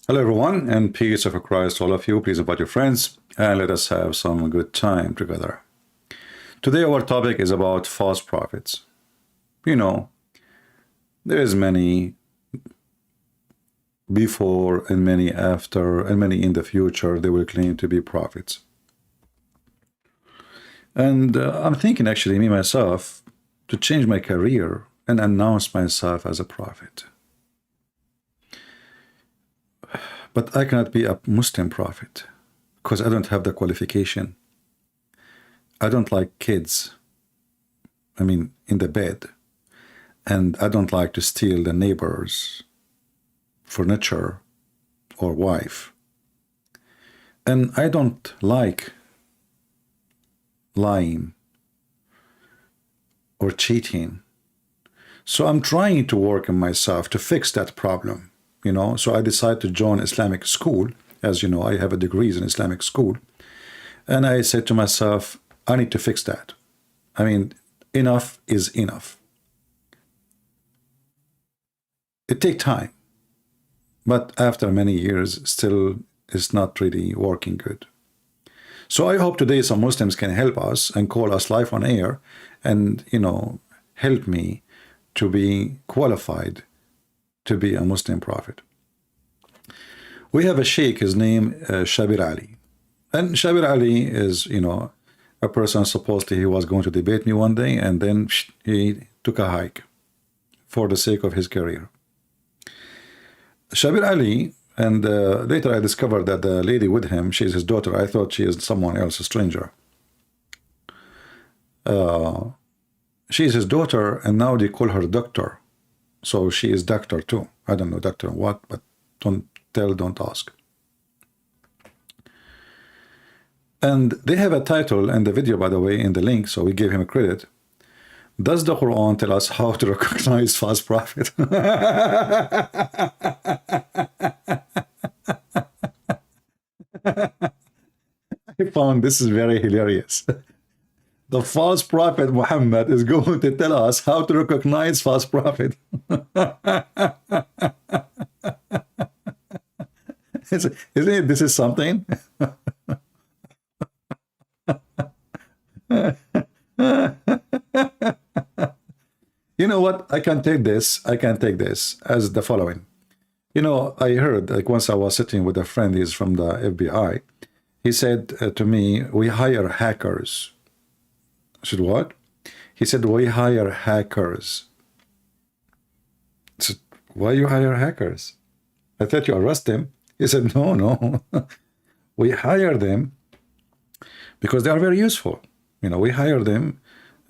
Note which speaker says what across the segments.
Speaker 1: Hello, everyone, and peace of Christ to all of you. Please invite your friends and let us have some good time together. Today, our topic is about false prophets. You know, there is many before and many after and many in the future they will claim to be prophets. And I'm thinking actually, me myself, to change my career and announce myself as a prophet. But I cannot be a Muslim prophet because I don't have the qualification. I don't like kids, in the bed. And I don't like to steal the neighbor's furniture or wife. And I don't like lying or cheating. So I'm trying to work on myself to fix that problem, So I decided to join Islamic school. As you know, I have a degree in Islamic school. And I said to myself, I need to fix that. Enough is enough. It takes time. But after many years, still it's not really working good. So I hope today some Muslims can help us and call us live on air and, help me to be qualified to be a Muslim prophet. We have a sheikh, his name Shabir Ali. And Shabir Ali is, a person supposedly he was going to debate me one day, and then he took a hike for the sake of his career. Shabir Ali, and later I discovered that the lady with him, she's his daughter. I thought she is someone else, a stranger. She's his daughter, and now they call her doctor. So she is doctor too. I don't know doctor what, but don't tell, don't ask. And they have a title and the video, by the way, in the link, so we gave him a credit. Does the Quran tell us how to recognize false prophet? I found this is very hilarious. The false prophet Muhammad is going to tell us how to recognize false prophet. Isn't it, this is something? You know what? I can take this as the following. I heard, like, once I was sitting with a friend, he's from the FBI. He said to me, we hire hackers. I said, what? He said, we hire hackers. I said, why you hire hackers? I thought you arrest them. He said, no. We hire them because they are very useful. We hire them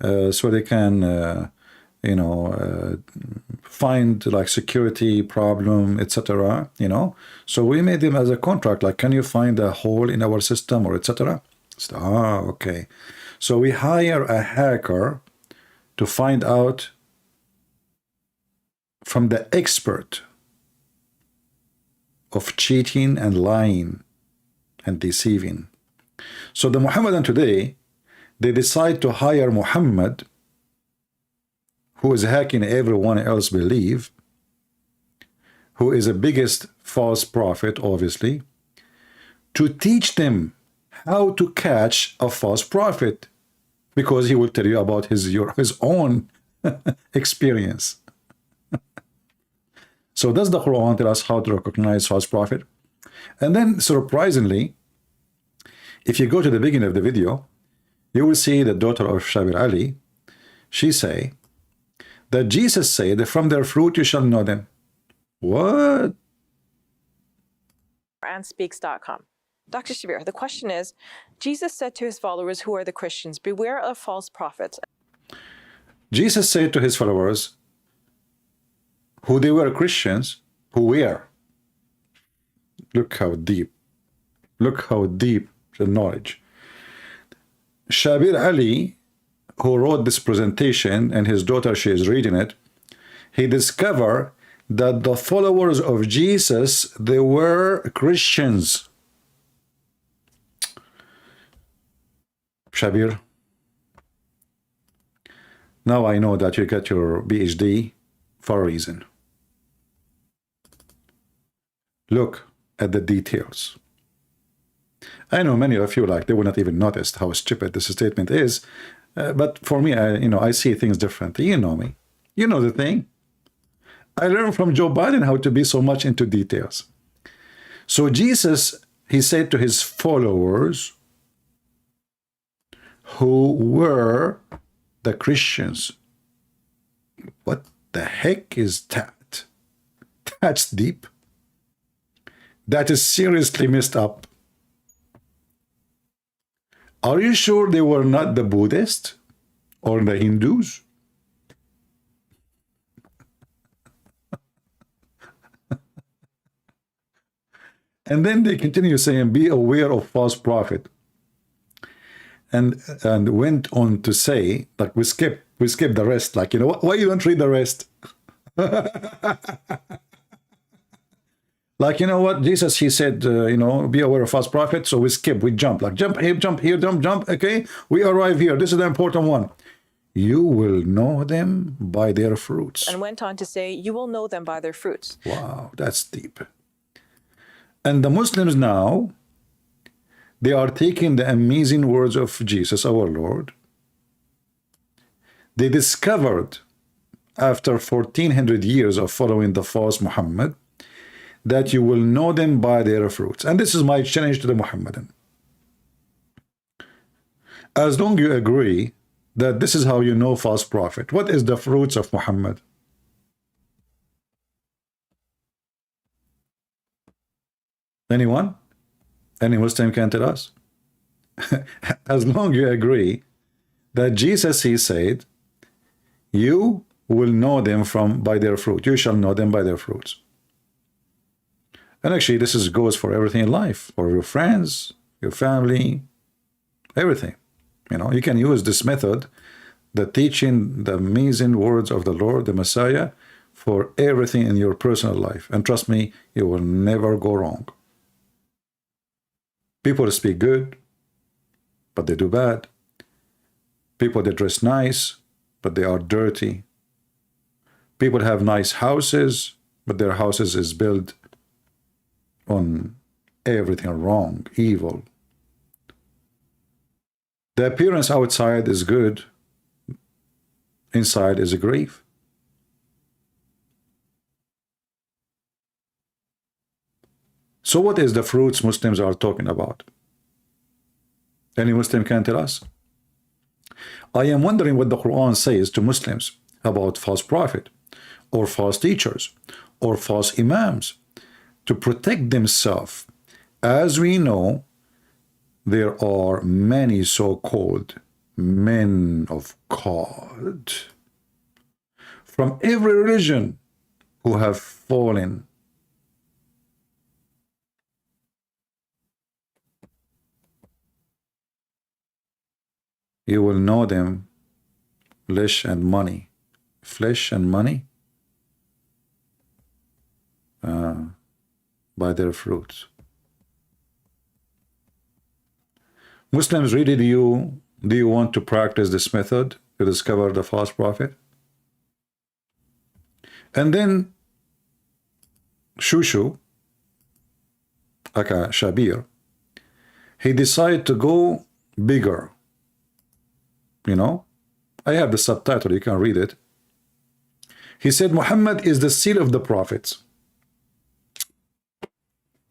Speaker 1: so they can, find like security problem, etc. So we made them as a contract. Like, can you find a hole in our system or etc. So, okay. So we hire a hacker to find out from the expert of cheating and lying and deceiving. So the Muhammadan today, they decide to hire Muhammad, who is hacking everyone else believe, who is the biggest false prophet, obviously, to teach them how to catch a false prophet, because he will tell you about his own experience. So does the Quran tell us how to recognize false prophet? And then, surprisingly, if you go to the beginning of the video, you will see the daughter of Shabir Ali. She say that Jesus said, from their fruit you shall know them. What?
Speaker 2: Quran Dr. Shabir, the question is, Jesus said to his followers, who are the Christians, beware of false prophets.
Speaker 1: Jesus said to his followers, who they were Christians, who were. Look how deep the knowledge. Shabir Ali, who wrote this presentation, and his daughter, she is reading it, he discovered that the followers of Jesus, they were Christians. Shabir, now I know that you got your PhD for a reason. Look, at the details. I know many of you, like, they will not even notice how stupid this statement is, but for me, I see things differently. You know me. You know the thing. I learned from Joe Biden how to be so much into details. So Jesus, he said to his followers, who were the Christians. What the heck is that? That's deep. That is seriously messed up. Are you sure they were not the Buddhists or the Hindus? And then they continue saying, be aware of false prophet. And went on to say, like, we skip the rest. Like, why you don't read the rest? Like, what? Jesus, he said, be aware of false prophet. So we skip, we jump. Like, jump here, jump here, jump. Okay, we arrive here. This is the important one. You will know them by their fruits.
Speaker 2: And went on to say, you will know them by their fruits.
Speaker 1: Wow, that's deep. And the Muslims now, they are taking the amazing words of Jesus, our Lord. They discovered, after 1400 years of following the false Muhammad, that you will know them by their fruits. And this is my challenge to the Muhammadan. As long as you agree that this is how you know false prophet, what is the fruits of Muhammad? Anyone? Any Muslim can tell us? As long as you agree that Jesus, he said, you will know them by their fruit. You shall know them by their fruits. And actually, this goes for everything in life, for your friends, your family, everything. You can use this method, the teaching, the amazing words of the Lord, the Messiah, for everything in your personal life. And trust me, you will never go wrong. People speak good, but they do bad. People, they dress nice, but they are dirty. People have nice houses, but their houses is built on everything wrong, evil. The appearance outside is good, inside is a grave. So what is the fruits Muslims are talking about? Any Muslim can tell us? I am wondering what the Qur'an says to Muslims about false prophet, or false teachers, or false imams, to protect themselves. As we know, there are many so-called men of God from every religion who have fallen. You will know them, flesh and money. Flesh and money? By their fruits. Muslims, really, do you want to practice this method to discover the false prophet? And then Shushu, aka Shabir, he decided to go bigger. I have the subtitle, you can read it. He said, Muhammad is the seal of the prophets.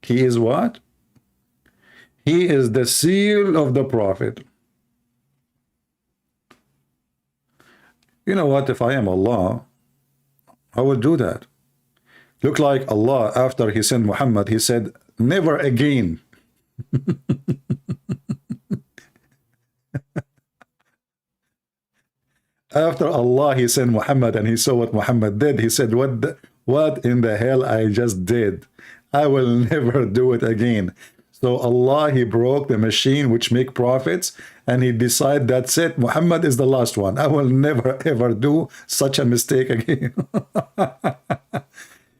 Speaker 1: He is what? He is the seal of the prophet. You know what? If I am Allah, I will do that. Look like Allah, after he sent Muhammad, he said, never again. After Allah, he sent Muhammad and he saw what Muhammad did. He said, what in the hell I just did? I will never do it again. So Allah, he broke the machine which make prophets, and he decided, that's it, Muhammad is the last one. I will never ever do such a mistake again.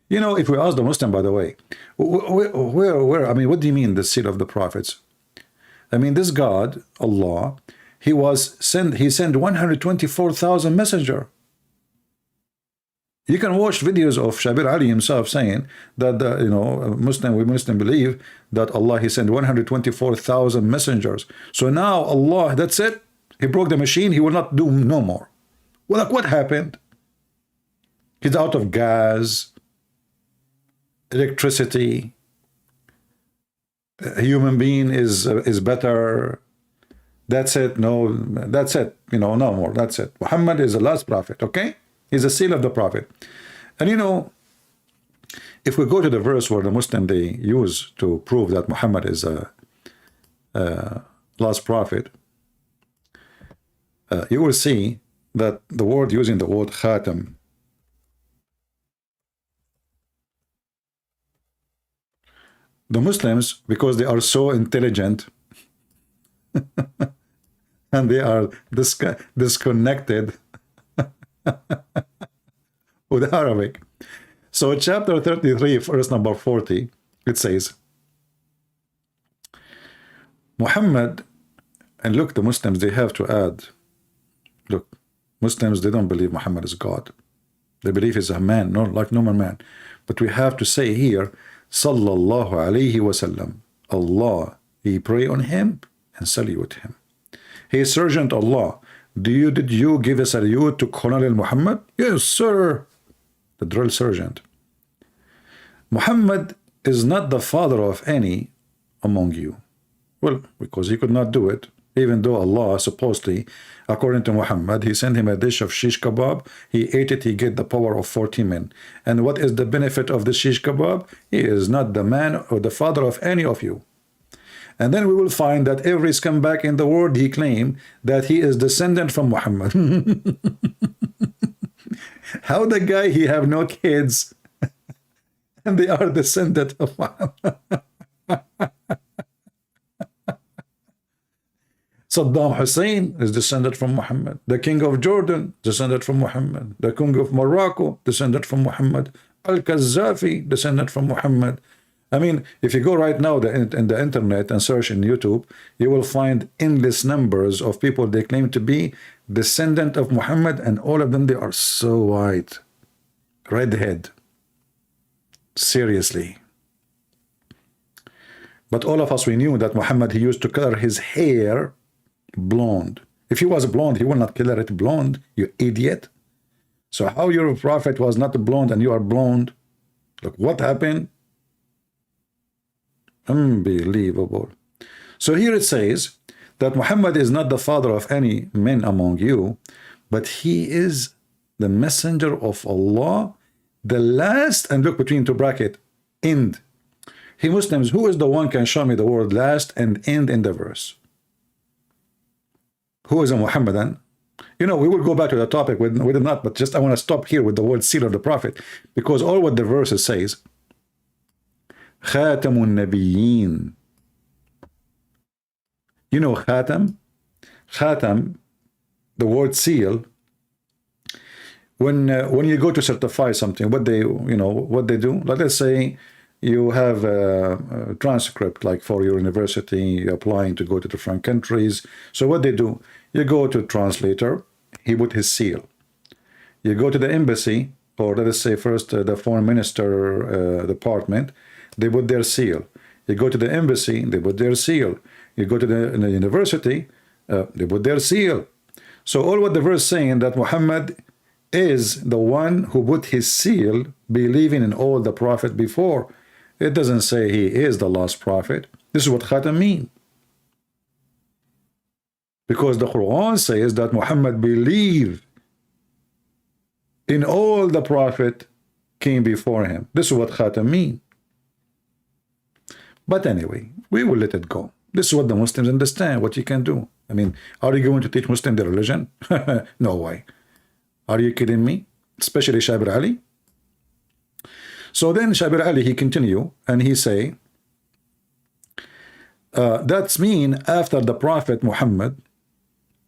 Speaker 1: If we ask the Muslim, by the way, where, I mean, what do you mean the seal of the prophets? I mean, this God, Allah, he sent 124,000 messenger. You can watch videos of Shabir Ali himself saying that we Muslim believe that Allah, he sent 124,000 messengers. So now Allah, that's it. He broke the machine. He will not do no more. Well, like what happened? He's out of gas, electricity. A human being is better. That's it. No, that's it. No more. That's it. Muhammad is the last prophet. Okay, he's a seal of the prophet. And if we go to the verse where the Muslim they use to prove that Muhammad is a last prophet, you will see that the word using the word khatam, the Muslims, because they are so intelligent and they are disconnected with Arabic. So chapter 33, verse number 40, it says, Muhammad, and look, the Muslims, they have to add, look, Muslims, they don't believe Muhammad is God. They believe he's a man, like normal man. But we have to say here, Sallallahu alayhi wasallam, Allah, he pray on him and salute him. He is Sergeant Allah. Did you give a salute to Colonel Muhammad? Yes, sir. The drill sergeant. Muhammad is not the father of any among you. Well, because he could not do it, even though Allah supposedly, according to Muhammad, he sent him a dish of shish kebab. He ate it, he get the power of 40 men. And what is the benefit of the shish kebab? He is not the man or the father of any of you. And then we will find that every scumbag in the world, he claimed that he is descendant from Muhammad. How the guy, he have no kids, and they are descendant of Muhammad. Saddam Hussein is descended from Muhammad. The king of Jordan, descended from Muhammad. The king of Morocco, descended from Muhammad. Al-Qaddafi, descended from Muhammad. I mean, if you go right now in the internet and search in YouTube, you will find endless numbers of people they claim to be descendant of Muhammad, and all of them, they are so white. Redhead. Seriously. But all of us, we knew that Muhammad, he used to color his hair blonde. If he was blonde, he will not color it blonde, you idiot. So how your prophet was not blonde and you are blonde? Look, what happened? Unbelievable. So here it says that Muhammad is not the father of any men among you, but he is the messenger of Allah, the last, and look between two brackets, end. Hey Muslims, who is the one can show me the word last and end in the verse? Who is a Muhammadan? We will go back to the topic with it not, but just I want to stop here with the word seal of the prophet, because all what the verse says, Khatamun Nabiyyin. Khatam? Khatam, the word seal, when you go to certify something, what they do, like let's say you have a transcript, like for your university, you're applying to go to different countries. So what they do, you go to translator, he put his seal. You go to the embassy, or let us say first the foreign minister department, they put their seal. You go to the embassy, they put their seal. You go to the university, they put their seal. So all what the verse saying that Muhammad is the one who put his seal, believing in all the prophet before. It doesn't say he is the last prophet. This is what Khatam mean. Because the Quran says that Muhammad believed in all the prophet came before him. This is what Khatam mean. But anyway, we will let it go. This is what the Muslims understand, what you can do. I mean, are you going to teach Muslim their religion? No way. Are you kidding me? Especially Shabir Ali. So then Shabir Ali, he continue and he say, that's mean after the Prophet Muhammad,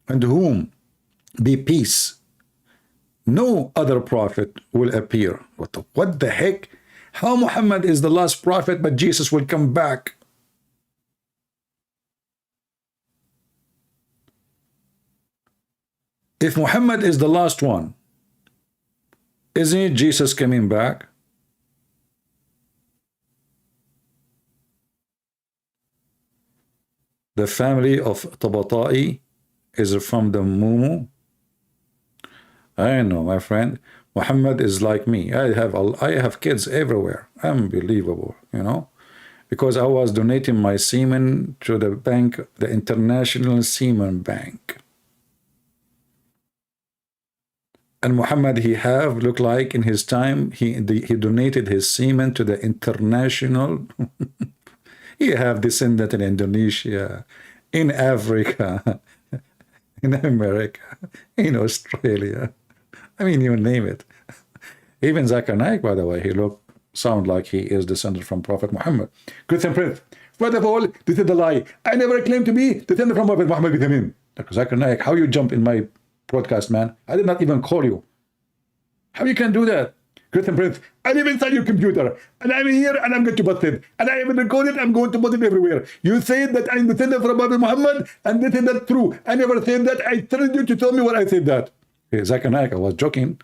Speaker 1: and whom be peace, no other prophet will appear. What the heck? How Muhammad is the last prophet, but Jesus will come back? If Muhammad is the last one, Isn't it Jesus coming back? The family of Tabata'i is from the Mumu. I know, my friend. Muhammad is like me. I have kids everywhere. Unbelievable, you know, because I was donating my semen to the bank, the International Semen Bank. And Muhammad, he have looked like in his time, he donated his semen to the international. He have descended in Indonesia, in Africa, in America, in Australia. I mean, you name it. Even Zakir Naik, by the way, he sound like he is descended from Prophet Muhammad. Christian Prince, first of all, this is the lie. I never claimed to be descended from Prophet Muhammad with him. Zakir Naik, how you jump in my broadcast, man? I did not even call you. How you can do that? Christian Prince, I live inside your computer, and I'm here, and I'm going to bust it, and I even recorded, I'm going to put it everywhere. You said that I'm descended from Prophet Muhammad, and this is not true. I never said that. I told you to tell me what I said that. Hey, Zakir Naik, I was joking.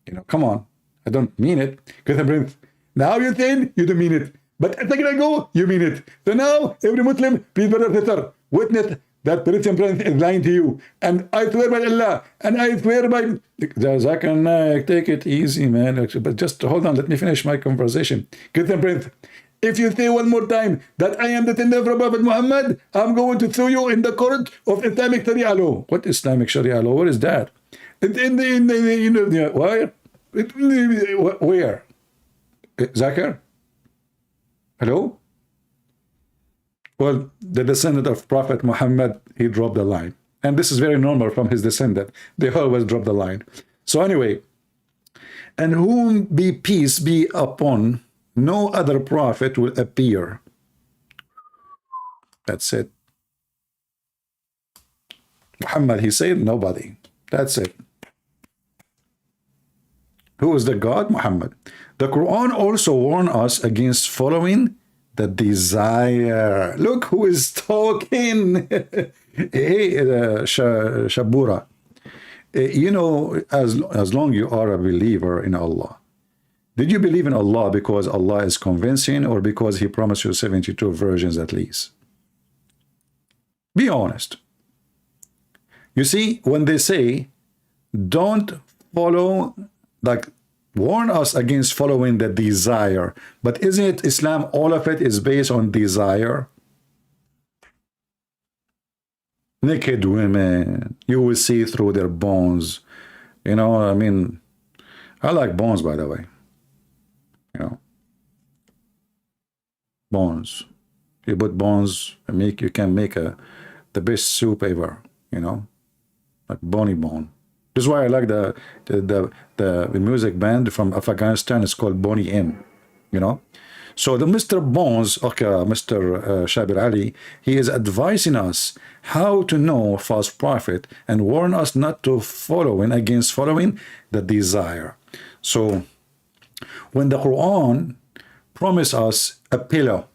Speaker 1: You know, come on. I don't mean it. Christian Prince, now you're saying you don't mean it. But a second ago, you mean it. So now, every Muslim, please, brother, sister, witness that Christian Prince is lying to you. And I swear by Allah, and I swear by... Zakir Naik, take it easy, man. But just hold on, let me finish my conversation. Christian Prince, if you say one more time that I am the descendant from Prophet Muhammad, I'm going to sue you in the court of Islamic Sharia law. What Islamic Sharia law? What is that? Where? Where? Zakir? Hello? Well, the descendant of Prophet Muhammad, he dropped the line. And this is very normal from his descendant. They always drop the line. So anyway, and whom be peace be upon, no other prophet will appear. That's it. Muhammad, he said nobody. That's it. Who is the God? Muhammad. The Quran also warns us against following the desire. Look who is talking. Hey, Shabura. You know, as long you are a believer in Allah, did you believe in Allah because Allah is convincing or because he promised you 72 versions at least? Be honest. You see, when they say, don't follow, like, warn us against following the desire. But isn't it Islam, all of it is based on desire? Naked women, you will see through their bones. You know, I mean, I like bones, by the way. You know, bones. You put bones, you can make the best soup ever, you know, like bony bone. This is why I like the music band from Afghanistan. It's called Boney M, you know. So the Mr. Bones, okay, Mr. Shabir Ali, he is advising us how to know false prophet and warn us not to against following the desire. So when the Quran promised us a pillow,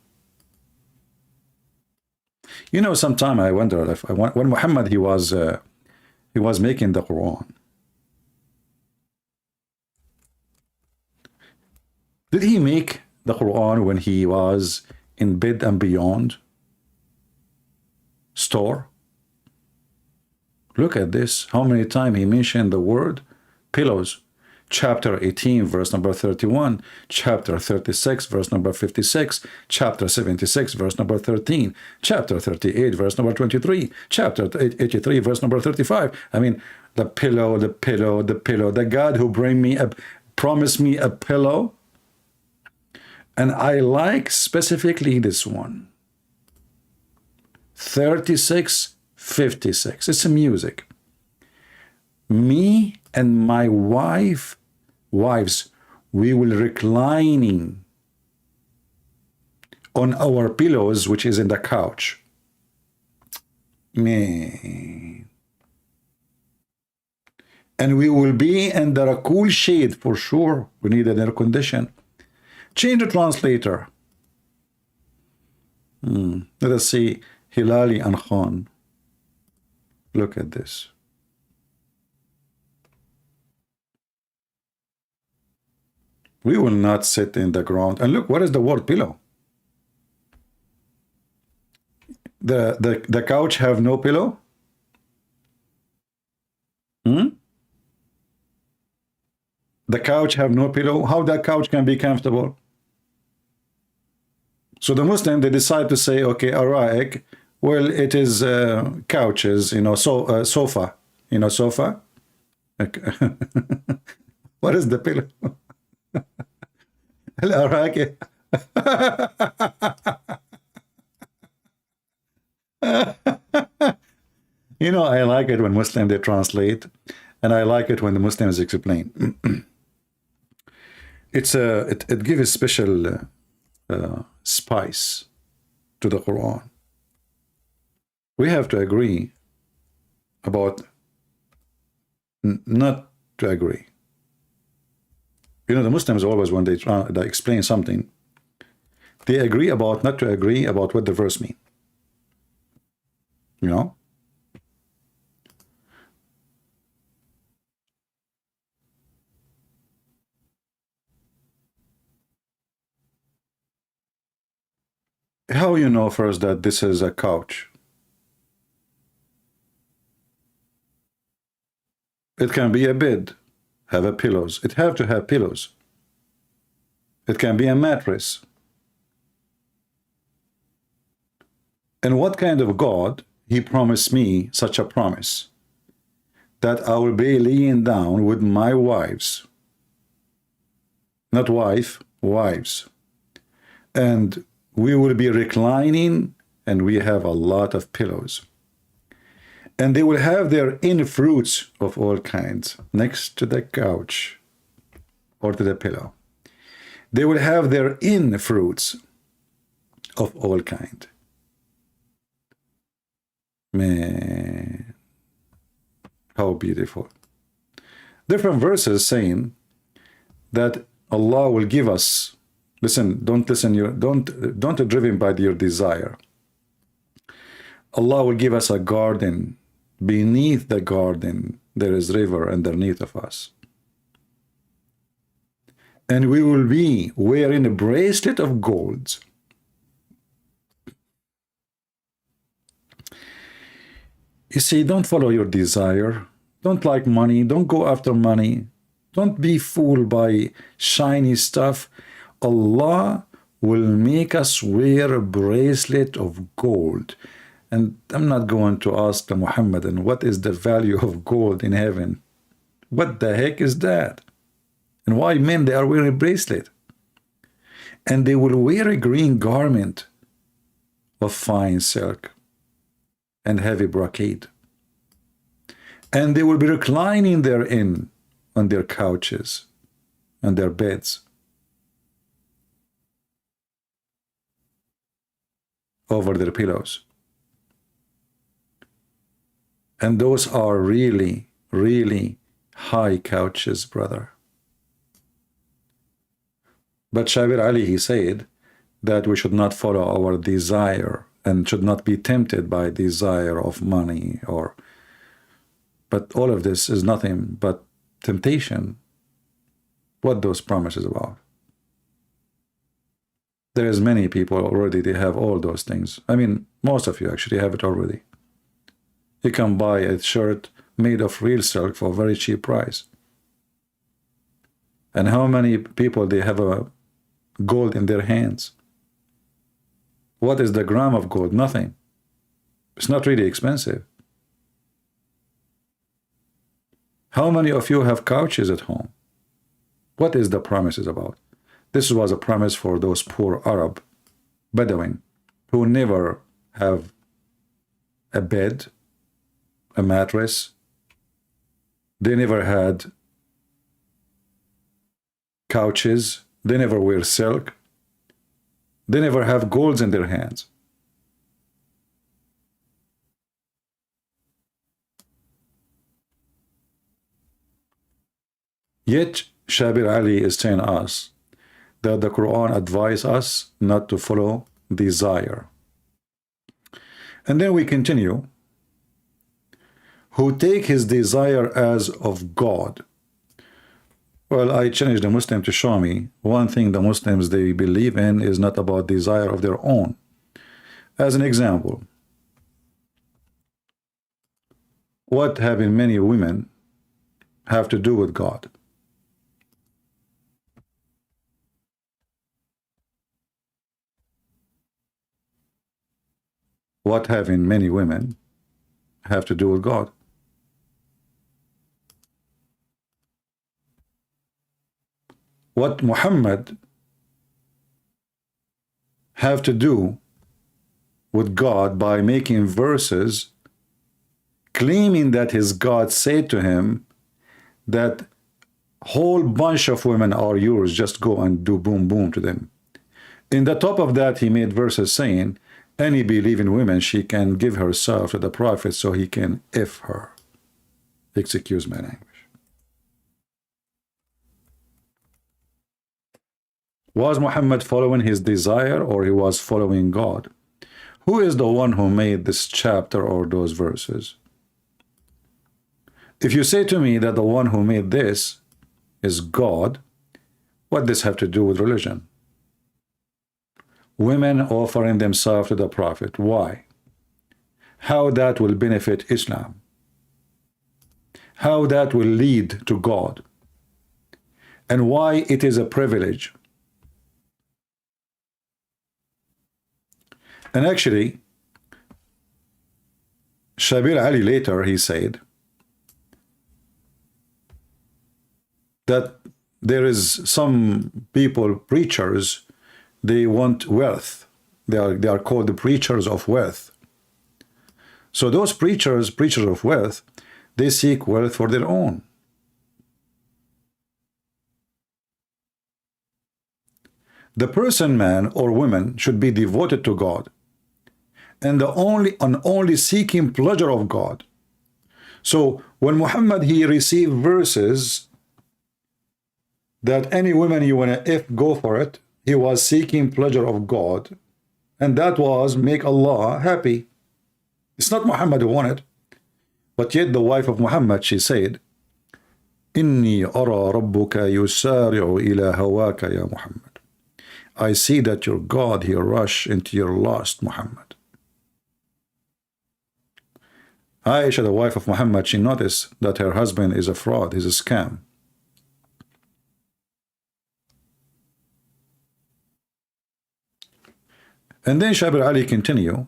Speaker 1: you know, sometime I wonder if when Muhammad he was making the Quran. Did he make the Quran when he was in bed and beyond? Store? Look at this. How many times he mentioned the word pillows. Chapter 18, verse number 31. Chapter 36, verse number 56. Chapter 76, verse number 13. Chapter 38, verse number 23. Chapter 83, verse number 35. I mean, the pillow, the pillow, the pillow. The God who promised me a pillow. And I like specifically this one. 36, 56. It's a music. Me and my wives, we will reclining on our pillows, which is in the couch. Man. And we will be under a cool shade for sure. We need an air condition. Change the translator. Let us see Hilali and Khan. Look at this. We will not sit in the ground. And look, what is the word pillow? The couch have no pillow? Hmm? The couch have no pillow? How that couch can be comfortable? So the Muslim, they decide to say, okay, araik, well, it is couches, you know, so sofa, you know, sofa. Okay. What is the pillow? Al-araik. You know, I like it when Muslims, they translate, and I like it when the Muslims explain. It gives a special spice to the Quran. We have to agree about not to agree. You know, the Muslims always, when they explain something, they agree about not to agree about what the verse means. You know? How you know first that this is a couch? It can be a bed, have a pillows. It have to have pillows. It can be a mattress. And what kind of God he promised me such a promise? That I will be laying down with my wives. Not wife, wives. And we will be reclining, and we have a lot of pillows. And they will have their in fruits of all kinds next to the couch or to the pillow. They will have their in fruits of all kind. Man, how beautiful. Different verses saying that Allah will give us, listen, don't driven by your desire. Allah will give us a garden. Beneath the garden there is river underneath of us. And we will be wearing a bracelet of gold. You see, don't follow your desire. Don't like money. Don't go after money. Don't be fooled by shiny stuff. Allah will make us wear a bracelet of gold. And I'm not going to ask the Muhammadan, what is the value of gold in heaven? What the heck is that? And why men, they are wearing a bracelet? And they will wear a green garment of fine silk and heavy brocade. And they will be reclining therein on their couches and their beds. Over their pillows. And those are really, really high couches, brother. But Shabir Ali, he said that we should not follow our desire and should not be tempted by desire of money or, but all of this is nothing but temptation. What those promises about? There is many people already, they have all those things. I mean, most of you actually have it already. You can buy a shirt made of real silk for a very cheap price. And how many people, they have a gold in their hands? What is the gram of gold? Nothing. It's not really expensive. How many of you have couches at home? What is the promises about? This was a promise for those poor Arab Bedouin who never have a bed, a mattress. They never had couches. They never wear silk. They never have golds in their hands. Yet Shabir Ali is telling us that the Quran advises us not to follow desire. And then we continue. Who take his desire as of God. Well, I challenge the Muslim to show me one thing the Muslims they believe in is not about desire of their own. As an example, what having many women have to do with God? What having many women have to do with God? What Muhammad have to do with God by making verses claiming that his God said to him that whole bunch of women are yours, just go and do boom boom to them. In the top of that, he made verses saying any believing woman, she can give herself to the prophet so he can F her. Excuse my language. Was Muhammad following his desire or he was following God? Who is the one who made this chapter or those verses? If you say to me that the one who made this is God, what does this have to do with religion? Women offering themselves to the prophet. Why? How that will benefit Islam? How that will lead to God? And why it is a privilege? And actually, Shabir Ali later, he said that there is some people, preachers, they want wealth. They are called the preachers of wealth. So those preachers of wealth, they seek wealth for their own. The person, man or woman, should be devoted to God and only seeking pleasure of God. So when Muhammad, he received verses that any woman you want to go for it, he was seeking pleasure of God, and that was make Allah happy. It's not Muhammad who wanted, but yet the wife of Muhammad, she said, Inni ara rabbuka yusari'u ila hawaka ya Muhammad. I see that your God, he rush into your lust, Muhammad. Aisha, the wife of Muhammad, she noticed that her husband is a fraud, he's a scam. And then Shabir Ali continue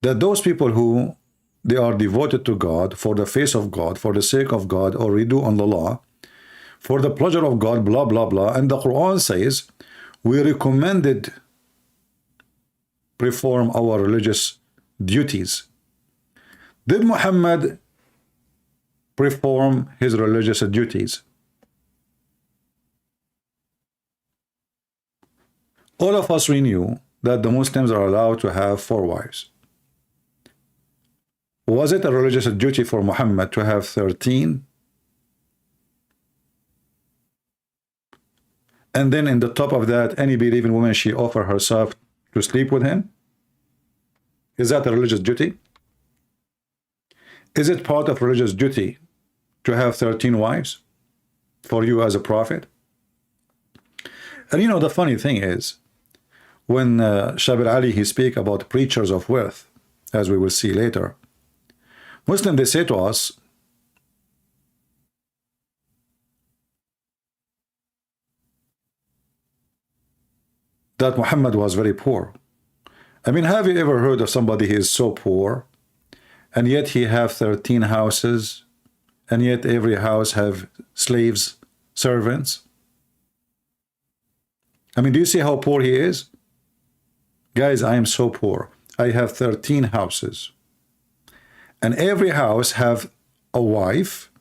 Speaker 1: that those people who they are devoted to God for the face of God, for the sake of God, or redo on the law, for the pleasure of God, blah, blah, blah. And the Qur'an says, we recommended perform our religious duties. Did Muhammad perform his religious duties? All of us, we knew that the Muslims are allowed to have 4 wives. Was it a religious duty for Muhammad to have 13? And then in the top of that, any believing woman, she offer herself to sleep with him? Is that a religious duty? Is it part of religious duty to have 13 wives for you as a prophet? And you know, the funny thing is, when Shabir Ali, he speak about preachers of wealth, as we will see later, Muslims, they say to us, that Muhammad was very poor. I mean, have you ever heard of somebody who is so poor, and yet he have 13 houses, and yet every house have slaves, servants? I mean, do you see how poor he is? Guys, I am so poor. I have 13 houses, and every house have a wife,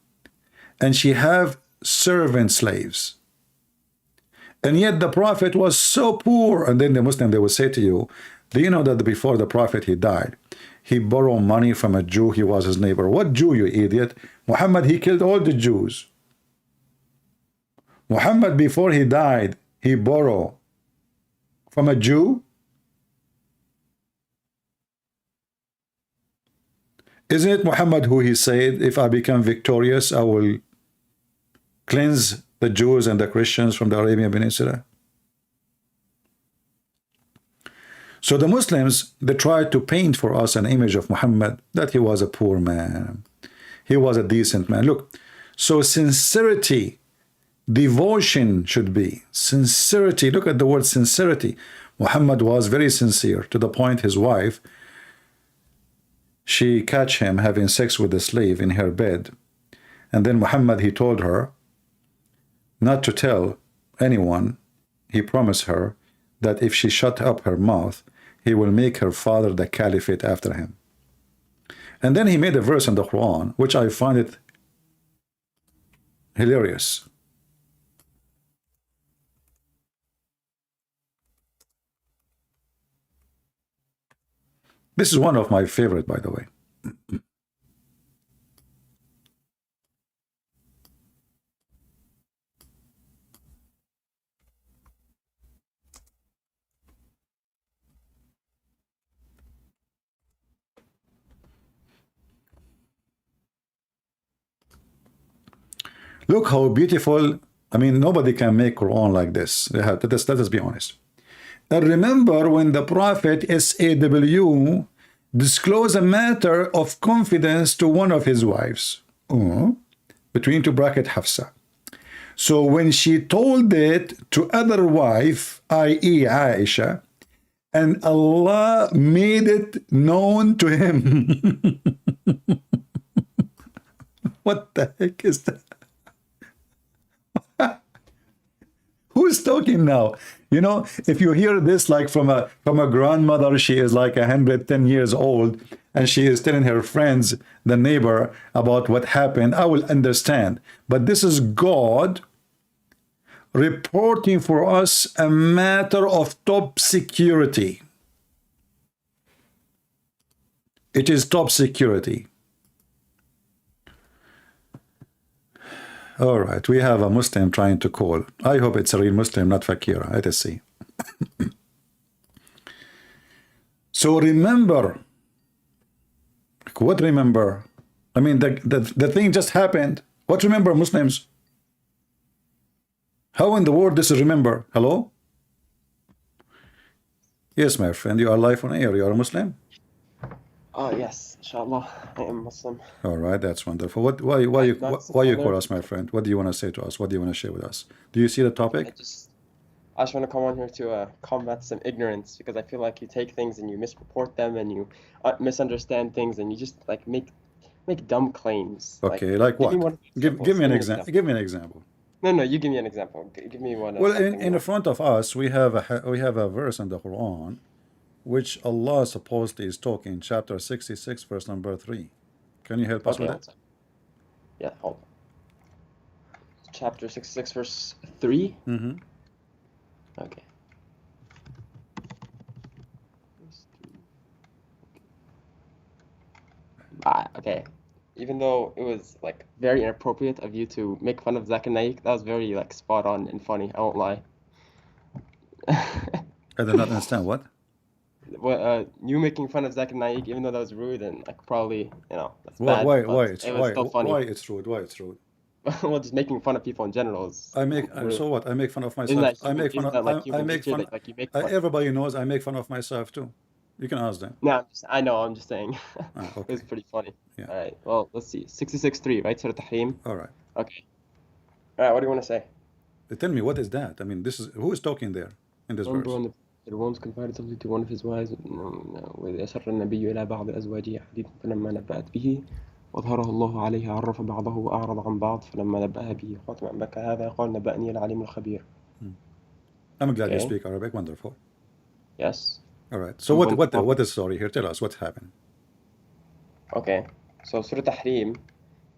Speaker 1: and she have servant slaves. And yet the prophet was so poor. And then the Muslim, they will say to you, do you know that before the prophet, he died, he borrowed money from a Jew, he was his neighbor. What Jew, you idiot? Muhammad, he killed all the Jews. Muhammad, before he died, he borrowed from a Jew. Isn't it Muhammad who he said, if I become victorious, I will cleanse the Jews and the Christians from the Arabian Peninsula? So the Muslims, they tried to paint for us an image of Muhammad, that he was a poor man. He was a decent man. Look, so sincerity, devotion should be. Sincerity, look at the word sincerity. Muhammad was very sincere, to the point his wife, she catch him having sex with a slave in her bed. And then Muhammad, he told her not to tell anyone. He promised her that if she shut up her mouth, he will make her father the caliphate after him. And then he made a verse in the Qur'an, which I find it hilarious. This is one of my favorite, by the way. Look how beautiful. I mean, nobody can make Quran like this. Let us be honest. And remember when the Prophet SAW disclosed a matter of confidence to one of his wives, between two bracket Hafsa. So when she told it to other wife, i.e. Aisha, and Allah made it known to him. What the heck is that? Who's talking now? You know, if you hear this like from a grandmother, she is like 110 years old, and she is telling her friends, the neighbor, about what happened, I will understand. But this is God reporting for us a matter of top security. It is top security. All right, we have a Muslim trying to call. I hope it's a real Muslim, not Fakira. Let us see. So remember. What remember? I mean, the thing just happened. What remember, Muslims? How in the world this is remember? Hello? Yes, my friend, you are live on air. You are a Muslim?
Speaker 3: Yes, inshallah, I am Muslim.
Speaker 1: All right, that's wonderful. Why you call us, my friend? What do you want to say to us? What do you want to share with us? Do you see the topic?
Speaker 3: I just want to come on here to combat some ignorance, because I feel like you take things and you mispurport them and you misunderstand things and you just like make dumb claims.
Speaker 1: Okay, like what? Give me an example. Give me an example.
Speaker 3: No, you give me an example. Give me one.
Speaker 1: Well, in front of us, we have a verse in the Quran, which Allah supposedly is talking, chapter 66, verse number 3. Can you help us with it?
Speaker 3: Yeah, hold on. Chapter 66, verse 3?
Speaker 1: Mm-hmm.
Speaker 3: Okay. Okay. Even though it was like very inappropriate of you to make fun of Zakir Naik, that was very like spot on and funny. I won't lie.
Speaker 1: I did not understand what.
Speaker 3: Well, you making fun of Zakir Naik, even though that was rude and like probably that's bad.
Speaker 1: Why it's rude? Why it's rude?
Speaker 3: Well, just making fun of people in general is.
Speaker 1: So what? I make fun of myself. Everybody knows I make fun of myself too. You can ask them.
Speaker 3: No, I'm just saying.
Speaker 1: Okay.
Speaker 3: It was pretty funny.
Speaker 1: Yeah.
Speaker 3: All right. Well, let's see. 66:3, right? Surah Tahrim.
Speaker 1: All right.
Speaker 3: Okay. All right. What do you want to say?
Speaker 1: Tell me, what is that? I mean, who is talking there in this verse?
Speaker 3: The one confided something to one of his wives. وإذ أسر النبي إلى بعض أزواجه حديثا فلما نبأت به وأظهره الله عليه عرف بعضه وأعرض عن بعض فلما نبأها به خاتم أن بكى هذا قال نبأني العليم الخبير.
Speaker 1: I'm glad you speak Arabic. Wonderful.
Speaker 3: Yes.
Speaker 1: All right. So what is the story here? Tell us what happened.
Speaker 3: Okay. So Surah Tahrim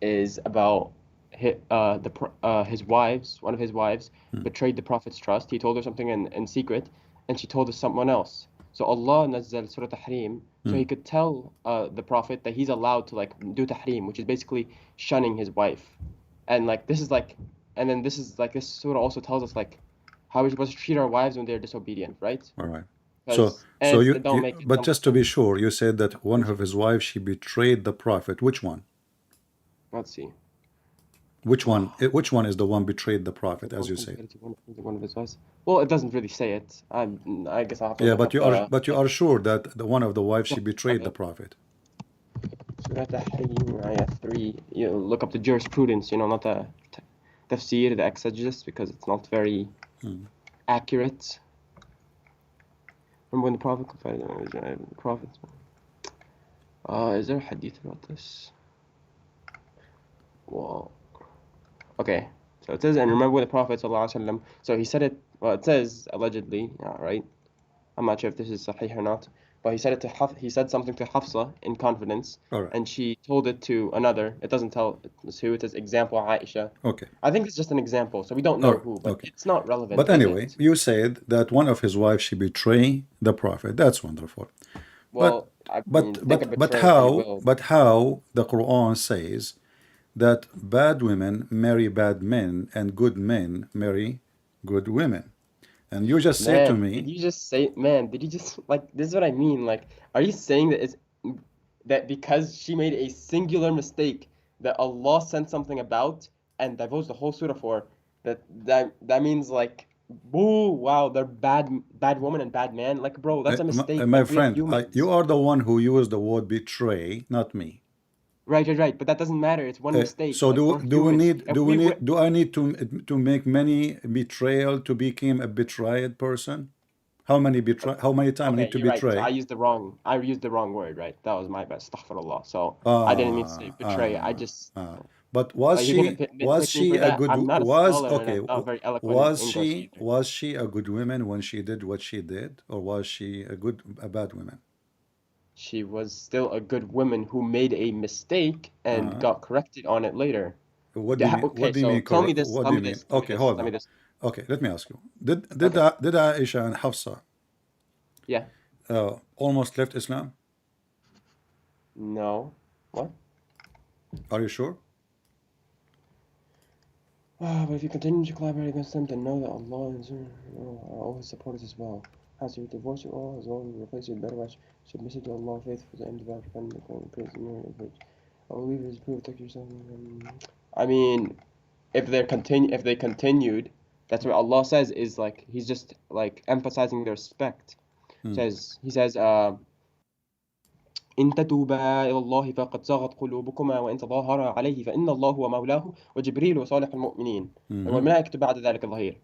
Speaker 3: is about his wives. One of his wives betrayed the Prophet's trust. He told her something in secret, and she told someone else. So Allah nazzal Surah Tahrim, so he could tell the Prophet that he's allowed to like do Tahrim, which is basically shunning his wife. And like this surah also tells us like how we're supposed to treat our wives when they're disobedient, right?
Speaker 1: All right.
Speaker 3: because
Speaker 1: so
Speaker 3: and don't make it
Speaker 1: but just to
Speaker 3: something.
Speaker 1: be sure, you said that one of his wives, she betrayed the prophet. Which one?
Speaker 3: Let's see.
Speaker 1: Which one? Which one is the one betrayed the prophet, as
Speaker 3: One
Speaker 1: you said?
Speaker 3: compared to one of his wives. Well, it doesn't really say it. I guess I'll have to
Speaker 1: Yeah,
Speaker 3: look up the
Speaker 1: but you are sure that the one of the wives, she betrayed the
Speaker 3: okay.
Speaker 1: prophet.
Speaker 3: Surah Tahrim, ayah 3. You look up the jurisprudence, not the tafsir, the exegesis, because it's not very accurate. Remember when the prophet confided in the prophet? Is there a hadith about this? Well, okay. So it says, and remember when the Prophet ﷺ, so he said it, well, it says allegedly, right? I'm not sure if this is Sahih or not, but he said it to he said something to Hafsa in confidence,
Speaker 1: All right.
Speaker 3: and she told it to another. It doesn't tell us who. It says example Aisha.
Speaker 1: Okay.
Speaker 3: I think it's just an example, so we don't
Speaker 1: All
Speaker 3: know
Speaker 1: right.
Speaker 3: who, but
Speaker 1: Okay.
Speaker 3: it's not relevant,
Speaker 1: But
Speaker 3: is
Speaker 1: anyway,
Speaker 3: it?
Speaker 1: you said that one of his wives, she betrayed the prophet. That's wonderful. But
Speaker 3: Well, I mean, think of
Speaker 1: but
Speaker 3: betrayal how you will.
Speaker 1: how the Quran says that bad women marry bad men and good men marry good women. And you just said to
Speaker 3: Man, did
Speaker 1: me,
Speaker 3: you just say, man, did you just, like, this is what I mean. Like, are you saying that it's that because she made a singular mistake that Allah sent something about and divulged the whole surah for, that means like, boo, wow, they're bad woman and bad man. Like, bro, that's a mistake.
Speaker 1: my
Speaker 3: Like, we are
Speaker 1: friend, you
Speaker 3: humans.
Speaker 1: are the one who used the word betray, not me.
Speaker 3: Right. But that doesn't matter. It's one mistake.
Speaker 1: So
Speaker 3: Like, we're humans. If we were,
Speaker 1: do I need to make many betrayal to become a betrayed person? How many times I
Speaker 3: okay,
Speaker 1: need to
Speaker 3: you're right. So
Speaker 1: betray?
Speaker 3: I used the wrong word, right? That was my best. Astaghfirullah. So I didn't mean to say
Speaker 1: Ah,
Speaker 3: betray. I
Speaker 1: ah,
Speaker 3: just
Speaker 1: ah. But was
Speaker 3: you're gonna
Speaker 1: she
Speaker 3: nitpick me for
Speaker 1: a
Speaker 3: that.
Speaker 1: good
Speaker 3: I'm not a
Speaker 1: was
Speaker 3: scholar and
Speaker 1: okay?
Speaker 3: I'm not very eloquent in English either.
Speaker 1: Was she a good woman when she did what she did, or was she a bad woman?
Speaker 3: She was still a good woman who made a mistake and
Speaker 1: Uh-huh.
Speaker 3: got corrected on it later.
Speaker 1: What do you mean?
Speaker 3: Okay,
Speaker 1: What do you mean
Speaker 3: so tell me
Speaker 1: correct?
Speaker 3: this,
Speaker 1: What
Speaker 3: tell
Speaker 1: do you
Speaker 3: me
Speaker 1: mean?
Speaker 3: this, tell me
Speaker 1: Okay,
Speaker 3: this,
Speaker 1: hold
Speaker 3: tell me
Speaker 1: on.
Speaker 3: this.
Speaker 1: Okay, let me ask you.
Speaker 3: Okay,
Speaker 1: Did Aisha and Hafsa
Speaker 3: yeah,
Speaker 1: almost left Islam?
Speaker 3: no, what?
Speaker 1: Are you sure?
Speaker 3: But if you continue to collaborate against them, then know that Allah and are always supporters as well. As you divorce you all, as well as replace you with better wives, submissive to Allah, faithful to and devout, dependent upon praise and merit. I believe it is proof protect yourself. I mean, if they continued, that's what Allah says is like He's just like emphasizing their respect. He says, إن تتوبا إلى الله فقد صغت قلوبكما وإن تظاهرا عليه فإن الله هو مولاه وجبريل وصالح المؤمنين والملائكة بعد ذلك ظهير.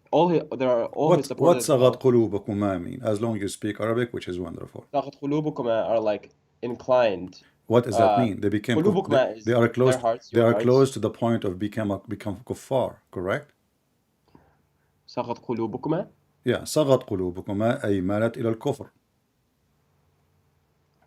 Speaker 3: There are all his
Speaker 1: What
Speaker 3: supporters as
Speaker 1: صغت
Speaker 3: well.
Speaker 1: قلوبكما mean? As long as you speak Arabic, which is wonderful.
Speaker 3: صغت قلوبكما are like inclined.
Speaker 1: What does that mean? They became
Speaker 3: قلوبكما is
Speaker 1: they are close
Speaker 3: their hearts,
Speaker 1: they
Speaker 3: your
Speaker 1: are
Speaker 3: hearts.
Speaker 1: close to the point of become kuffar, correct?
Speaker 3: صغت قلوبكما.
Speaker 1: Yeah, صغت قلوبكما أي مالت إلى الكفر.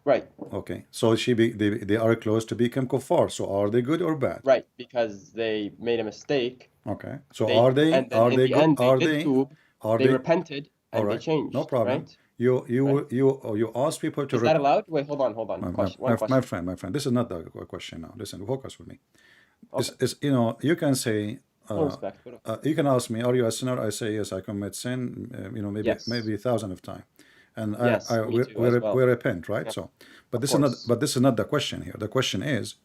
Speaker 3: Right.
Speaker 1: Okay, so they are close to become kuffar. So are they good or bad?
Speaker 3: Right, because they made a mistake.
Speaker 1: Okay, so
Speaker 3: And then in the
Speaker 1: good?
Speaker 3: end they did tube, they repented
Speaker 1: all
Speaker 3: and they
Speaker 1: right? No
Speaker 3: changed,
Speaker 1: problem.
Speaker 3: right?
Speaker 1: You ask people to
Speaker 3: Is that allowed? Wait, hold on. Question. One
Speaker 1: my
Speaker 3: question.
Speaker 1: friend, this is not the question now. Listen, focus with me.
Speaker 3: Okay.
Speaker 1: It's you can say
Speaker 3: Full respect. But okay.
Speaker 1: you can ask me, are you a sinner? I say yes, I commit sin.
Speaker 3: Yes.
Speaker 1: Maybe 1,000 of time, and
Speaker 3: Yes, me too as well.
Speaker 1: we repent, right?
Speaker 3: Yeah.
Speaker 1: So, but
Speaker 3: Of course.
Speaker 1: this is not the question here. The question is,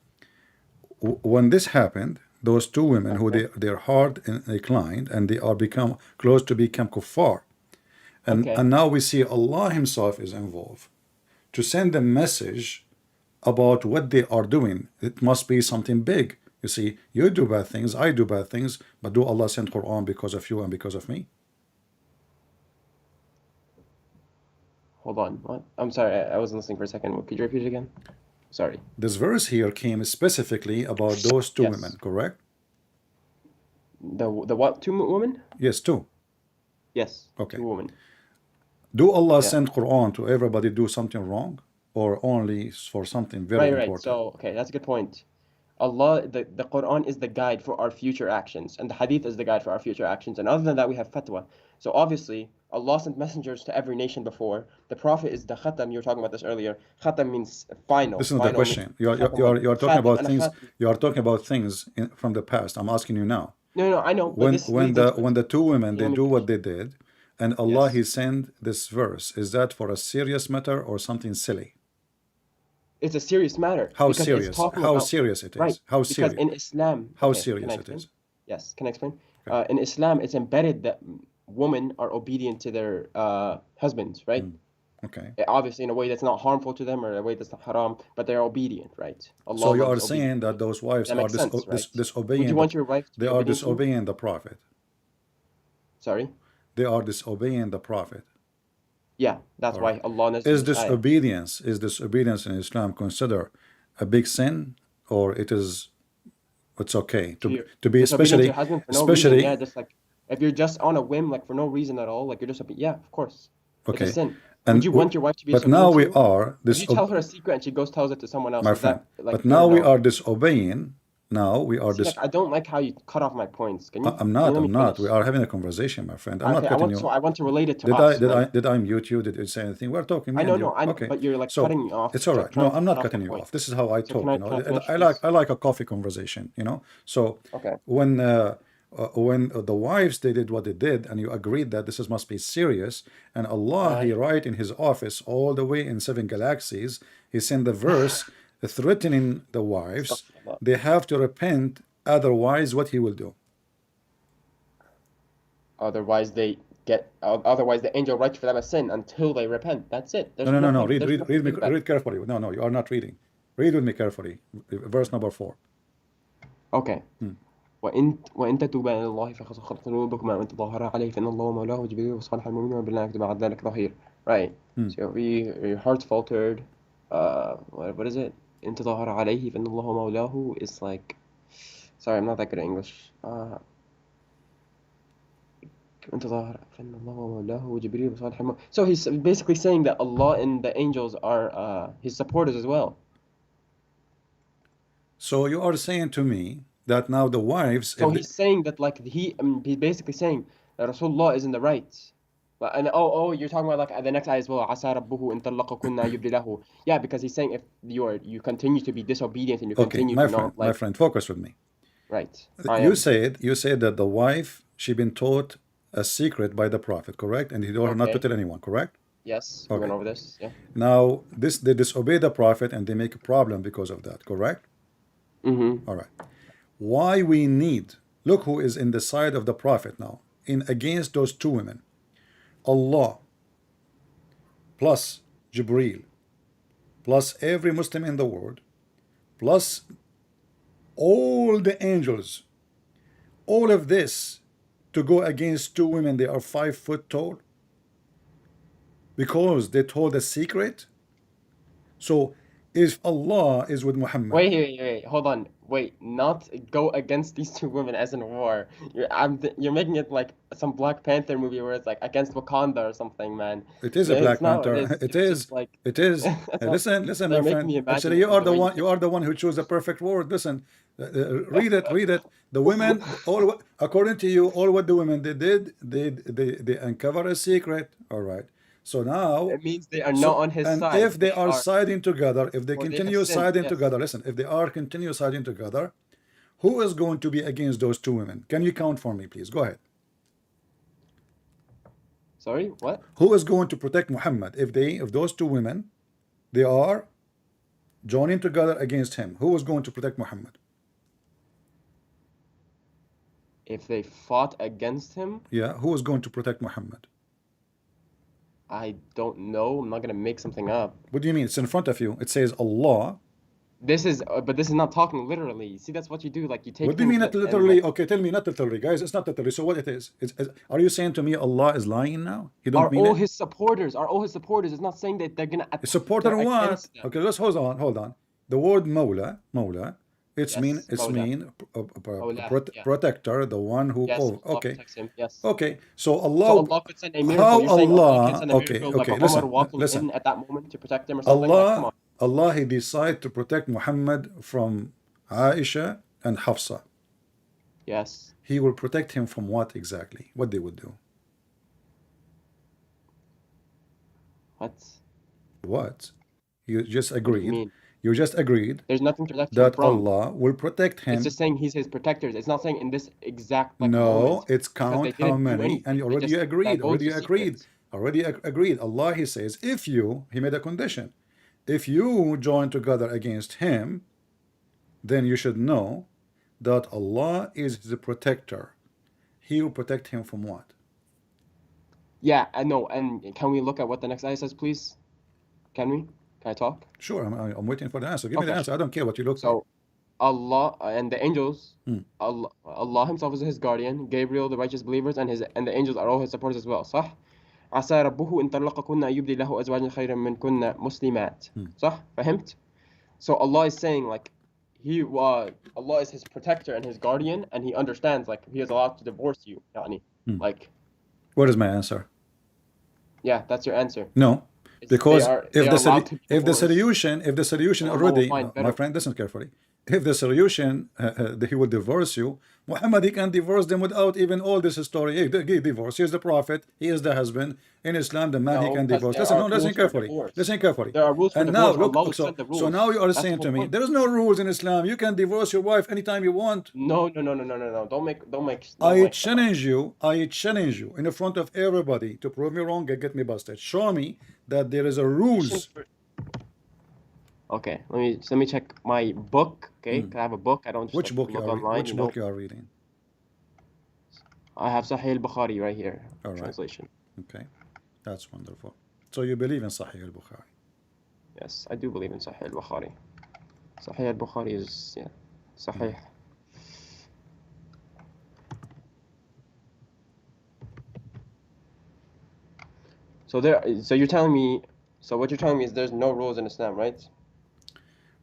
Speaker 1: when this happened, those two women who their heart inclined and they are become close to become kuffar, and now we see Allah Himself is involved to send a message about what they are doing. It must be something big. You see, you do bad things, I do bad things, but do Allah send Quran because of you and because of me?
Speaker 3: Hold on. What? I'm sorry, I wasn't listening for a second. Could you repeat it again? Sorry.
Speaker 1: This verse here came specifically about those two women, correct?
Speaker 3: The what? Two women?
Speaker 1: Yes, two.
Speaker 3: Yes.
Speaker 1: Okay.
Speaker 3: Two women.
Speaker 1: Do Allah send Quran to everybody do something wrong, or only for something very important?
Speaker 3: Right. So, okay, that's a good point. Allah, the Quran is the guide for our future actions, and the Hadith is the guide for our future actions. And other than that, we have fatwa. So obviously, Allah sent messengers to every nation before. The Prophet is the khatam. You were talking about this earlier. Khatam means final.
Speaker 1: This is not the question. You are talking about things. You are talking about things from the past. I'm asking you now.
Speaker 3: No, I know. But
Speaker 1: When the two women they do what they did, and Allah,
Speaker 3: Yes.
Speaker 1: He sent this verse. Is that for a serious matter or something silly?
Speaker 3: It's a serious matter
Speaker 1: How
Speaker 3: because it's
Speaker 1: serious?
Speaker 3: talking
Speaker 1: How
Speaker 3: about
Speaker 1: serious it
Speaker 3: right.
Speaker 1: is? How
Speaker 3: Because
Speaker 1: serious?
Speaker 3: in Islam,
Speaker 1: How
Speaker 3: okay, can I
Speaker 1: serious it
Speaker 3: explain?
Speaker 1: is?
Speaker 3: Yes, can I explain?
Speaker 1: Okay.
Speaker 3: In Islam, it's embedded that women are obedient to their husbands, right?
Speaker 1: Okay.
Speaker 3: Obviously, in a way that's not harmful to them or a way that's not haram, but they're obedient, right? Allah
Speaker 1: So you are
Speaker 3: loves obedient
Speaker 1: saying that
Speaker 3: women.
Speaker 1: those wives
Speaker 3: That
Speaker 1: are
Speaker 3: makes sense, right? Would
Speaker 1: disobeying
Speaker 3: you
Speaker 1: the,
Speaker 3: want your wife to
Speaker 1: they
Speaker 3: be
Speaker 1: are
Speaker 3: obedient to you?
Speaker 1: disobeying the Prophet.
Speaker 3: Sorry?
Speaker 1: They are disobeying the Prophet.
Speaker 3: Yeah, that's
Speaker 1: All
Speaker 3: why
Speaker 1: right.
Speaker 3: Allah knows
Speaker 1: Is
Speaker 3: this ayah.
Speaker 1: disobedience in Islam considered a big sin, or it's okay
Speaker 3: To your
Speaker 1: to be
Speaker 3: disobedient to
Speaker 1: especially
Speaker 3: your husband for no reason,
Speaker 1: especially
Speaker 3: yeah, just like if you're just on a whim, like for no reason at all, like you're disobedient, yeah, of course. It's a
Speaker 1: okay,
Speaker 3: sin. Would
Speaker 1: and
Speaker 3: you want your wife to be
Speaker 1: but now
Speaker 3: disobedient to
Speaker 1: we
Speaker 3: you?
Speaker 1: are
Speaker 3: If you tell her a secret and she goes tells it to someone else,
Speaker 1: my
Speaker 3: is
Speaker 1: friend.
Speaker 3: that like
Speaker 1: But
Speaker 3: good or
Speaker 1: now we
Speaker 3: no?
Speaker 1: are disobeying. Now we are
Speaker 3: See, like I don't like how you cut off my points. Can you
Speaker 1: I'm
Speaker 3: can you
Speaker 1: not.
Speaker 3: let me
Speaker 1: I'm not. We
Speaker 3: finish?
Speaker 1: are having a conversation, my friend. I'm not
Speaker 3: Okay,
Speaker 1: cutting you.
Speaker 3: I want to relate it to us, right?
Speaker 1: Did I mute you? Did you say anything? We're talking, me
Speaker 3: I
Speaker 1: and
Speaker 3: know,
Speaker 1: you.
Speaker 3: no, I know,
Speaker 1: Okay.
Speaker 3: but you're like
Speaker 1: So
Speaker 3: cutting me off,
Speaker 1: it's all
Speaker 3: like
Speaker 1: right. No,
Speaker 3: trying to
Speaker 1: I'm
Speaker 3: cut
Speaker 1: not
Speaker 3: off my
Speaker 1: cutting you
Speaker 3: point.
Speaker 1: off. This is how I
Speaker 3: So
Speaker 1: talk.
Speaker 3: can I finish,
Speaker 1: I
Speaker 3: please?
Speaker 1: like a coffee conversation. So
Speaker 3: Okay.
Speaker 1: when the wives they did what they did, and you agreed that this must be serious, and Allah He
Speaker 3: Right.
Speaker 1: write in His office all the way in 7 galaxies, He sent the verse threatening the wives.
Speaker 3: Astaghfirullah.
Speaker 1: They have to repent, otherwise what He will do.
Speaker 3: Otherwise, otherwise the angel writes for them a sin until they repent. That's it.
Speaker 1: No, no, no, no.
Speaker 3: There's nothing big about it.
Speaker 1: Read carefully. No, no, you are not reading. Read with me carefully. Verse number 4.
Speaker 3: Okay. وإن تتوبا إلى الله فقد صغت قلوبكما وإن تظاهرا عليه فإن الله مولاه وجبريل وصالح المؤمنين وبالله بعد ذلك ظهير. Right. So your heart's faltered. What is it? إن تظاهر عليه فإن الله مولاه is like. Sorry, I'm not that good at English. إن تظاهر فإن الله مولاه وجبريل وصالح المؤمنين. So he's basically saying that Allah and the angels are his supporters as well.
Speaker 1: So you are saying to me that now the wives,
Speaker 3: So he's saying that like he's basically saying that Rasulullah is in the right. And you're talking about like the next ayah as well. عسى ربه إن طلقكن يبدي له. Yeah, because he's saying if you continue to be disobedient and you
Speaker 1: okay,
Speaker 3: continue
Speaker 1: my
Speaker 3: to
Speaker 1: friend,
Speaker 3: not like
Speaker 1: focus with me.
Speaker 3: right.
Speaker 1: You said that the wife she been taught a secret by the Prophet, correct? And he told her not to tell anyone, correct?
Speaker 3: Yes, we
Speaker 1: Okay.
Speaker 3: went over this. Yeah.
Speaker 1: Now they disobey the Prophet and they make a problem because of that, correct? All right. Why we need, look who is in the side of the Prophet now, in against those two women. Allah plus Jibreel plus every Muslim in the world plus all the angels, all of this to go against two women, they are 5 foot tall because they told a secret. So if Allah is with Muhammad,
Speaker 3: Wait, hold on. Wait, not go against these two women as in war. You're making it like some Black Panther movie where it's like against Wakanda or something, man.
Speaker 1: it is a
Speaker 3: It's
Speaker 1: Black
Speaker 3: not what
Speaker 1: Panther.
Speaker 3: it is.
Speaker 1: It
Speaker 3: It's
Speaker 1: is.
Speaker 3: just like
Speaker 1: It is.
Speaker 3: that's not,
Speaker 1: Listen,
Speaker 3: they're
Speaker 1: my
Speaker 3: making
Speaker 1: friend.
Speaker 3: me imagine
Speaker 1: Actually,
Speaker 3: it the way you
Speaker 1: you are the one who chose the perfect word. Listen, read it. Read it. The women, according to you, all what the women they did, they uncover a secret. All right. So now,
Speaker 3: It means they are not on his
Speaker 1: and
Speaker 3: side.
Speaker 1: if they are siding together, if they
Speaker 3: Or they have
Speaker 1: continue
Speaker 3: sinned.
Speaker 1: siding
Speaker 3: Yes.
Speaker 1: together, listen, if they are continue siding together, who is going to be against those two women? Can you count for me, please? Go ahead.
Speaker 3: Sorry, what?
Speaker 1: Who is going to protect Muhammad if those two women they are joining together against him? Who is going to protect Muhammad?
Speaker 3: If they fought against him,
Speaker 1: Yeah, who is going to protect Muhammad?
Speaker 3: I don't know. I'm not gonna make something up.
Speaker 1: What do you mean? It's in front of you. It says Allah.
Speaker 3: But this is not talking literally. See, that's what you do. Like you take
Speaker 1: What do you mean
Speaker 3: things
Speaker 1: not
Speaker 3: and
Speaker 1: literally?
Speaker 3: like,
Speaker 1: Okay, tell me not literally, guys. It's not literally. So what it is? Are you saying to me Allah is lying now? You don't
Speaker 3: are
Speaker 1: mean
Speaker 3: all
Speaker 1: it?
Speaker 3: his supporters? Are all his supporters? It's not saying that they're gonna
Speaker 1: Supporter
Speaker 3: they're
Speaker 1: what?
Speaker 3: against them.
Speaker 1: Okay, let's hold on. The word Mawla, it's
Speaker 3: Yes, Mawla. Yeah.
Speaker 1: protector, the one who.
Speaker 3: Yes,
Speaker 1: Oh,
Speaker 3: Allah
Speaker 1: okay,
Speaker 3: protects him. Yes.
Speaker 1: okay. So
Speaker 3: So
Speaker 1: Allah,
Speaker 3: Allah could send a miracle.
Speaker 1: how
Speaker 3: You're saying Allah can
Speaker 1: Allah?
Speaker 3: send a
Speaker 1: Okay,
Speaker 3: miracle like
Speaker 1: okay.
Speaker 3: Umar walking
Speaker 1: Listen.
Speaker 3: in at that moment to protect him or something? Like, come on.
Speaker 1: Allah, He decided to protect Muhammad from Aisha and Hafsa.
Speaker 3: Yes.
Speaker 1: He will protect him from what exactly? What they would do?
Speaker 3: What?
Speaker 1: What? You just
Speaker 3: What do you
Speaker 1: agreed.
Speaker 3: mean?
Speaker 1: You just agreed
Speaker 3: There's nothing to protect him
Speaker 1: that
Speaker 3: from.
Speaker 1: Allah will protect
Speaker 3: It's
Speaker 1: him.
Speaker 3: just saying he's his protectors. It's not saying in this exact like
Speaker 1: No,
Speaker 3: moment,
Speaker 1: it's
Speaker 3: because they
Speaker 1: count how
Speaker 3: didn't do
Speaker 1: many, and
Speaker 3: anything.
Speaker 1: you
Speaker 3: They
Speaker 1: already
Speaker 3: just
Speaker 1: agreed.
Speaker 3: divulged the secrets.
Speaker 1: Agreed. Allah, He says, if you, He made a condition, if you join together against him, then you should know that Allah is the protector. He will protect him from what?
Speaker 3: Yeah, I know. And can we look at what the next ayah says, please? Can we? Can I talk?
Speaker 1: Sure, I'm waiting for the answer. Give me the
Speaker 3: Okay,
Speaker 1: answer. I don't care what you look for.
Speaker 3: so Allah and the angels, Allah Himself is his guardian, Gabriel, the righteous believers, and the angels are all his supporters as well. صح؟ عسى ربه إن طلقكن أن يبدي له أزواجا خيرا منكن مسلمات. صح؟ فهمت? So Allah is saying like Allah is his protector and his guardian, and He understands like He is allowed to divorce you. يعني. Like,
Speaker 1: What is my answer?
Speaker 3: yeah, that's your answer.
Speaker 1: No, because
Speaker 3: They are allowed to
Speaker 1: if the
Speaker 3: divorce.
Speaker 1: solution
Speaker 3: Allah will
Speaker 1: already,
Speaker 3: find
Speaker 1: my
Speaker 3: better.
Speaker 1: friend, listen carefully. If the solution that he will divorce you, Muhammad, he can divorce them without even all this story. He divorce. He is the prophet. He is the husband. In Islam, the man he
Speaker 3: No,
Speaker 1: can
Speaker 3: because
Speaker 1: divorce.
Speaker 3: there
Speaker 1: Listen,
Speaker 3: are
Speaker 1: no,
Speaker 3: rules
Speaker 1: listen
Speaker 3: for
Speaker 1: carefully.
Speaker 3: divorce.
Speaker 1: Listen carefully.
Speaker 3: There are rules for
Speaker 1: And
Speaker 3: divorce.
Speaker 1: now
Speaker 3: Allah will
Speaker 1: look,
Speaker 3: set the
Speaker 1: so
Speaker 3: rules.
Speaker 1: now you are
Speaker 3: That's
Speaker 1: saying
Speaker 3: the
Speaker 1: to me,
Speaker 3: point.
Speaker 1: there is no rules in Islam. You can divorce your wife anytime you want.
Speaker 3: No. Don't make.
Speaker 1: I challenge you in the front of everybody to prove me wrong and get me busted. Show me that there is a rules.
Speaker 3: Okay, let me check my book. Okay, 'cause I have a book. I don't just
Speaker 1: Which book
Speaker 3: look online.
Speaker 1: Which book you are reading?
Speaker 3: I have Sahih Al-Bukhari right here.
Speaker 1: All right.
Speaker 3: Translation.
Speaker 1: Okay, that's wonderful. So you believe in Sahih Al-Bukhari?
Speaker 3: Yes, I do believe in Sahih Al-Bukhari. Sahih Al-Bukhari is Sahih. So you're telling me. So what you're telling me is there's no rules in Islam, right?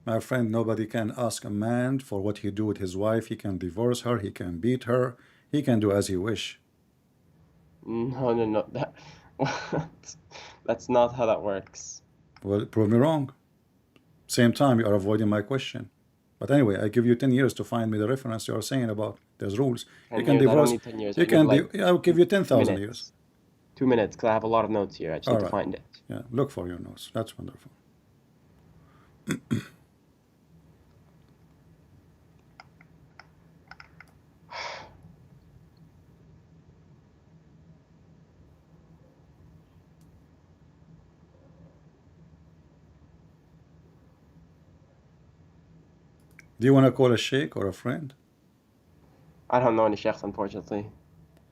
Speaker 1: My friend, nobody can ask a man for what he do with his wife. He can divorce her. He can beat her. He can do as he wish.
Speaker 3: No. That's not how that works.
Speaker 1: Well, prove me wrong. Same time, you are avoiding my question. But anyway, I give you 10 years to find me the reference you are saying about there's rules.
Speaker 3: 10
Speaker 1: You can
Speaker 3: years, I don't
Speaker 1: divorce.
Speaker 3: need 10 years.
Speaker 1: You
Speaker 3: I
Speaker 1: can
Speaker 3: need, like,
Speaker 1: I will give you 10,000
Speaker 3: minutes.
Speaker 1: years.
Speaker 3: 2 minutes, because I have a lot of notes here. I just need to find it.
Speaker 1: Yeah, look for your notes. That's wonderful. Do you want to call a sheikh or a friend?
Speaker 3: I don't know any sheikhs, unfortunately.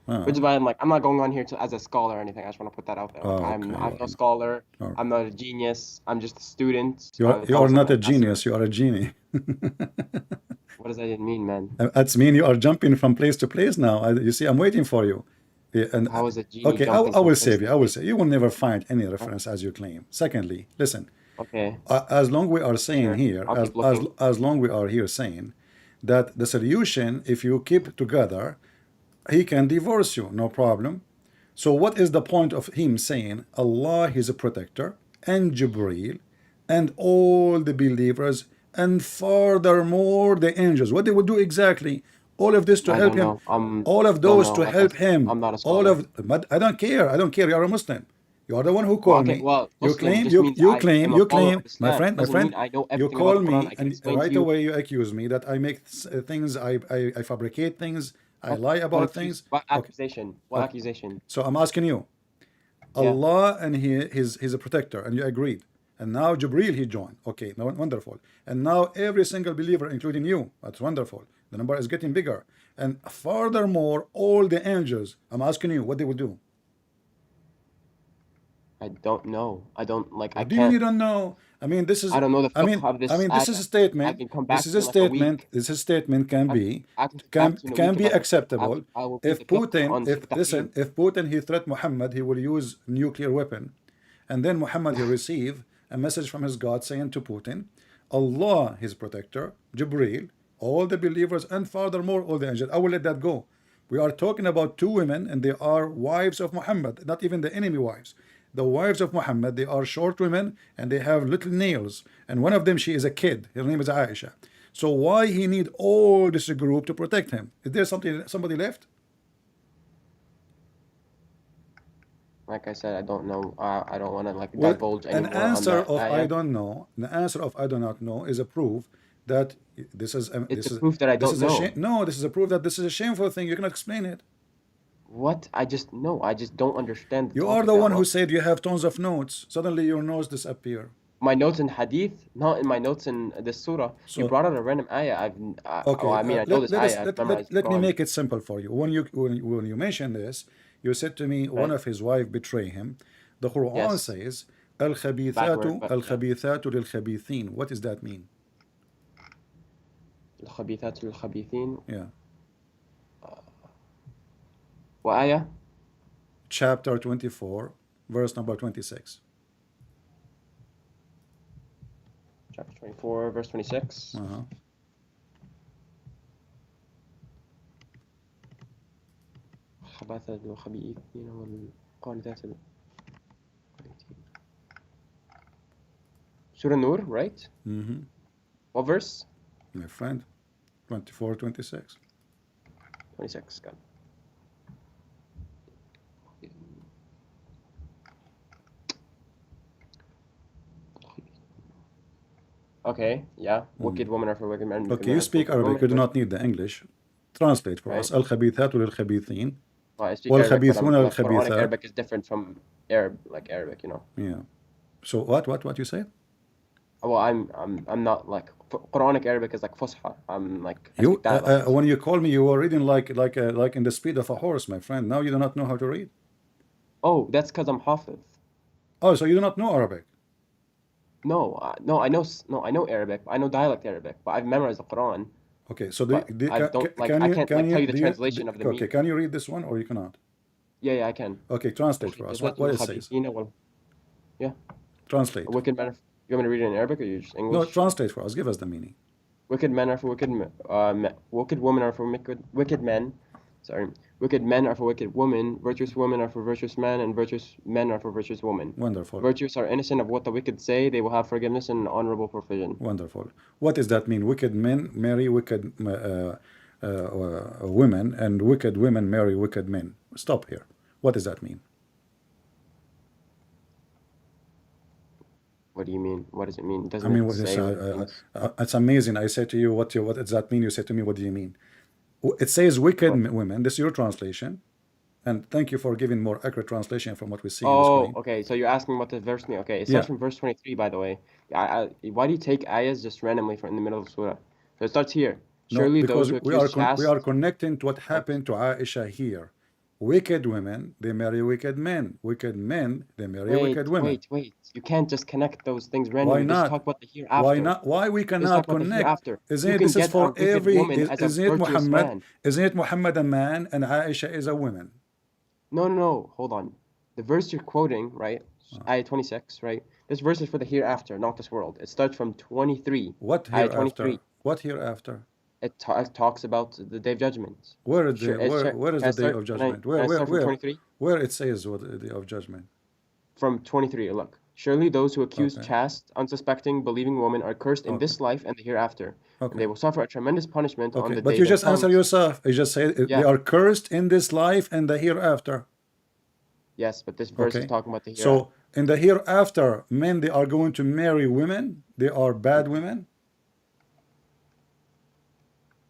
Speaker 1: Oh.
Speaker 3: Which is why I'm not going on here as a scholar or anything. I just want to put that out there. Like, I'm no scholar. I'm not a genius. I'm just a student.
Speaker 1: You are not a genius. You are a genie.
Speaker 3: What does that mean, man?
Speaker 1: That's mean you are jumping from place to place now. You see, I'm waiting for you. And
Speaker 3: how is a genie?
Speaker 1: Okay, I will save you. I will say you will never find any reference as you claim. Secondly, listen.
Speaker 3: Okay.
Speaker 1: As long we are saying here, as long we are here saying that the solution, if you keep together, he can divorce you, no problem. So what is the point of him saying Allah is a protector and Jibreel and all the believers and furthermore the angels? What they will do exactly? All of this to help him. All of those to help him.
Speaker 3: I'm not a scholar.
Speaker 1: But I don't care. I don't care. You are a Muslim. You are the one who called me.
Speaker 3: Well,
Speaker 1: you
Speaker 3: Muslim
Speaker 1: claim, my friend, you call me and right away you accuse me that I make things, I fabricate things, I lie about things.
Speaker 3: What accusation? What accusation?
Speaker 1: So I'm asking you, Allah and he's a protector, and you agreed. And now Jibreel he joined. Okay, wonderful. And now every single believer, including you, that's wonderful. The number is getting bigger. And furthermore, all the angels, I'm asking you what they will do.
Speaker 3: I don't know. I don't like.
Speaker 1: I can't. You don't know. I mean, this is.
Speaker 3: I don't know the.
Speaker 1: This is a statement. This is a statement. This is a statement can be acceptable if Putin. If Putin he threat Muhammad, he will use nuclear weapon, and then Muhammad he receive a message from his God saying to Putin, Allah his protector, Jibreel, all the believers, and furthermore all the angels. I will let that go. We are talking about two women, and they are wives of Muhammad, not even the enemy wives. The wives of Muhammad, they are short women and they have little nails, and one of them, she is a kid. Her name is Aisha. So why he need all this group to protect him? Is there somebody left?
Speaker 3: Like I said, I don't know. I don't want to like
Speaker 1: Well,
Speaker 3: divulge
Speaker 1: an
Speaker 3: anymore on
Speaker 1: answer
Speaker 3: that
Speaker 1: of I
Speaker 3: ayah.
Speaker 1: don't know, the answer of I do not know is a proof that this is
Speaker 3: It's a proof that I
Speaker 1: this
Speaker 3: don't
Speaker 1: is a shame.
Speaker 3: know.
Speaker 1: No, this is a proof that this is a shameful thing. You cannot explain it.
Speaker 3: What? I just no. I just don't understand the
Speaker 1: You are
Speaker 3: topic
Speaker 1: the
Speaker 3: that
Speaker 1: one who
Speaker 3: well.
Speaker 1: said you have tons of notes. Suddenly your notes disappear.
Speaker 3: My notes in hadith, not in my notes in this surah. You
Speaker 1: So
Speaker 3: brought out a random ayah. Well,
Speaker 1: okay,
Speaker 3: I mean, I know this
Speaker 1: let us
Speaker 3: ayah. I've memorized the
Speaker 1: let me
Speaker 3: Quran.
Speaker 1: make it simple for you. When you mention this, you said to me one
Speaker 3: Right?
Speaker 1: of his wife betray him. The Quran
Speaker 3: Yes.
Speaker 1: says
Speaker 3: Bad word, but yeah.
Speaker 1: الخبيثات للخبيثين. What does that mean?
Speaker 3: الخبيثات للخبيثين.
Speaker 1: Yeah.
Speaker 3: What ayah?
Speaker 1: Chapter 24, verse number 26.
Speaker 3: Chapter 24, verse 26.
Speaker 1: Uh-huh.
Speaker 3: الخباثات والخبيثين والقانتات. Surah Nur, right?
Speaker 1: Mm-hmm.
Speaker 3: What verse?
Speaker 1: My friend, 24, 26.
Speaker 3: 26. Got it. Okay, yeah. Wicked women are for wicked men. Wicked
Speaker 1: Okay,
Speaker 3: men
Speaker 1: you
Speaker 3: are for
Speaker 1: speak
Speaker 3: wicked
Speaker 1: Arabic. You
Speaker 3: women.
Speaker 1: do not need the English. Translate for us.
Speaker 3: Right.
Speaker 1: الخبيثات للخبيثين
Speaker 3: Well, I speak Arabic, but
Speaker 1: والخبيثون
Speaker 3: like Quranic
Speaker 1: للخبيثات.
Speaker 3: Arabic is different from Arab, like Arabic, you know.
Speaker 1: Yeah. So what you say?
Speaker 3: Well, I'm not like Quranic Arabic is like Fusha. I'm like I
Speaker 1: You
Speaker 3: speak dialect.
Speaker 1: when you call me, you were reading like in the speed of a horse, my friend. Now you do not know how to read.
Speaker 3: Oh, that's because I'm Hafiz.
Speaker 1: Oh, so you do not know Arabic.
Speaker 3: No, I know Arabic. I know dialect Arabic, but I've memorized the Quran.
Speaker 1: Okay, so
Speaker 3: But I don't like I can't like tell you the translation of the meaning.
Speaker 1: can you read this one or you cannot?
Speaker 3: Yeah, I can.
Speaker 1: Okay, translate for us. What it says.
Speaker 3: Yeah,
Speaker 1: Translate.
Speaker 3: a wicked man. You want me to read it in Arabic or you just
Speaker 1: No,
Speaker 3: English?
Speaker 1: translate for us. Give us the meaning.
Speaker 3: Wicked men are for wicked wicked women are for wicked men. Sorry. Wicked men are for wicked women, virtuous women are for virtuous men, and virtuous men are for virtuous women.
Speaker 1: Wonderful.
Speaker 3: Virtuous are innocent of what the wicked say, they will have forgiveness and honorable provision.
Speaker 1: Wonderful. What does that mean? Wicked men marry wicked women, and wicked women marry wicked men. Stop here. What does that mean?
Speaker 3: What do you mean? What does it mean? Doesn't
Speaker 1: I mean,
Speaker 3: it
Speaker 1: what is,
Speaker 3: say what it means?
Speaker 1: it's amazing. I say to you, what does that mean? You say to me, what do you mean? It says wicked
Speaker 3: What?
Speaker 1: women. This is your translation. And thank you for giving more accurate translation from what we see in the
Speaker 3: Oh,
Speaker 1: screen.
Speaker 3: okay. So you're asking what the verse means. Okay, it
Speaker 1: Yeah.
Speaker 3: starts from verse 23, by the way. Why do you take ayahs just randomly from in the middle of the surah? So it starts here.
Speaker 1: No,
Speaker 3: Surely
Speaker 1: because
Speaker 3: those who
Speaker 1: we are
Speaker 3: accuse chaste.
Speaker 1: we are connecting to what happened to Aisha here. Wicked women, they marry wicked men. Wicked men, they marry wicked women.
Speaker 3: Wait. You can't just connect those things
Speaker 1: Why
Speaker 3: randomly. Just
Speaker 1: not?
Speaker 3: talk about the
Speaker 1: Why
Speaker 3: hereafter.
Speaker 1: not? Why we
Speaker 3: Just
Speaker 1: cannot
Speaker 3: talk about the
Speaker 1: connect?
Speaker 3: hereafter.
Speaker 1: Isn't
Speaker 3: You
Speaker 1: it
Speaker 3: can
Speaker 1: this is
Speaker 3: get a
Speaker 1: for
Speaker 3: wicked
Speaker 1: every?
Speaker 3: woman as a
Speaker 1: Isn't it
Speaker 3: virtuous
Speaker 1: Muhammad?
Speaker 3: man.
Speaker 1: Isn't it Muhammad a man and Aisha is a woman?
Speaker 3: No. Hold on. The verse you're quoting, right? Ayah 26, right? This verse is for the hereafter, not this world. It starts from 23.
Speaker 1: What
Speaker 3: Ayah
Speaker 1: hereafter?
Speaker 3: 23.
Speaker 1: What hereafter?
Speaker 3: It talks about the day of judgment.
Speaker 1: Where is the where is
Speaker 3: Can I
Speaker 1: the day
Speaker 3: start?
Speaker 1: of
Speaker 3: Can
Speaker 1: judgment?
Speaker 3: I start from 23?
Speaker 1: Where it says what the day of judgment?
Speaker 3: From 23, look. Surely those who accuse
Speaker 1: Okay.
Speaker 3: chaste, unsuspecting, believing women are cursed in
Speaker 1: Okay.
Speaker 3: this life and the hereafter. And
Speaker 1: Okay.
Speaker 3: they will suffer a tremendous punishment on
Speaker 1: Okay.
Speaker 3: the
Speaker 1: But
Speaker 3: day
Speaker 1: you
Speaker 3: that
Speaker 1: just answer
Speaker 3: comes.
Speaker 1: yourself. You just say they
Speaker 3: Yeah.
Speaker 1: are cursed in this life and the hereafter.
Speaker 3: Yes, but this verse is
Speaker 1: Okay.
Speaker 3: talking about the hereafter.
Speaker 1: So in the hereafter, men they are going to marry women. They are bad women.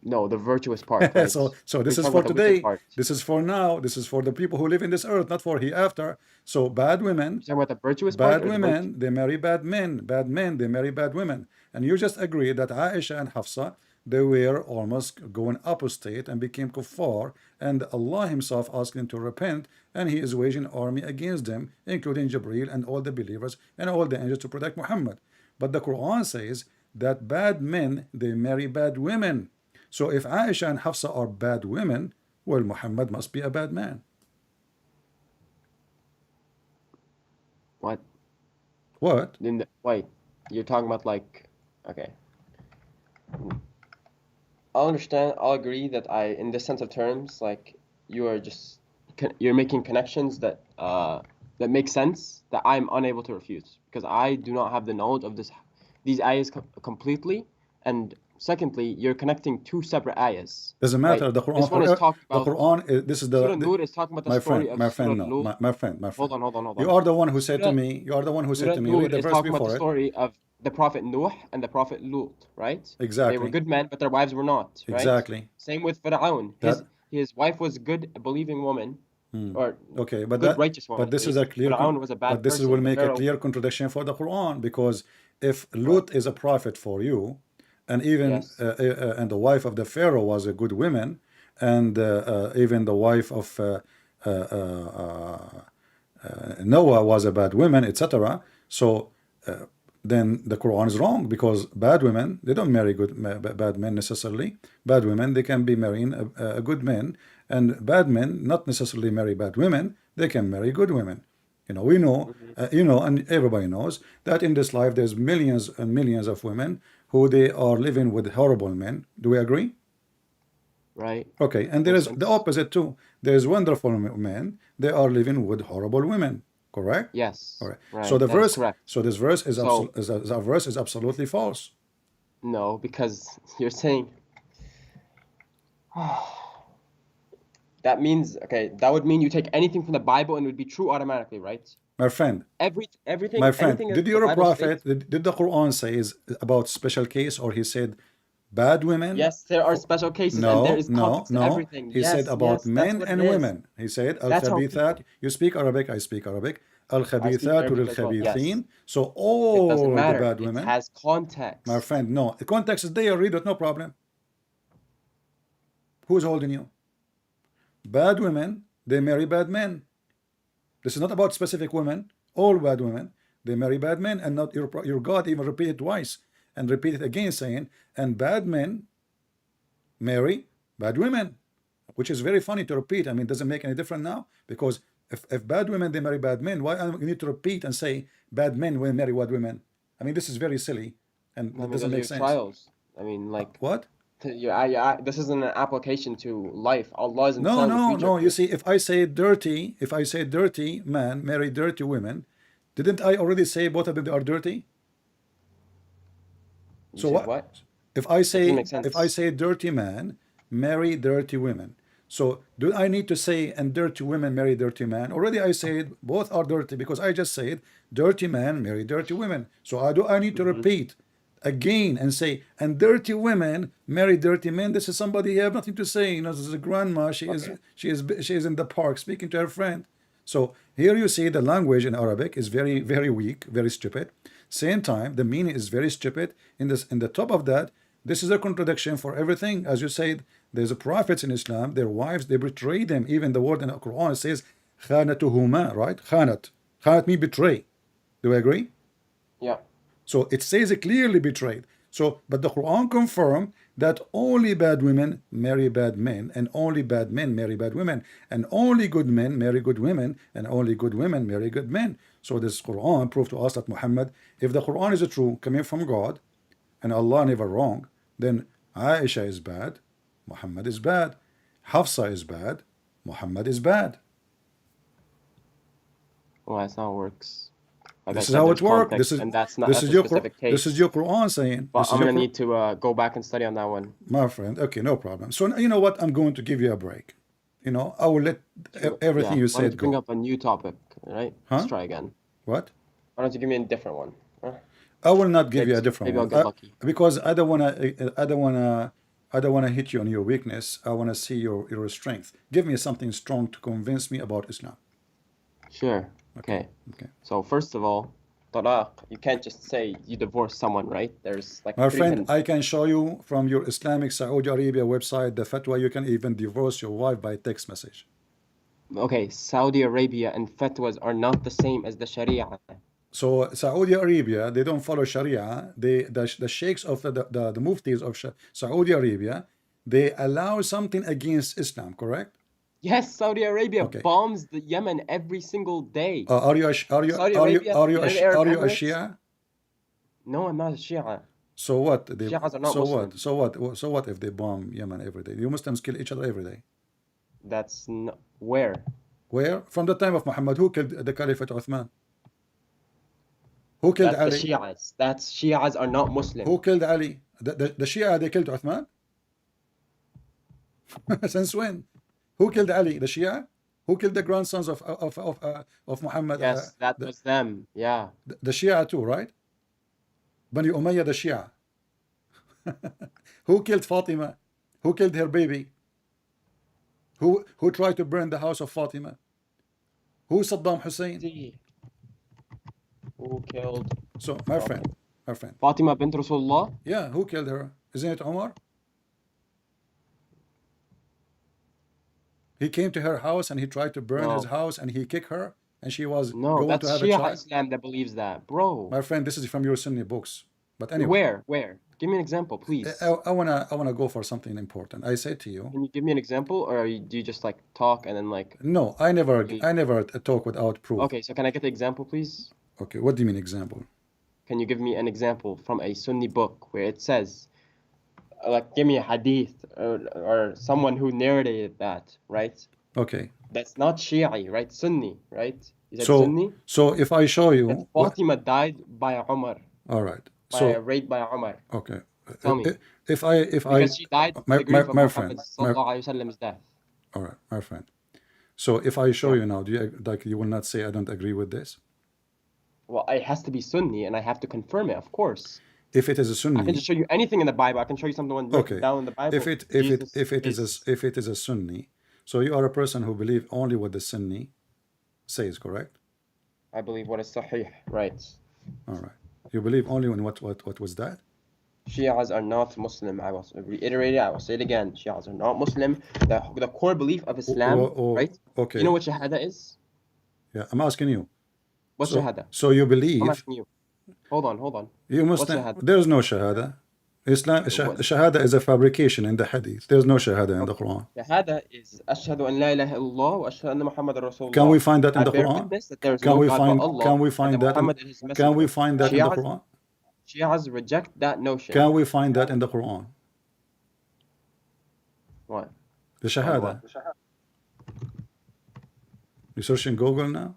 Speaker 3: No, the virtuous part, right?
Speaker 1: So
Speaker 3: We're
Speaker 1: this is
Speaker 3: talking
Speaker 1: for
Speaker 3: about the wicked
Speaker 1: today.
Speaker 3: part.
Speaker 1: This is for now. This is for the people who live in this earth, not for hereafter. So bad women,
Speaker 3: You're talking about the virtuous part
Speaker 1: bad
Speaker 3: or the virtue?
Speaker 1: women, they marry bad men. Bad men, they marry bad women. And you just agreed that Aisha and Hafsa, they were almost going apostate and became kuffar. And Allah Himself asked them to repent, and He is waging an army against them, including Jibreel and all the believers and all the angels to protect Muhammad. But the Quran says that bad men, they marry bad women. So if Aisha and Hafsa are bad women, well, Muhammad must be a bad man.
Speaker 3: What?
Speaker 1: What?
Speaker 3: Wait, you're talking about like, okay. I'll understand, I'll agree that in this sense of terms, like, you are just, you're making connections that make sense that I'm unable to refute because I do not have the knowledge of these ayahs completely, and secondly, you're connecting two separate ayahs.
Speaker 1: Doesn't
Speaker 3: Right?
Speaker 1: matter. The Quran,
Speaker 3: This one is talking
Speaker 1: the
Speaker 3: about
Speaker 1: Quran. This is
Speaker 3: Surah Nur is talking about the
Speaker 1: my
Speaker 3: story
Speaker 1: friend,
Speaker 3: of
Speaker 1: my
Speaker 3: Surah
Speaker 1: friend. No,
Speaker 3: Lut.
Speaker 1: my friend, my friend.
Speaker 3: Hold on.
Speaker 1: You are the one who said to
Speaker 3: Surah,
Speaker 1: me. You are the one who said
Speaker 3: Surah
Speaker 1: to me.
Speaker 3: Nur
Speaker 1: Read the
Speaker 3: is
Speaker 1: verse
Speaker 3: talking about
Speaker 1: before
Speaker 3: the
Speaker 1: it.
Speaker 3: story of the Prophet Nuh and the Prophet Lut, right? They were
Speaker 1: Exactly.
Speaker 3: good men, but their wives were not, right?
Speaker 1: Exactly.
Speaker 3: Same with Fir'aun.
Speaker 1: That
Speaker 3: His wife was good, a believing woman, or
Speaker 1: okay, but
Speaker 3: good,
Speaker 1: that
Speaker 3: righteous woman.
Speaker 1: but this
Speaker 3: At
Speaker 1: is a
Speaker 3: least.
Speaker 1: clear.
Speaker 3: Fir'aun was a bad
Speaker 1: But this
Speaker 3: person.
Speaker 1: will
Speaker 3: The
Speaker 1: make a
Speaker 3: Pharaoh.
Speaker 1: clear contradiction for the Quran, because if
Speaker 3: What?
Speaker 1: Lut is a prophet for you, and even
Speaker 3: Yes.
Speaker 1: and the wife of the Pharaoh was a good woman, and even the wife of Noah was a bad woman, etc. So then the Quran is wrong, because bad women, they don't marry bad men necessarily. Bad women, they can be marrying a good men, and bad men not necessarily marry bad women. They can marry good women. You know, we know, and everybody knows that in this life there's millions and millions of women who they are living with horrible men. Do we agree?
Speaker 3: Right.
Speaker 1: Okay, and there is the opposite too. There is wonderful men. They are living with horrible women. Correct?
Speaker 3: Yes.
Speaker 1: All right.
Speaker 3: Right.
Speaker 1: So the
Speaker 3: That is
Speaker 1: verse,
Speaker 3: correct.
Speaker 1: so this verse is
Speaker 3: So-
Speaker 1: that verse is absolutely false.
Speaker 3: No, because you're saying that means, okay, that would mean you take anything from the Bible and it would be true automatically, right?
Speaker 1: My friend,
Speaker 3: Everything,
Speaker 1: my friend,
Speaker 3: anything
Speaker 1: did
Speaker 3: that
Speaker 1: your
Speaker 3: the Bible
Speaker 1: prophet,
Speaker 3: states-
Speaker 1: did the Quran say is about special case, or he said bad women?
Speaker 3: Yes, there are special cases and there is context to everything.
Speaker 1: He
Speaker 3: Yes,
Speaker 1: said about
Speaker 3: yes, that's
Speaker 1: men
Speaker 3: what
Speaker 1: and
Speaker 3: it is.
Speaker 1: women. He said
Speaker 3: That's how
Speaker 1: al-khabithat. You speak Arabic, I speak Arabic. Al-khabithat
Speaker 3: Arabic as well,
Speaker 1: lil-khabithin.
Speaker 3: yes.
Speaker 1: So
Speaker 3: It
Speaker 1: all
Speaker 3: doesn't
Speaker 1: the
Speaker 3: matter.
Speaker 1: bad
Speaker 3: It
Speaker 1: women.
Speaker 3: has context.
Speaker 1: My friend, no. The context is there. Read it, no problem. Who's holding you? Bad women, they marry bad men. This is not about specific women. All bad women, they marry bad men, and not your God even repeat it twice and repeat it again, saying, and bad men marry bad women, which is very funny to repeat. I mean, it doesn't make any difference now, because if bad women they marry bad men, why you need to repeat and say bad men will marry bad women? I mean, this is very silly, and
Speaker 3: I
Speaker 1: it
Speaker 3: mean,
Speaker 1: doesn't
Speaker 3: those are
Speaker 1: make
Speaker 3: your
Speaker 1: sense.
Speaker 3: trials. I mean, like,
Speaker 1: What?
Speaker 3: this isn't an application to life. Allah isn't
Speaker 1: No,
Speaker 3: telling the
Speaker 1: no,
Speaker 3: future.
Speaker 1: no. You see, if I say dirty man marry dirty women, didn't I already say both of them are dirty?
Speaker 3: You
Speaker 1: So
Speaker 3: said
Speaker 1: what?
Speaker 3: what?
Speaker 1: If I say
Speaker 3: doesn't make sense.
Speaker 1: if I say dirty man marry dirty women, so do I need to say and dirty women marry dirty man? Already I said both are dirty, because I just said dirty man marry dirty women. So I need to repeat again and say and dirty women marry dirty men? This is somebody you have nothing to say. You know, this is a grandma. She is in the park speaking to her friend. So here you see the language in Arabic is very, very weak, very stupid. Same time, the meaning is very stupid. In the top of that, this is a contradiction for everything. As you said, there's a prophets in Islam, their wives, they betray them. Even the word in the Quran says khanatuhuma, right? Khanat means betray. Do you agree?
Speaker 3: Yeah.
Speaker 1: So it says it clearly betrayed. So, but the Quran confirmed that only bad women marry bad men, and only bad men marry bad women, and only good men marry good women, and only good women marry good men. So this Quran proved to us that Muhammad, if the Quran is true, coming from God, and Allah never wrong, then Aisha is bad, Muhammad is bad. Hafsa is bad, Muhammad is bad.
Speaker 3: Well, that's not how it works. Like I
Speaker 1: This is
Speaker 3: said,
Speaker 1: how
Speaker 3: there's
Speaker 1: it works.
Speaker 3: context, and that's not
Speaker 1: this
Speaker 3: that's
Speaker 1: is
Speaker 3: a
Speaker 1: your
Speaker 3: specific case.
Speaker 1: this is your Quran saying.
Speaker 3: But
Speaker 1: This is
Speaker 3: I'm
Speaker 1: your
Speaker 3: gonna need to go back and study on that one.
Speaker 1: My friend, okay, no problem. So you know what? I'm going to give you a break. You know, I will let everything you
Speaker 3: Why don't
Speaker 1: said
Speaker 3: you bring
Speaker 1: go.
Speaker 3: up a new topic, right?
Speaker 1: Huh?
Speaker 3: Let's try again.
Speaker 1: What?
Speaker 3: Why don't you give me a different one? Huh?
Speaker 1: I will not give you a
Speaker 3: Maybe-
Speaker 1: different
Speaker 3: maybe I'll
Speaker 1: one
Speaker 3: get lucky.
Speaker 1: because I don't wanna hit you on your weakness. I wanna see your strength. Give me something strong to convince me about Islam.
Speaker 3: Sure. Okay.
Speaker 1: Okay.
Speaker 3: So first of all, talaq, you can't just say you divorce someone, right? There's like
Speaker 1: My
Speaker 3: three
Speaker 1: friend,
Speaker 3: things.
Speaker 1: I can show you from your Islamic Saudi Arabia website the fatwa. You can even divorce your wife by text message.
Speaker 3: Okay, Saudi Arabia and fatwas are not the same as the Sharia.
Speaker 1: So Saudi Arabia, they don't follow Sharia. The sheikhs of the muftis of Saudi Arabia, they allow something against Islam, correct?
Speaker 3: Yes, Saudi Arabia
Speaker 1: Okay.
Speaker 3: bombs the Yemen every single day.
Speaker 1: Are you a
Speaker 3: Saudi Arabia, United Arab
Speaker 1: are you a
Speaker 3: Emirates?
Speaker 1: Shia?
Speaker 3: No, I'm not a Shia.
Speaker 1: So what?
Speaker 3: Shias are not
Speaker 1: so
Speaker 3: Muslim.
Speaker 1: what? So what if they bomb Yemen every day? You Muslims kill each other every day.
Speaker 3: That's not where.
Speaker 1: Where? From the time of Muhammad, who killed the Caliphate Uthman? Who killed
Speaker 3: That's
Speaker 1: Ali?
Speaker 3: the Shias. That's Shias are not Muslim.
Speaker 1: Who killed Ali? The Shia, they killed Uthman? Since when? Who killed Ali? The Shia? Who killed the grandsons of Muhammad?
Speaker 3: Yes, that was them. Yeah.
Speaker 1: The Shia too, right? Bani Umayyah, the Shia. Who killed Fatima? Who killed her baby? Who tried to burn the house of Fatima? Who Saddam Hussein?
Speaker 3: See, who killed
Speaker 1: So, my friend,
Speaker 3: Fatima bint Rasulullah?
Speaker 1: yeah, who killed her? Isn't it Umar? He came to her house and he tried to burn his
Speaker 3: No.
Speaker 1: house and he kicked her and she was
Speaker 3: No,
Speaker 1: going
Speaker 3: that's
Speaker 1: to have a
Speaker 3: Shia
Speaker 1: child.
Speaker 3: Islam that believes that, bro.
Speaker 1: My friend, this is from your Sunni books. But anyway,
Speaker 3: Where? Give me an example, please.
Speaker 1: I wanna go for something important. I said to you,
Speaker 3: Can you give me an example, or do you just like talk and then like?
Speaker 1: no, I never talk without proof.
Speaker 3: Okay, so can I get the example, please?
Speaker 1: Okay, what do you mean example?
Speaker 3: Can you give me an example from a Sunni book where it says, like, give me a hadith or someone who narrated that, right?
Speaker 1: Okay.
Speaker 3: That's not Shi'i, right? Sunni, right? Is that
Speaker 1: So
Speaker 3: Sunni?
Speaker 1: so if I show
Speaker 3: That
Speaker 1: you what,
Speaker 3: Fatima died by Umar,
Speaker 1: all right.
Speaker 3: by
Speaker 1: So
Speaker 3: raped by Umar.
Speaker 1: okay.
Speaker 3: Tell me.
Speaker 1: If I
Speaker 3: Because she died for the grief of
Speaker 1: my
Speaker 3: Muhammad
Speaker 1: friend,
Speaker 3: sallallahu alaihi wasallam's death.
Speaker 1: all right, my friend. So if I show
Speaker 3: Yeah.
Speaker 1: you now, do you like you will not say I don't agree with this?
Speaker 3: Well, it has to be Sunni, and I have to confirm it, of course.
Speaker 1: If it is a
Speaker 3: I can
Speaker 1: Sunni,
Speaker 3: just show you anything in the Bible. I can show you something written
Speaker 1: okay.
Speaker 3: down in the Bible.
Speaker 1: If it is a Sunni, so you are a person who believe only what the Sunni says, correct?
Speaker 3: I believe what is Sahih, right?
Speaker 1: All right. You believe only in what was that?
Speaker 3: Shias are not Muslim. I will reiterate it. I will say it again. Shias are not Muslim. The core belief of Islam, right?
Speaker 1: Okay.
Speaker 3: You know what Shahada is?
Speaker 1: Yeah, I'm asking you.
Speaker 3: What's Shahada?
Speaker 1: So you believe?
Speaker 3: I'm asking you. Hold on.
Speaker 1: You
Speaker 3: What's
Speaker 1: Muslim?
Speaker 3: Shahada?
Speaker 1: There's no Shahada. Islam Shahada is a fabrication in the Hadith. There's no Shahada in the Quran.
Speaker 3: Shahada is Ashhadu an la ilaha illallah wa ashhadu anna Muhammadan Rasulullah.
Speaker 1: Can we find that in the
Speaker 3: I bear
Speaker 1: Quran?
Speaker 3: witness that there is
Speaker 1: Can
Speaker 3: no
Speaker 1: we
Speaker 3: God
Speaker 1: find
Speaker 3: but Allah,
Speaker 1: can we
Speaker 3: and
Speaker 1: find
Speaker 3: that
Speaker 1: that
Speaker 3: Muhammad is his
Speaker 1: in, can we
Speaker 3: messenger.
Speaker 1: find that in the Quran?
Speaker 3: Shias reject that notion.
Speaker 1: Can we find that in the Quran?
Speaker 3: What?
Speaker 1: The Shahada. You search in Google now?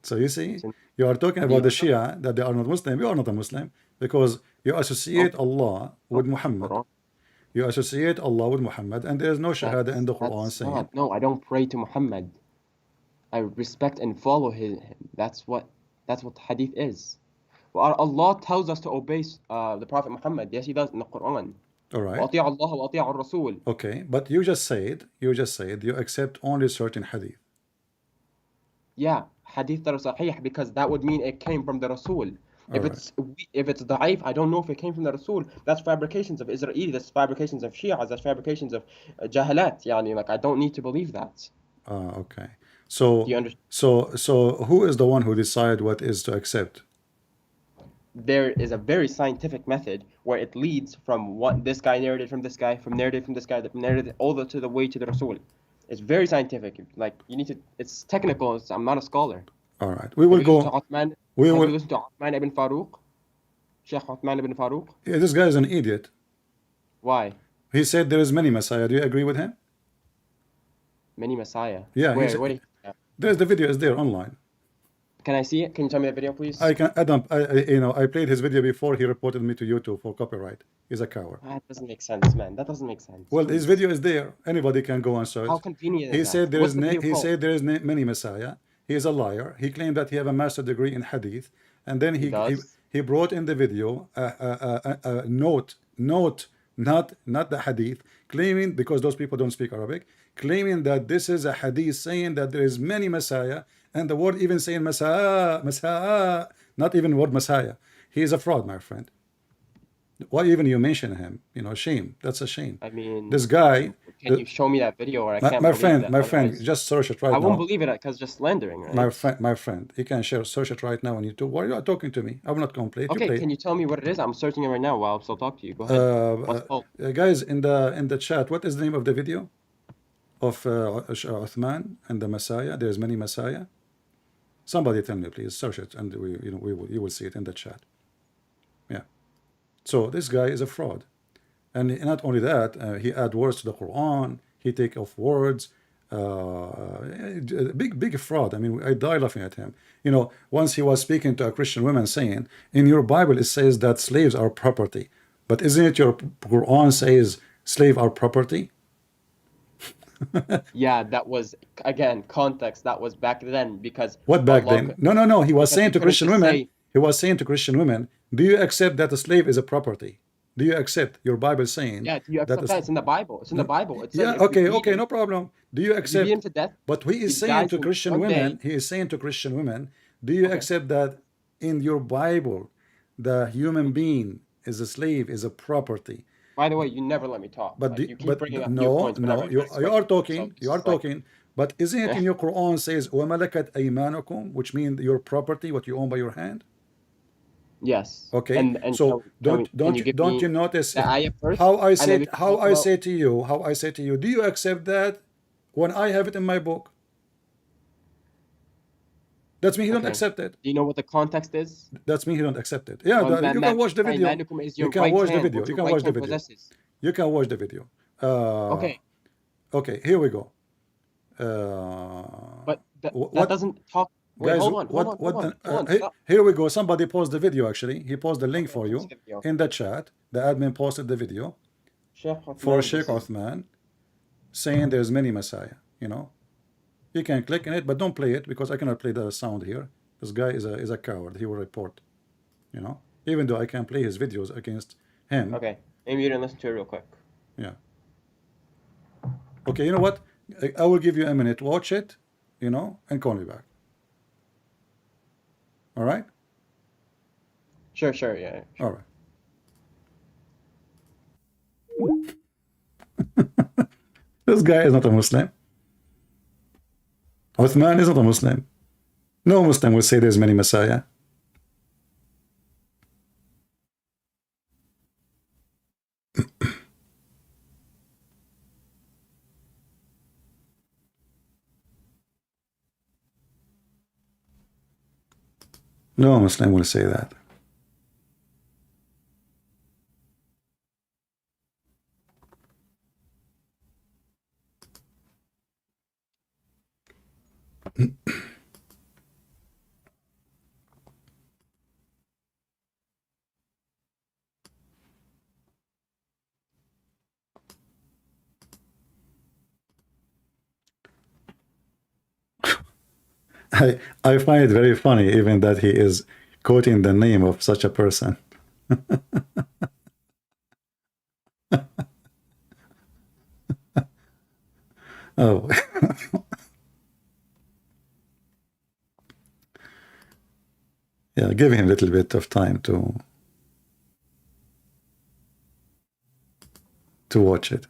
Speaker 1: So you see, you are talking about the Shia, that they are not Muslim. You are not a Muslim because you associate Allah with Muhammad. You associate Allah with Muhammad, and there is no Shahada in the Quran saying.
Speaker 3: No, I don't pray to Muhammad. I respect and follow him. That's what Hadith is. Well, Allah tells us to obey the Prophet Muhammad. Yes, He does in the Quran.
Speaker 1: All right.
Speaker 3: وَأَطِيعُوا اللَّهَ وَأَطِيعُوا الرَّسُولَ.
Speaker 1: Okay, but you just said you accept only certain hadith.
Speaker 3: Yeah, hadith that are sahih, because that would mean it came from the Rasul. If it's da'if, I don't know if it came from the Rasul. That's fabrications of Israeli, that's fabrications of Shia, that's fabrications of Jahalat. Yani, like, I don't need to believe that.
Speaker 1: Okay. So
Speaker 3: Do you understand?
Speaker 1: so who is the one who decide what is to accept?
Speaker 3: There is a very scientific method where it leads from what this guy narrated from this guy, from narrated from this guy, that narrated all the way to the Rasul. It's very scientific. Like, you need to. It's technical. I'm not a scholar.
Speaker 1: All right, we will go.
Speaker 3: Have
Speaker 1: We
Speaker 3: you
Speaker 1: will.
Speaker 3: listened to Uthman ibn Farouk? Sheikh Uthman ibn Farouk?
Speaker 1: Yeah, this guy is an idiot.
Speaker 3: Why?
Speaker 1: He said there is many Messiah. Do you agree with him?
Speaker 3: Many Messiah.
Speaker 1: Yeah,
Speaker 3: Where?
Speaker 1: he's-
Speaker 3: Where?
Speaker 1: There's the video is there online.
Speaker 3: Can I see it? Can you tell me the video, please?
Speaker 1: I can. Adam, I played his video before. He reported me to YouTube for copyright. He's a coward.
Speaker 3: That doesn't make sense, man. That doesn't make sense.
Speaker 1: Well, his video is there. Anybody can go and search.
Speaker 3: How convenient
Speaker 1: He
Speaker 3: is
Speaker 1: said
Speaker 3: that?
Speaker 1: there
Speaker 3: What's
Speaker 1: is
Speaker 3: the video called?
Speaker 1: many Messiah. He is a liar. He claimed that he have a master degree in Hadith, and then he
Speaker 3: does?
Speaker 1: he brought in the video a note, not the Hadith, claiming, because those people don't speak Arabic, claiming that this is a Hadith saying that there is many Messiah, and the word even saying Messiah, not even word Messiah. He is a fraud, my friend. Why even you mention him? Shame. That's a shame.
Speaker 3: I mean,
Speaker 1: This guy.
Speaker 3: can you show me that video, or I can't
Speaker 1: My
Speaker 3: believe
Speaker 1: friend,
Speaker 3: that?
Speaker 1: my friend,
Speaker 3: Otherwise,
Speaker 1: just search it right
Speaker 3: I
Speaker 1: now.
Speaker 3: won't believe it because just slandering, right?
Speaker 1: My friend, you can search it right now on YouTube. Why are you talking to me? I will not complain.
Speaker 3: Okay,
Speaker 1: You play.
Speaker 3: can you tell me what it is? I'm searching it right now while I'm still talking to you. Go ahead. What's it called?
Speaker 1: Guys, in the chat, what is the name of the video of Uthman and the Messiah? There's many Messiah. Somebody tell me, please. Search it, and you will see it in the chat. Yeah. So this guy is a fraud, and not only that, he add words to the Quran. He take off words. big fraud. I mean, I die laughing at him. You know, once he was speaking to a Christian woman saying, in your Bible it says that slaves are property, but isn't it your Quran says slave are property?
Speaker 3: Yeah, that was again context. That was back then because
Speaker 1: What back
Speaker 3: Allah,
Speaker 1: then? No, no, no. He was
Speaker 3: because
Speaker 1: saying
Speaker 3: he
Speaker 1: to
Speaker 3: couldn't
Speaker 1: Christian
Speaker 3: just
Speaker 1: women,
Speaker 3: say,
Speaker 1: he was saying to Christian women, do you accept that a slave is a property? Do you accept your Bible saying
Speaker 3: yeah, do you
Speaker 1: that
Speaker 3: accept that? It's in the Bible. It's in the Bible. It says
Speaker 1: yeah,
Speaker 3: if you
Speaker 1: okay,
Speaker 3: beat
Speaker 1: okay,
Speaker 3: him,
Speaker 1: no problem. Do you
Speaker 3: if you beat him
Speaker 1: accept?
Speaker 3: to death,
Speaker 1: But he is
Speaker 3: he
Speaker 1: saying
Speaker 3: dies
Speaker 1: to
Speaker 3: in
Speaker 1: Christian
Speaker 3: one day.
Speaker 1: women, he is saying to Christian women, do you
Speaker 3: Okay.
Speaker 1: accept that in your Bible, the human being is a slave, is a property?
Speaker 3: By the way, you never let me talk.
Speaker 1: But
Speaker 3: Like you keep
Speaker 1: but
Speaker 3: bringing up new
Speaker 1: no,
Speaker 3: points whenever
Speaker 1: no,
Speaker 3: I'm trying to
Speaker 1: you
Speaker 3: explain
Speaker 1: are
Speaker 3: something. So
Speaker 1: talking,
Speaker 3: this
Speaker 1: you are
Speaker 3: is like,
Speaker 1: talking. But isn't it in your Quran says وَمَلَكَتْ أَيْمَانُكُمْ, which means your property, what you own by your hand?
Speaker 3: yes.
Speaker 1: Okay,
Speaker 3: And
Speaker 1: so
Speaker 3: can you give
Speaker 1: don't
Speaker 3: me
Speaker 1: you notice
Speaker 3: the ayah first,
Speaker 1: how I
Speaker 3: and then we
Speaker 1: said
Speaker 3: can talk about.
Speaker 1: how I say to you, do you accept that when I have it in my book? That's me he don't
Speaker 3: Okay.
Speaker 1: accept it.
Speaker 3: Do you know what the context is?
Speaker 1: That's me he don't accept it. Yeah, you can watch the
Speaker 3: مَلَكَتْ
Speaker 1: video.
Speaker 3: أَيْمَانُكُمْ is
Speaker 1: You
Speaker 3: your
Speaker 1: can
Speaker 3: right
Speaker 1: watch the
Speaker 3: hand,
Speaker 1: video.
Speaker 3: what
Speaker 1: You
Speaker 3: your
Speaker 1: can
Speaker 3: right
Speaker 1: watch the
Speaker 3: hand
Speaker 1: video.
Speaker 3: possesses.
Speaker 1: You can watch the video.
Speaker 3: Okay,
Speaker 1: Okay, here we go. Uh,
Speaker 3: but that
Speaker 1: what
Speaker 3: doesn't talk. Wait,
Speaker 1: guys?
Speaker 3: hold on, hold on, hold on, hold on. Stop.
Speaker 1: Here we go. Somebody paused the video. Actually, he paused the link
Speaker 3: Okay,
Speaker 1: for
Speaker 3: let me
Speaker 1: you
Speaker 3: see the video.
Speaker 1: in the chat. The admin posted the video
Speaker 3: Sheikh
Speaker 1: for
Speaker 3: Uthman,
Speaker 1: Sheikh
Speaker 3: this is
Speaker 1: Uthman saying there's many Messiah. You know, you can click on it, but don't play it because I cannot play the sound here. This guy is a coward. He will report. You know, even though I can play his videos against him.
Speaker 3: okay. Maybe you didn't listen to it real quick.
Speaker 1: Yeah. Okay. You know what? I will give you a minute. Watch it. You know, and call me back. All right.
Speaker 3: Sure, sure, yeah,
Speaker 1: All
Speaker 3: sure.
Speaker 1: right. This guy is not a Muslim. Uthman is not a Muslim. No Muslim will say there's many Messiah. No Muslim will say that. I find it very funny even that he is quoting the name of such a person. Oh. Yeah, give him a little bit of time to watch it.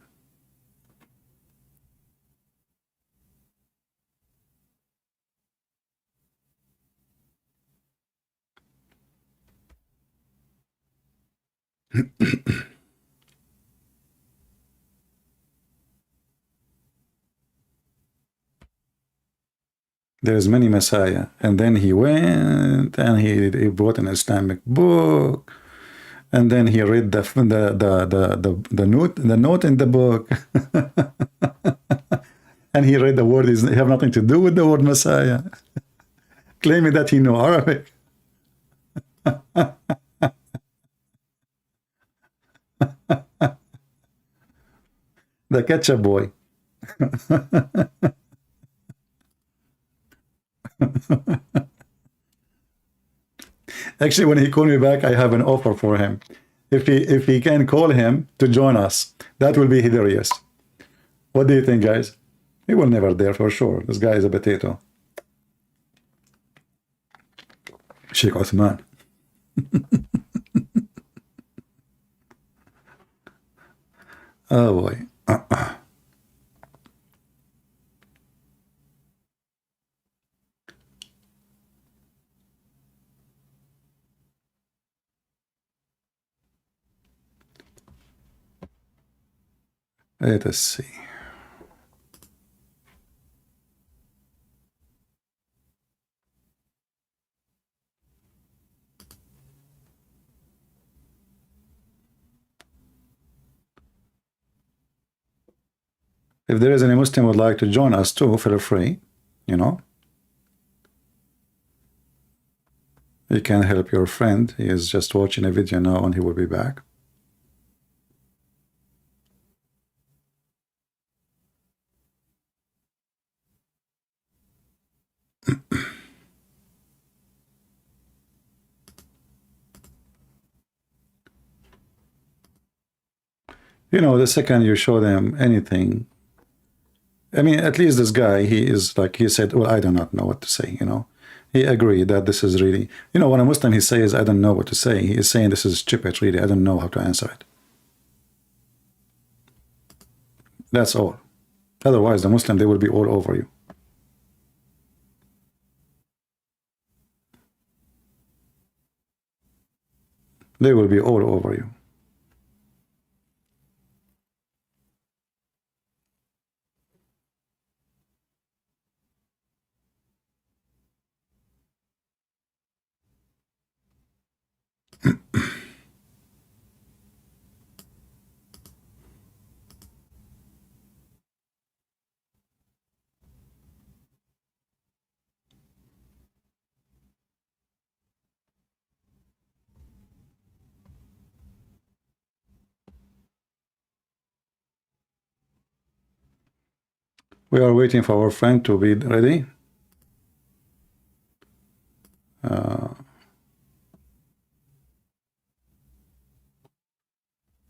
Speaker 1: There's many Messiah, and then he went and he bought an Islamic book, and then he read the note in the book, and he read the word is have nothing to do with the word Messiah, claiming that he knew Arabic. The ketchup boy. Actually, when he called me back, I have an offer for him. If he can call him to join us, that will be hilarious. What do you think, guys? He will never dare for sure. This guy is a potato. Sheikh Uthman. Oh boy. Let us see. If there is any Muslim would like to join us too, feel free, you know. You can help your friend. He is just watching a video now and he will be back. You know, the second you show them anything, I mean, at least this guy, he is like, he said, well, I do not know what to say, you know. He agreed that this is really, you know, when a Muslim, he says, I don't know what to say. He is saying this is stupid, really. I don't know how to answer it. That's all. Otherwise, the Muslim, they will be all over you. They will be all over you. We are waiting for our friend to be ready.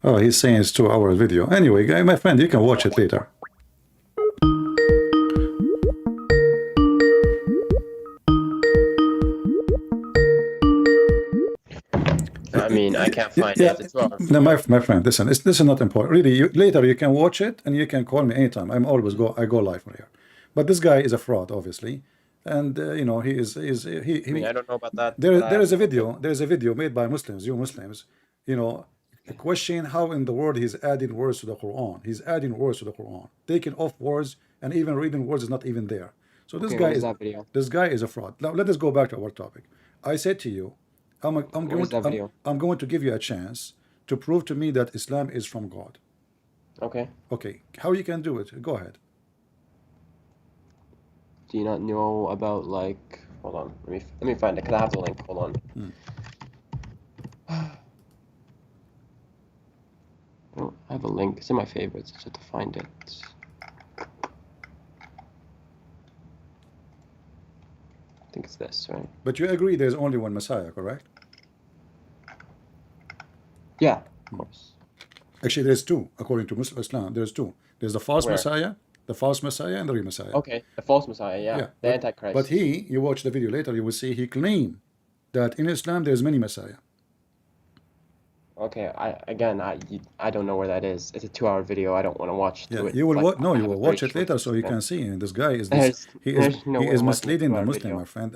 Speaker 1: Oh, he's saying it's 2 hour video. Anyway, guy, my friend, you can watch it later.
Speaker 3: I mean, I can't find
Speaker 1: Yeah,
Speaker 3: it. It's 2 hour
Speaker 1: no,
Speaker 3: video.
Speaker 1: my friend, listen, this is not important. Really, later you can watch it and you can call me anytime. I go live from here. But this guy is a fraud, obviously, and you know he is
Speaker 3: I mean, I don't know about that,
Speaker 1: there
Speaker 3: but I
Speaker 1: there
Speaker 3: have
Speaker 1: is a
Speaker 3: no
Speaker 1: video
Speaker 3: opinion.
Speaker 1: there is a video made by Muslims, you Muslims, you know, questioning how in the world he's adding words to the Quran. He's adding words to the Quran, taking off words, and even reading words is not even there. So
Speaker 3: Okay, what is that video?
Speaker 1: this guy is a fraud. Now let us go back to our topic. I said to you,
Speaker 3: What is that video?
Speaker 1: I'm going to give you a chance to prove to me that Islam is from God.
Speaker 3: Okay.
Speaker 1: Okay, how you can do it? Go ahead.
Speaker 3: Do you not know about like? Hold on. Let me find it. Cause I have the link. Hold on. Oh, I have a link. It's in my favorites. I just have to find it. I think it's this, right?
Speaker 1: But you agree there's only one Messiah, correct?
Speaker 3: Yeah, of course.
Speaker 1: Actually, there's two, according to Muslim Islam. There's two. There's the false
Speaker 3: Where?
Speaker 1: Messiah, and the real Messiah.
Speaker 3: Okay, the false Messiah. Yeah,
Speaker 1: Yeah,
Speaker 3: the
Speaker 1: but
Speaker 3: Antichrist.
Speaker 1: you watch the video later, you will see he claimed that in Islam there's many Messiah.
Speaker 3: Okay, I don't know where that is. It's a 2 hour video. I don't want to watch
Speaker 1: Yeah,
Speaker 3: through it.
Speaker 1: you will
Speaker 3: Like,
Speaker 1: watch. No,
Speaker 3: I
Speaker 1: you
Speaker 3: have a
Speaker 1: will
Speaker 3: very
Speaker 1: watch it
Speaker 3: short
Speaker 1: later, so you
Speaker 3: attention
Speaker 1: can
Speaker 3: span.
Speaker 1: see. And this guy is
Speaker 3: There's no
Speaker 1: he
Speaker 3: way
Speaker 1: is
Speaker 3: I'm watching a
Speaker 1: misleading the
Speaker 3: 2 hour
Speaker 1: Muslim,
Speaker 3: video.
Speaker 1: my friend.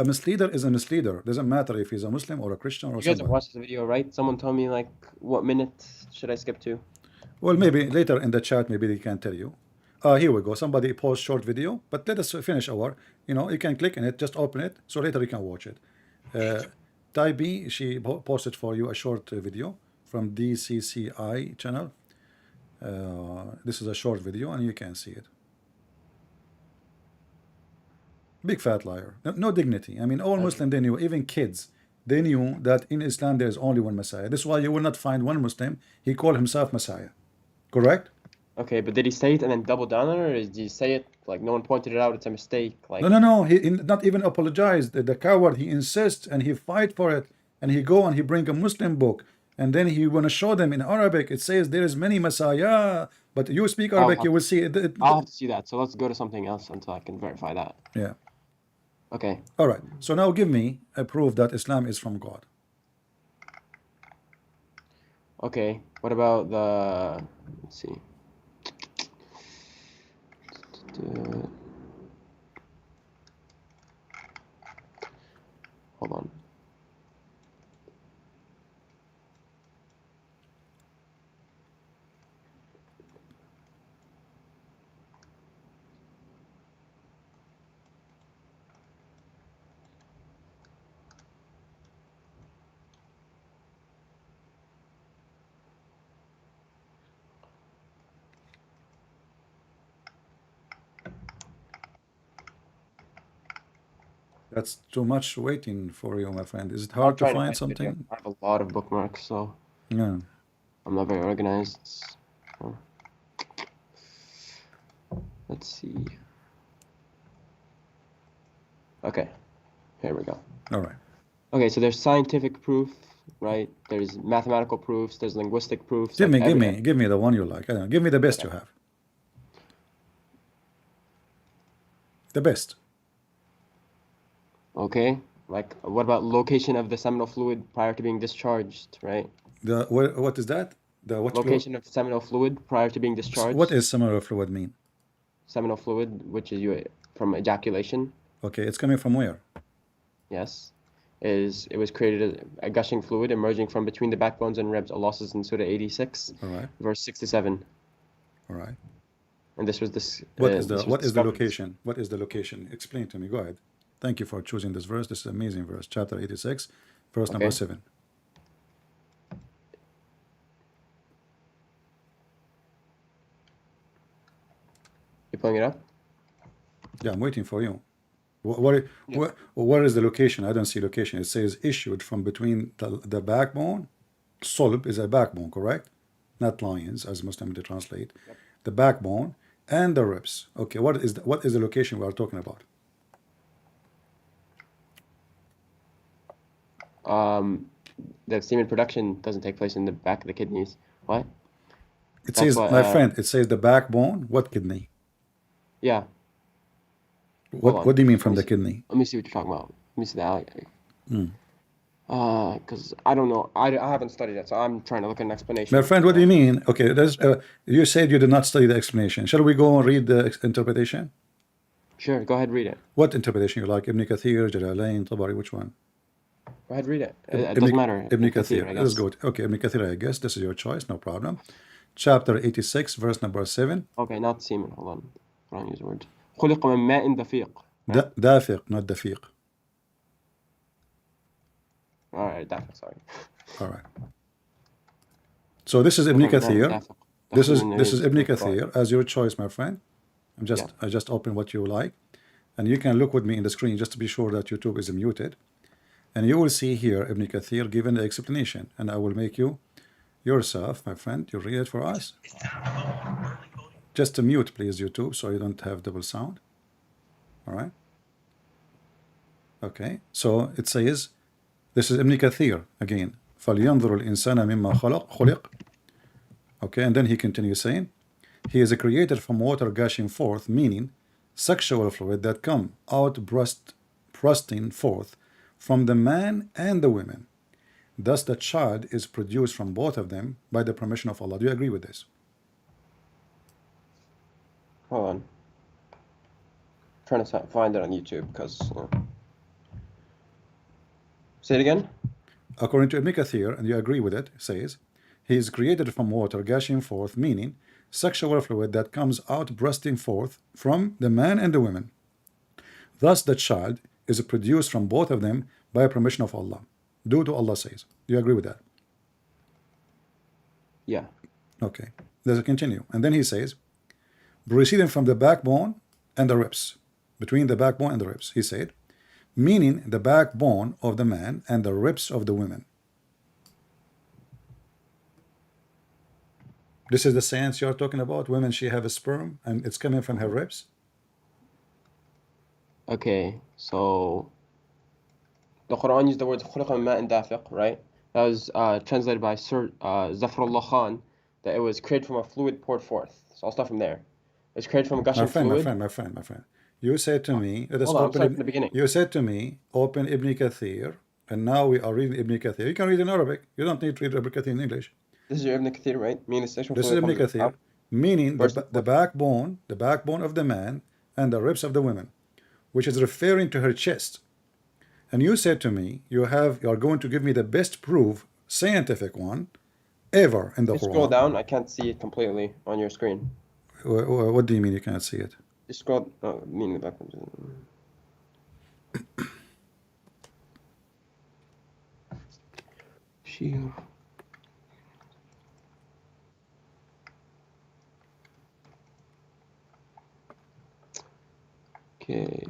Speaker 1: A misleader is a misleader. Doesn't matter if he's a Muslim or a Christian or
Speaker 3: You guys have
Speaker 1: somebody.
Speaker 3: watched this video, right? Someone tell me like what minute should I skip to?
Speaker 1: Well, maybe later in the chat, maybe they can tell you. Here we go. Somebody post short video, but let us finish our. You know, you can click on it, just open it, so later you can watch it. Tai B, she posted for you a short video from DCCI channel. This is a short video, and you can see it. Big fat liar. No dignity. I mean, all Muslim they knew, even kids, they knew that in Islam there is only one Messiah. This is why you will not find one Muslim. He called himself Messiah. Correct?
Speaker 3: Okay, but did he say it and then double down on it, or did he say it like no one pointed it out? It's a mistake. Like
Speaker 1: No. He not even apologized. The coward. He insists and he fight for it, and he go and he bring a Muslim book, and then he want to show them in Arabic. It says there is many Messiah, but you speak Arabic, you will see it.
Speaker 3: I'll have to see that. So let's go to something else until I can verify that.
Speaker 1: Yeah.
Speaker 3: Okay.
Speaker 1: All right. So now give me a proof that Islam is from God.
Speaker 3: Okay. What about the? Let's see. Hold on.
Speaker 1: That's too much waiting for you, my friend. Is it
Speaker 3: I'm
Speaker 1: hard to
Speaker 3: trying to
Speaker 1: find
Speaker 3: find a video.
Speaker 1: something?
Speaker 3: I have a lot of bookmarks, so
Speaker 1: Yeah.
Speaker 3: I'm not very organized. So, let's see. Okay, here we go.
Speaker 1: All right.
Speaker 3: Okay, so there's scientific proof, right? There's mathematical proofs, there's linguistic proofs,
Speaker 1: Give
Speaker 3: like
Speaker 1: me, give
Speaker 3: every.
Speaker 1: me, give me the one you like. I don't know. Give me the best
Speaker 3: Okay.
Speaker 1: you have. The best.
Speaker 3: Okay, like what about location of the seminal fluid prior to being discharged, right?
Speaker 1: The what is that? The what?
Speaker 3: Location of seminal fluid prior to being
Speaker 1: What
Speaker 3: discharged.
Speaker 1: is seminal fluid mean?
Speaker 3: Seminal fluid, which is from ejaculation,
Speaker 1: Okay, it's coming from where?
Speaker 3: yes, it was created as a gushing fluid emerging from between the backbones and ribs. Allah says in Surah 86,
Speaker 1: All right.
Speaker 3: verse 67.
Speaker 1: All right.
Speaker 3: And this was this.
Speaker 1: What is
Speaker 3: This
Speaker 1: the
Speaker 3: was
Speaker 1: what is the
Speaker 3: discovered.
Speaker 1: location? What is the location? Explain to me. Go ahead. Thank you for choosing this verse. This is an amazing verse. Chapter 86, verse number
Speaker 3: Okay.
Speaker 1: 7.
Speaker 3: You pulling it up?
Speaker 1: Yeah, I'm waiting for you. Where is the location? I don't see location. It says issued from between the backbone. Solb is a backbone, correct? Not lions, as Muslim they translate.
Speaker 3: Yep.
Speaker 1: The backbone and the ribs. Okay, what is the location we are talking about?
Speaker 3: The semen production doesn't take place in the back of the kidneys. What?
Speaker 1: It
Speaker 3: That's
Speaker 1: says,
Speaker 3: what,
Speaker 1: my friend, it says the backbone. What kidney?
Speaker 3: Yeah.
Speaker 1: What do you mean from
Speaker 3: Let
Speaker 1: the
Speaker 3: me see.
Speaker 1: kidney?
Speaker 3: Let me see what you're talking about. Let me see that.
Speaker 1: Mm.
Speaker 3: Because I don't know. I haven't studied it, so I'm trying to look at an explanation.
Speaker 1: My friend, what do you mean? Okay, you said you did not study the explanation. Shall we go and read the interpretation?
Speaker 3: Sure, go ahead, read it.
Speaker 1: What interpretation you like? Ibn Kathir, Jalalain, Tabari, which one?
Speaker 3: Go ahead, read it. It doesn't matter.
Speaker 1: Ibn
Speaker 3: Kathir,
Speaker 1: Kathir.
Speaker 3: I
Speaker 1: Let's
Speaker 3: guess.
Speaker 1: go. Okay, Ibn Kathir, I guess. This is your choice, no problem. Chapter 86, verse number 7.
Speaker 3: Okay, not semen. Hold on. Wrong use word. خلق من ماء دفيق. Right?
Speaker 1: Dafiq, not dafiq.
Speaker 3: All right, dafiq. Sorry.
Speaker 1: All right. So this is Ibn
Speaker 3: خلق من ماء
Speaker 1: Kathir.
Speaker 3: دافق.
Speaker 1: This
Speaker 3: دخل من
Speaker 1: is
Speaker 3: نار
Speaker 1: Ibn
Speaker 3: دافق.
Speaker 1: Kathir as your choice, my friend. I just open what you like, and you can look with me in the screen just to be sure that YouTube is muted, and you will see here Ibn Kathir given the explanation, and I will make you yourself, my friend. You read it for us. Just to mute, please, YouTube, so you don't have double sound. All right. Okay. So it says, this is Ibn Kathir again. فَلْيَنْظُرُ الْإِنسَانَ مِمَّا خُلِقْ. Okay, and then he continues saying, he is created from water gushing forth, meaning sexual fluid that come out bursting forth from the man and the women. Thus the child is produced from both of them by the permission of Allah. Do you agree with this?
Speaker 3: Hold on. Trying to find it on YouTube because. Say it again.
Speaker 1: According to Ibn Kathir, and you agree with it, says, he is created from water gushing forth, meaning sexual fluid that comes out bursting forth from the man and the women. Thus the child is produced from both of them by permission of Allah. Due to Allah says. Do you agree with that?
Speaker 3: Yeah.
Speaker 1: Okay. Let's continue. And then he says, proceeding from the backbone and the ribs. Between the backbone and the ribs, he said, meaning the backbone of the man and the ribs of the women. This is the science you're talking about. Women, she have a sperm and it's coming from her ribs.
Speaker 3: Okay, so the Quran used the words خلق من ماء دافق, right? That was translated by Sir Zafrullah Khan, that it was created from a fluid poured forth. So I'll start from there. It's created from a gushing fluid.
Speaker 1: My friend. You said to me, let us
Speaker 3: Hold on, I'm
Speaker 1: open
Speaker 3: starting from the beginning.
Speaker 1: You said to me, open Ibn Kathir, and now we are reading Ibn Kathir. You can read in Arabic. You don't need to read Ibn Kathir in English.
Speaker 3: This is your Ibn Kathir, right? Meaning sexual
Speaker 1: This is
Speaker 3: fluid
Speaker 1: Ibn
Speaker 3: comes
Speaker 1: Kathir,
Speaker 3: out.
Speaker 1: meaning
Speaker 3: Verse
Speaker 1: the backbone of the man and the ribs of the women, which is referring to her chest. And you said to me, you are going to give me the best proof, scientific one, ever in the
Speaker 3: Just
Speaker 1: Quran.
Speaker 3: scroll down. I can't see it completely on your screen.
Speaker 1: What do you mean you can't see it?
Speaker 3: Just scroll. Oh, meaning the backwards. Shield. Okay.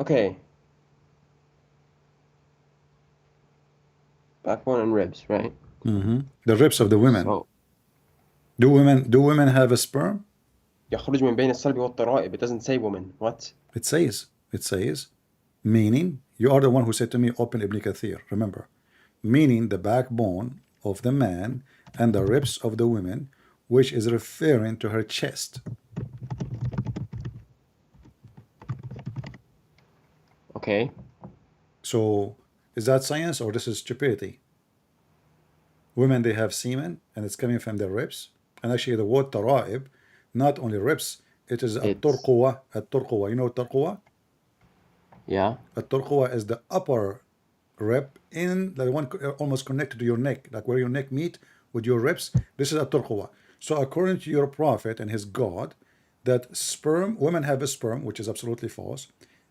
Speaker 3: Okay. Backbone and ribs, right?
Speaker 1: The ribs of the women.
Speaker 3: So
Speaker 1: Do women have a sperm?
Speaker 3: يخرج من بين الصلب والترائب. It doesn't say woman. What?
Speaker 1: It says, meaning, you are the one who said to me, open Ibn Kathir, remember, meaning the backbone of the man and the ribs of the women, which is referring to her chest.
Speaker 3: Okay.
Speaker 1: So, is that science or this is stupidity? Women, they have semen, and it's coming from their ribs. And actually, the word tara'ib, not only ribs, it is a
Speaker 3: It's
Speaker 1: turquwa. A turquwa. You know turquwa?
Speaker 3: yeah.
Speaker 1: A turquwa is the upper rib in the one almost connected to your neck, like where your neck meet with your ribs. This is a turquwa. So according to your prophet and his God, that sperm, women have a sperm, which is absolutely false,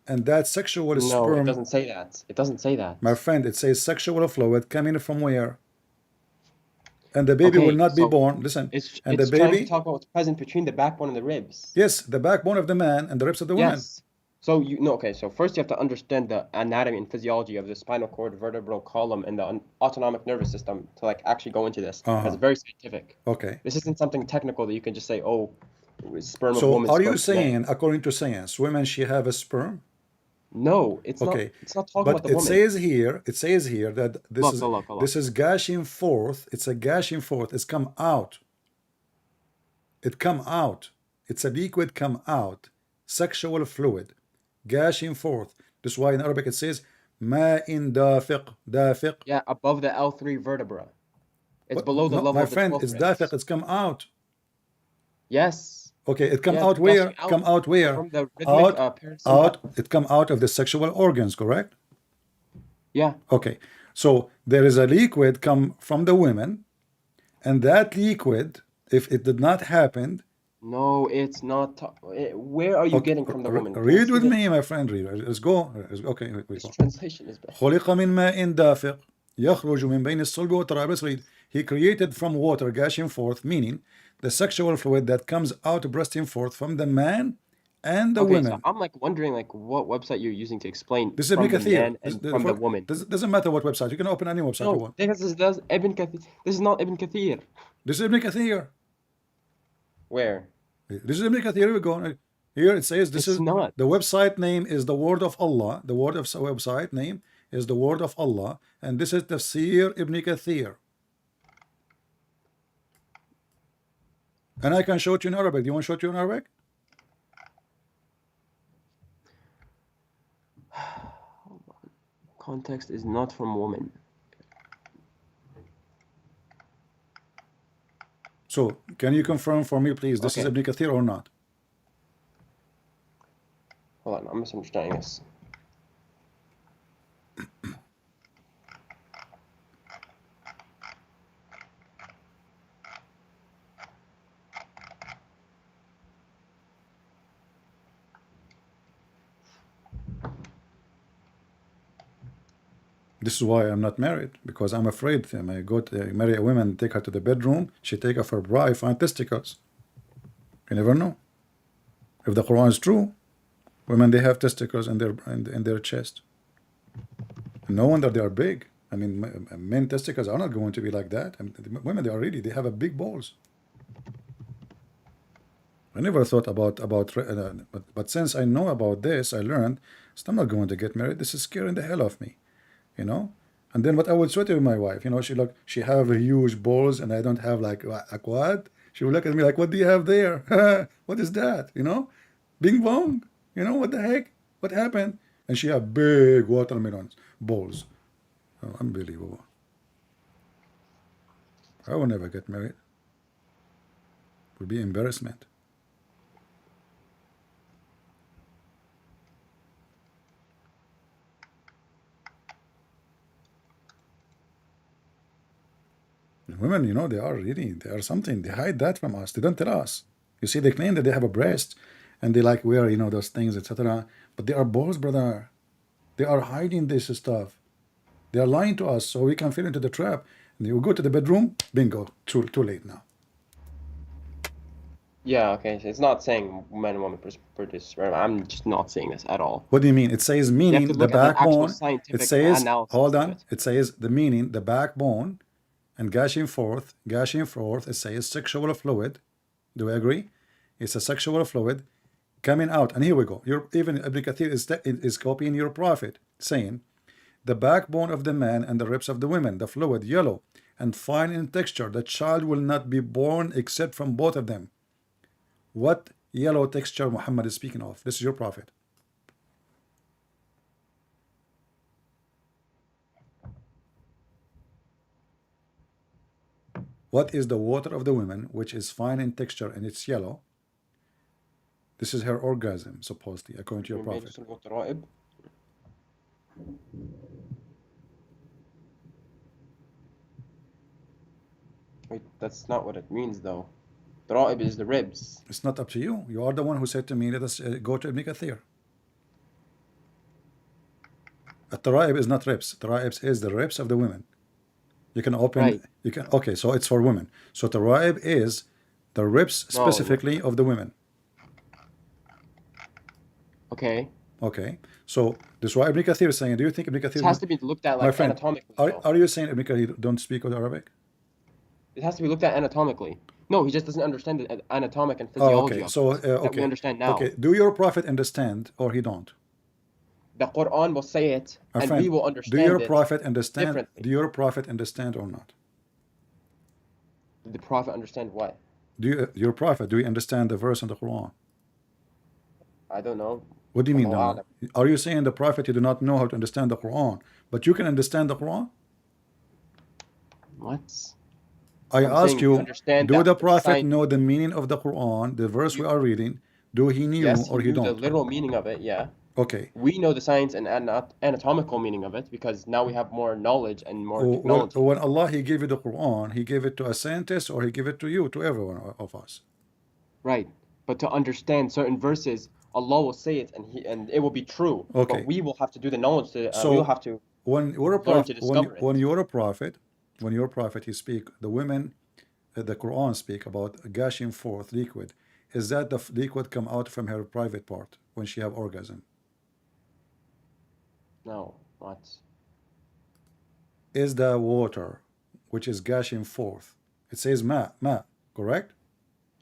Speaker 1: and that sexual
Speaker 3: No, it
Speaker 1: sperm,
Speaker 3: doesn't say that. It doesn't say that.
Speaker 1: my friend, it says sexual fluid coming from where? And the baby will
Speaker 3: Okay,
Speaker 1: not be
Speaker 3: so
Speaker 1: born. Listen, and the
Speaker 3: it's trying to
Speaker 1: baby,
Speaker 3: talk about what's present between the backbone and the ribs.
Speaker 1: yes, the backbone of the man and the ribs of the woman.
Speaker 3: Yes. So you no, okay, so first you have to understand the anatomy and physiology of the spinal cord, vertebral column, and the autonomic nervous system to like actually go into this. That's very scientific.
Speaker 1: Okay.
Speaker 3: This isn't something technical that you can just say, oh, sperm of
Speaker 1: So
Speaker 3: woman,
Speaker 1: are
Speaker 3: sperm
Speaker 1: you
Speaker 3: of man.
Speaker 1: saying, according to science, women she have a sperm?
Speaker 3: No, it's not.
Speaker 1: Okay,
Speaker 3: It's not talking
Speaker 1: but
Speaker 3: about the
Speaker 1: it
Speaker 3: woman.
Speaker 1: says here, that
Speaker 3: Look, look, look.
Speaker 1: this is gushing forth. It's a gushing forth. It's come out. It come out. It's a liquid come out. Sexual fluid, gushing forth. This is why in Arabic it says ma'in dafiq. Dafiq.
Speaker 3: Yeah, above the L3 vertebra. It's
Speaker 1: What?
Speaker 3: below the
Speaker 1: No,
Speaker 3: level
Speaker 1: my
Speaker 3: of the
Speaker 1: friend,
Speaker 3: 12th
Speaker 1: it's
Speaker 3: ribs.
Speaker 1: dafiq. It's come out.
Speaker 3: Yes.
Speaker 1: Okay, it come
Speaker 3: Yeah,
Speaker 1: out
Speaker 3: it's
Speaker 1: where?
Speaker 3: gushing out
Speaker 1: Come out where?
Speaker 3: from the rhythmic
Speaker 1: Out.
Speaker 3: parasympathetic.
Speaker 1: It come out of the sexual organs, correct?
Speaker 3: Yeah.
Speaker 1: Okay, so there is a liquid come from the women, and that liquid, if it did not happen,
Speaker 3: No, it's not. Where are you
Speaker 1: okay,
Speaker 3: getting from the woman?
Speaker 1: read with
Speaker 3: Translate it.
Speaker 1: me, my friend. Read. Let's go. Okay, we
Speaker 3: This
Speaker 1: go.
Speaker 3: translation is bad.
Speaker 1: خلق من ماء دافق يخرج من بين الصلب والترائب. Let's read. He created from water gushing forth, meaning the sexual fluid that comes out bursting forth from the man and the
Speaker 3: Okay, so
Speaker 1: women.
Speaker 3: I'm like wondering like what website you're using to explain
Speaker 1: This is
Speaker 3: from
Speaker 1: Ibn
Speaker 3: the
Speaker 1: Kathir.
Speaker 3: man and from the woman.
Speaker 1: Doesn't matter what website. You can open any website you
Speaker 3: No,
Speaker 1: want.
Speaker 3: this is Ibn Kathir. This is not Ibn Kathir.
Speaker 1: This is Ibn Kathir.
Speaker 3: Where?
Speaker 1: This is Ibn Kathir. Here we go. Here it says this
Speaker 3: It's
Speaker 1: is
Speaker 3: not.
Speaker 1: the website name is the word of Allah. The word of website name is the word of Allah, and this is Tafsir Ibn Kathir. And I can show it you in Arabic. Do you want to show it you in Arabic?
Speaker 3: Context is not from woman.
Speaker 1: So can you confirm for me, please, this is
Speaker 3: Okay.
Speaker 1: Ibn Kathir or not?
Speaker 3: Hold on, I'm misunderstanding this.
Speaker 1: This is why I'm not married, because I'm afraid I go to marry a woman, take her to the bedroom, she take off her bra, I find testicles. You never know. If the Quran is true, women they have testicles in their chest. No wonder they are big. I mean, men testicles are not going to be like that. I mean, women they have a big balls. I never thought about but since I know about this, I learned. So I'm not going to get married. This is scaring the hell of me, you know. And then what I would say to my wife, you know, she have a huge balls and I don't have like what? She would look at me like, what do you have there? What is that? You know, bing bong. You know what the heck? What happened? And she have big watermelons balls. Oh, unbelievable. I will never get married. It would be embarrassment. Women, you know, they are something. They hide that from us. They don't tell us. You see, they claim that they have a breast and they like wear, you know, those things, etc. But they are balls, brother. They are hiding this stuff. They are lying to us so we can fall into the trap. And you go to the bedroom, bingo, too late now.
Speaker 3: Yeah, okay. So it's not saying men and women produce sperm. I'm just not saying this at all.
Speaker 1: What do you mean? It says
Speaker 3: You have to
Speaker 1: meaning the
Speaker 3: look at the actual
Speaker 1: backbone. It
Speaker 3: scientific
Speaker 1: says,
Speaker 3: analysis
Speaker 1: hold
Speaker 3: of
Speaker 1: on.
Speaker 3: it.
Speaker 1: It says the meaning, the backbone, and gushing forth. Gushing forth. It says sexual fluid. Do we agree? It's a sexual fluid coming out. And here we go. Your even Ibn Kathir is copying your prophet, saying the backbone of the man and the ribs of the women, the fluid yellow and fine in texture. The child will not be born except from both of them. What yellow texture Muhammad is speaking of? This is your prophet. What is the water of the women, which is fine in texture and it's yellow? This is her orgasm, supposedly, according to your prophet.
Speaker 3: Wait, that's not what it means though. Tara'ib is the ribs.
Speaker 1: It's not up to you. You are the one who said to me, let us go to Ibn Kathir. A tara'ib is not ribs. Tara'ib is the ribs of the women. You can open,
Speaker 3: Right.
Speaker 1: you can, okay, so it's for women. So tara'ib is the ribs
Speaker 3: No,
Speaker 1: specifically of the women.
Speaker 3: okay.
Speaker 1: Okay, so this is why Ibn Kathir is saying, do you think Ibn
Speaker 3: This
Speaker 1: Kathir,
Speaker 3: has to be looked at
Speaker 1: my
Speaker 3: like
Speaker 1: friend,
Speaker 3: anatomically though.
Speaker 1: are you saying Ibn Kathir don't speak of Arabic?
Speaker 3: It has to be looked at anatomically. No, he just doesn't understand the anatomic and
Speaker 1: Oh,
Speaker 3: physiology
Speaker 1: okay,
Speaker 3: of
Speaker 1: so,
Speaker 3: it that we
Speaker 1: okay,
Speaker 3: understand now.
Speaker 1: okay, do your prophet understand or he don't?
Speaker 3: The Qur'an will say it,
Speaker 1: My
Speaker 3: and
Speaker 1: friend,
Speaker 3: we will
Speaker 1: do
Speaker 3: understand
Speaker 1: your
Speaker 3: it
Speaker 1: prophet understand?
Speaker 3: differently.
Speaker 1: Do your prophet understand or not?
Speaker 3: Did the Prophet understand what?
Speaker 1: Your prophet, do you understand the verse in the Quran?
Speaker 3: I don't know.
Speaker 1: What do you mean no?
Speaker 3: Allahu
Speaker 1: Are you saying the prophet you do not know how to understand the Quran, but you can understand the Quran?
Speaker 3: What?
Speaker 1: I
Speaker 3: I'm
Speaker 1: ask
Speaker 3: saying we
Speaker 1: you,
Speaker 3: understand
Speaker 1: do
Speaker 3: that
Speaker 1: the prophet
Speaker 3: science.
Speaker 1: know the meaning of the Quran, the verse we
Speaker 3: You,
Speaker 1: are reading? Do he knew
Speaker 3: yes, he
Speaker 1: or he
Speaker 3: knew the
Speaker 1: don't?
Speaker 3: literal meaning of it. Yeah,
Speaker 1: Okay.
Speaker 3: we know the science and anatomical meaning of it because now we have more knowledge and more
Speaker 1: Well,
Speaker 3: technology.
Speaker 1: when Allah he gave you the Quran, he gave it to a scientist or he gave it to you, to everyone of us.
Speaker 3: Right. But to understand certain verses, Allah will say it and it will be true. But
Speaker 1: Okay.
Speaker 3: we will have to do the knowledge to we will
Speaker 1: So
Speaker 3: have to
Speaker 1: when you're a
Speaker 3: learn
Speaker 1: prophet,
Speaker 3: to discover it.
Speaker 1: when you're a prophet, when you're a prophet, you speak the women, the Quran speak about gushing forth liquid. Is that the liquid come out from her private part when she have orgasm?
Speaker 3: No, what?
Speaker 1: Is the water which is gushing forth? It says ma, correct?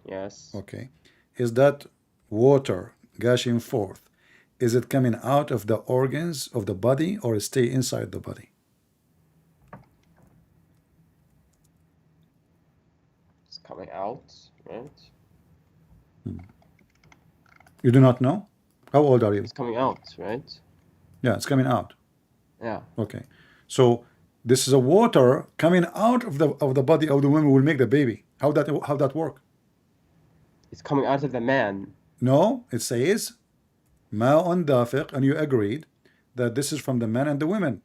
Speaker 3: Yes.
Speaker 1: Okay. Is that water gushing forth? Is it coming out of the organs of the body or stay inside the body?
Speaker 3: It's coming out, right?
Speaker 1: You do not know? How old are you?
Speaker 3: It's coming out, right?
Speaker 1: Yeah, it's coming out.
Speaker 3: Yeah.
Speaker 1: Okay. So this is a water coming out of the body of the woman will make the baby. How that work?
Speaker 3: It's coming out of the man.
Speaker 1: No, it says ma'un dafiq, and you agreed that this is from the men and the women.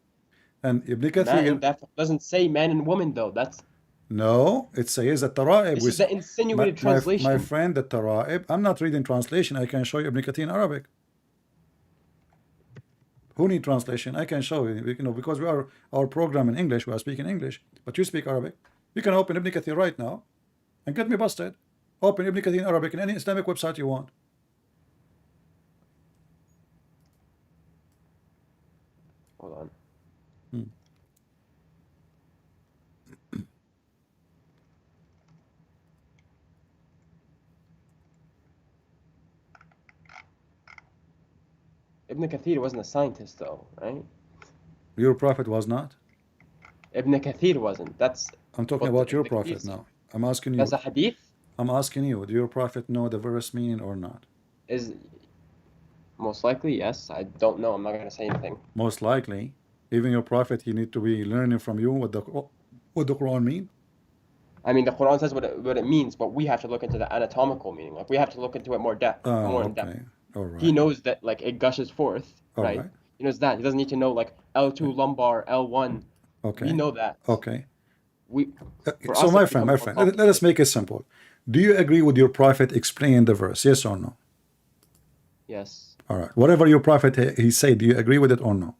Speaker 1: And Ibn
Speaker 3: Man and
Speaker 1: Kathir,
Speaker 3: that doesn't say man and woman though. That's
Speaker 1: no, it says that tara'ib.
Speaker 3: this is the insinuated
Speaker 1: My
Speaker 3: translation.
Speaker 1: friend, the tara'ib. I'm not reading translation. I can show you Ibn Kathir in Arabic. Who need translation? I can show you. You know, because we are our program in English. We are speaking English, but you speak Arabic. You can open Ibn Kathir right now and get me busted. Open Ibn Kathir in Arabic in any Islamic website you want.
Speaker 3: Hold on. Ibn Kathir wasn't a scientist though, right?
Speaker 1: Your prophet was not.
Speaker 3: Ibn Kathir wasn't. That's
Speaker 1: I'm talking
Speaker 3: what
Speaker 1: about your
Speaker 3: Ibn Kathir
Speaker 1: prophet
Speaker 3: said.
Speaker 1: now. I'm asking you.
Speaker 3: That's a hadith?
Speaker 1: I'm asking you. Do your prophet know the verse meaning or not?
Speaker 3: Is most likely, yes. I don't know. I'm not gonna say anything.
Speaker 1: Most likely, even your prophet, he need to be learning from you what the Quran mean.
Speaker 3: I mean, the Quran says what it means, but we have to look into the anatomical meaning. Like we have to look into it more in depth.
Speaker 1: Okay. All right.
Speaker 3: He knows that like it gushes forth,
Speaker 1: All
Speaker 3: right?
Speaker 1: right.
Speaker 3: He knows that. He doesn't need to know like L2 lumbar, L1.
Speaker 1: Okay.
Speaker 3: We know that.
Speaker 1: Okay.
Speaker 3: For
Speaker 1: So
Speaker 3: us,
Speaker 1: my
Speaker 3: it
Speaker 1: friend,
Speaker 3: becomes more
Speaker 1: let us make it simple. Do you agree with your prophet explaining the verse? Yes or no?
Speaker 3: Yes.
Speaker 1: All right. Whatever your prophet he said, do you agree with it or no?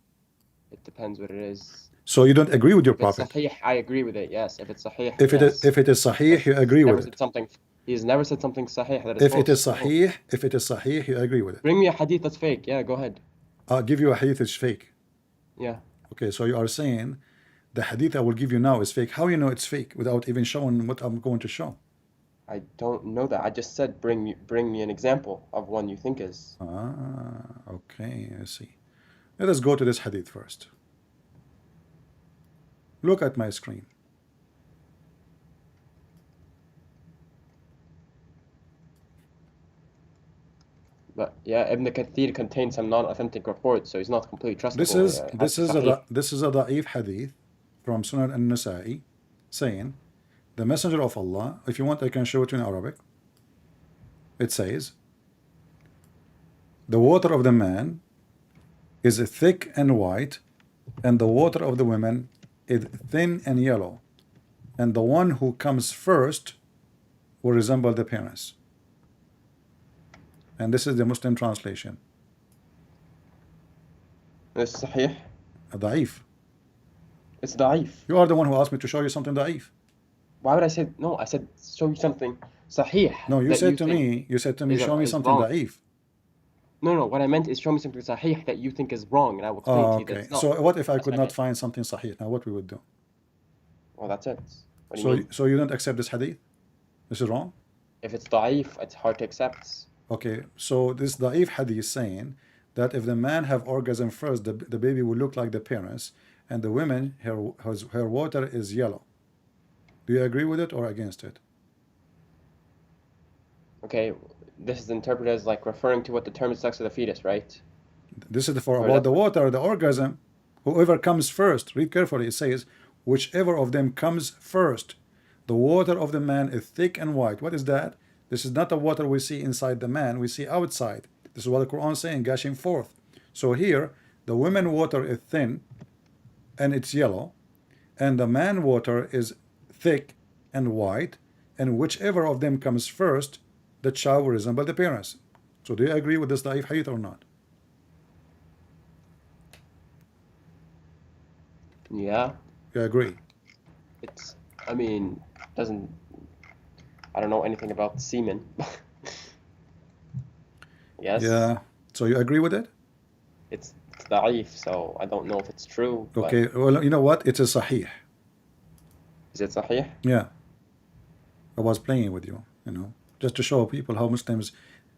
Speaker 3: It depends what it is.
Speaker 1: So you don't agree with your
Speaker 3: If it's
Speaker 1: prophet.
Speaker 3: sahih, I agree with it. Yes. If it's sahih,
Speaker 1: If it
Speaker 3: yes.
Speaker 1: is sahih, you agree
Speaker 3: Never
Speaker 1: with
Speaker 3: said
Speaker 1: it.
Speaker 3: something. He's never said something sahih that is
Speaker 1: If it
Speaker 3: false.
Speaker 1: is sahih, you agree with it.
Speaker 3: Bring me a hadith that's fake. Yeah, go ahead.
Speaker 1: I'll give you a hadith that's fake.
Speaker 3: Yeah.
Speaker 1: Okay, so you are saying the hadith I will give you now is fake. How you know it's fake without even showing what I'm going to show?
Speaker 3: I don't know that. I just said bring me an example of one you think is.
Speaker 1: Okay, I see. Let us go to this hadith first. Look at my screen.
Speaker 3: But yeah, Ibn Kathir contains some non-authentic reports, so he's not completely trustable.
Speaker 1: This is
Speaker 3: It has to be sahih.
Speaker 1: this is a da'if hadith from Sunan al-Nasa'i saying the Messenger of Allah, if you want I can show it in Arabic. It says the water of the man is thick and white, and the water of the women is thin and yellow, and the one who comes first will resemble the parents. And this is the Muslim translation.
Speaker 3: It's sahih.
Speaker 1: Da'if.
Speaker 3: It's da'if.
Speaker 1: You are the one who asked me to show you something da'if.
Speaker 3: Why would I say no? I said show me something sahih.
Speaker 1: No, you
Speaker 3: that
Speaker 1: said to
Speaker 3: think
Speaker 1: me,
Speaker 3: is
Speaker 1: show me
Speaker 3: is
Speaker 1: something
Speaker 3: wrong.
Speaker 1: da'if.
Speaker 3: No, what I meant is show me something sahih that you think is wrong, and I will explain to you that
Speaker 1: Okay.
Speaker 3: it's not.
Speaker 1: So what if I could not
Speaker 3: sahih.
Speaker 1: find something sahih? Now what we would do?
Speaker 3: Well, that's it. What do you mean?
Speaker 1: So you don't accept this hadith? This is wrong?
Speaker 3: If it's da'if, it's hard to accept.
Speaker 1: Okay, so this da'if hadith is saying that if the man have orgasm first, the baby will look like the parents, and the women, her water is yellow. Do you agree with it or against it?
Speaker 3: Okay, this is interpreted as like referring to what determines sex of the fetus, right?
Speaker 1: This is for
Speaker 3: Or
Speaker 1: about
Speaker 3: that-
Speaker 1: the water, the orgasm. Whoever comes first, read carefully, it says, whichever of them comes first. The water of the man is thick and white. What is that? This is not the water we see inside the man, we see outside. This is what the Quran is saying, gushing forth. So here, the women water is thin and it's yellow, and the man water is thick and white, and whichever of them comes first, the child will resemble the parents. So do you agree with this da'if hadith or not?
Speaker 3: Yeah,
Speaker 1: You agree?
Speaker 3: it's. I mean, doesn't. I don't know anything about semen. Yes.
Speaker 1: Yeah. So you agree with it?
Speaker 3: It's da'if, so I don't know if it's true. but
Speaker 1: Okay. Well, you know what? It's a sahih.
Speaker 3: Is it sahih?
Speaker 1: Yeah. I was playing with you, just to show people how Muslims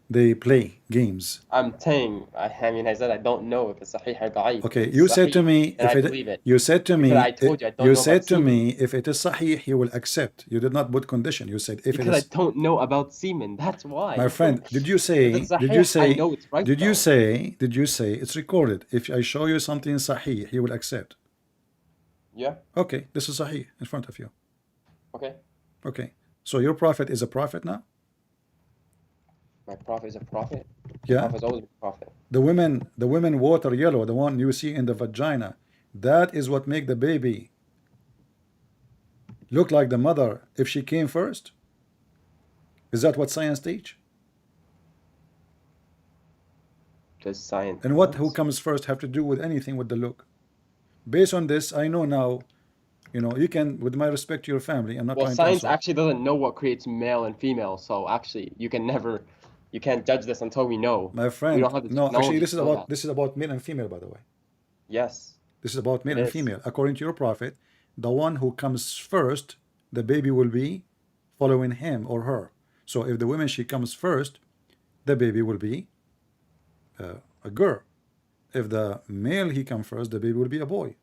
Speaker 1: they play games.
Speaker 3: I'm saying. I mean, I said I don't know if it's sahih or da'if.
Speaker 1: Okay.
Speaker 3: If
Speaker 1: You
Speaker 3: it's
Speaker 1: said to
Speaker 3: sahih,
Speaker 1: me
Speaker 3: then
Speaker 1: if
Speaker 3: I
Speaker 1: it.
Speaker 3: believe it.
Speaker 1: You said to me.
Speaker 3: Because I told you I don't
Speaker 1: You
Speaker 3: know
Speaker 1: said
Speaker 3: about
Speaker 1: to
Speaker 3: semen.
Speaker 1: me if it is sahih, you will accept. You did not put condition. You said if it
Speaker 3: Because I
Speaker 1: is.
Speaker 3: don't know about semen. That's why.
Speaker 1: My friend, did you say?
Speaker 3: If it's
Speaker 1: Did you
Speaker 3: sahih, I
Speaker 1: say?
Speaker 3: know it's right,
Speaker 1: Did you
Speaker 3: though.
Speaker 1: say? Did you say it's recorded? If I show you something sahih, you will accept.
Speaker 3: Yeah.
Speaker 1: Okay. This is sahih in front of you.
Speaker 3: Okay.
Speaker 1: Okay. So your prophet is a prophet now?
Speaker 3: My prophet is a prophet.
Speaker 1: Yeah.
Speaker 3: Prophet has always been a prophet.
Speaker 1: The women water yellow, the one you see in the vagina, that is what make the baby look like the mother if she came first. Is that what science teach?
Speaker 3: Does science?
Speaker 1: And who comes first have to do with anything with the look? Based on this, I know now, you can, with my respect to your family, I'm not
Speaker 3: Well,
Speaker 1: trying
Speaker 3: science
Speaker 1: to insult.
Speaker 3: actually doesn't know what creates male and female, so actually you can't judge this until we know.
Speaker 1: My
Speaker 3: We
Speaker 1: friend,
Speaker 3: don't have the
Speaker 1: no, actually
Speaker 3: technology
Speaker 1: this
Speaker 3: to
Speaker 1: is
Speaker 3: know
Speaker 1: about
Speaker 3: that.
Speaker 1: male and female, by the way.
Speaker 3: Yes.
Speaker 1: This is about male
Speaker 3: It
Speaker 1: and
Speaker 3: is.
Speaker 1: female. According to your prophet, the one who comes first, the baby will be following him or her. So if the woman, she comes first, the baby will be a girl. If the male, he comes first, the baby will be a boy.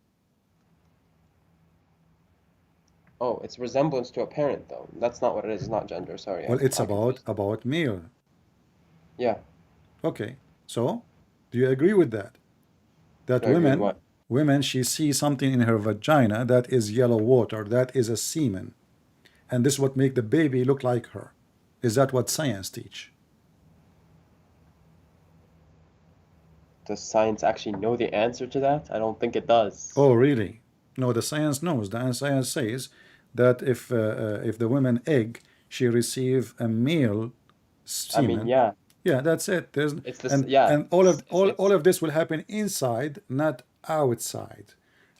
Speaker 3: Oh, it's resemblance to a parent, though. That's not what it is. It's not gender. Sorry.
Speaker 1: Well, it's
Speaker 3: I'm confused.
Speaker 1: about male.
Speaker 3: Yeah.
Speaker 1: Okay. So do you agree with that? That
Speaker 3: Do I agree with what?
Speaker 1: women, she sees something in her vagina that is yellow water, that is a semen. And this is what make the baby look like her. Is that what science teach?
Speaker 3: Does science actually know the answer to that? I don't think it does.
Speaker 1: Oh, really? No, the science knows. The science says that if the woman egg, she receive a male
Speaker 3: I
Speaker 1: semen.
Speaker 3: mean, yeah.
Speaker 1: Yeah, that's it.
Speaker 3: It's this.
Speaker 1: And
Speaker 3: Yeah.
Speaker 1: and all
Speaker 3: it's-
Speaker 1: of this will happen inside, not outside.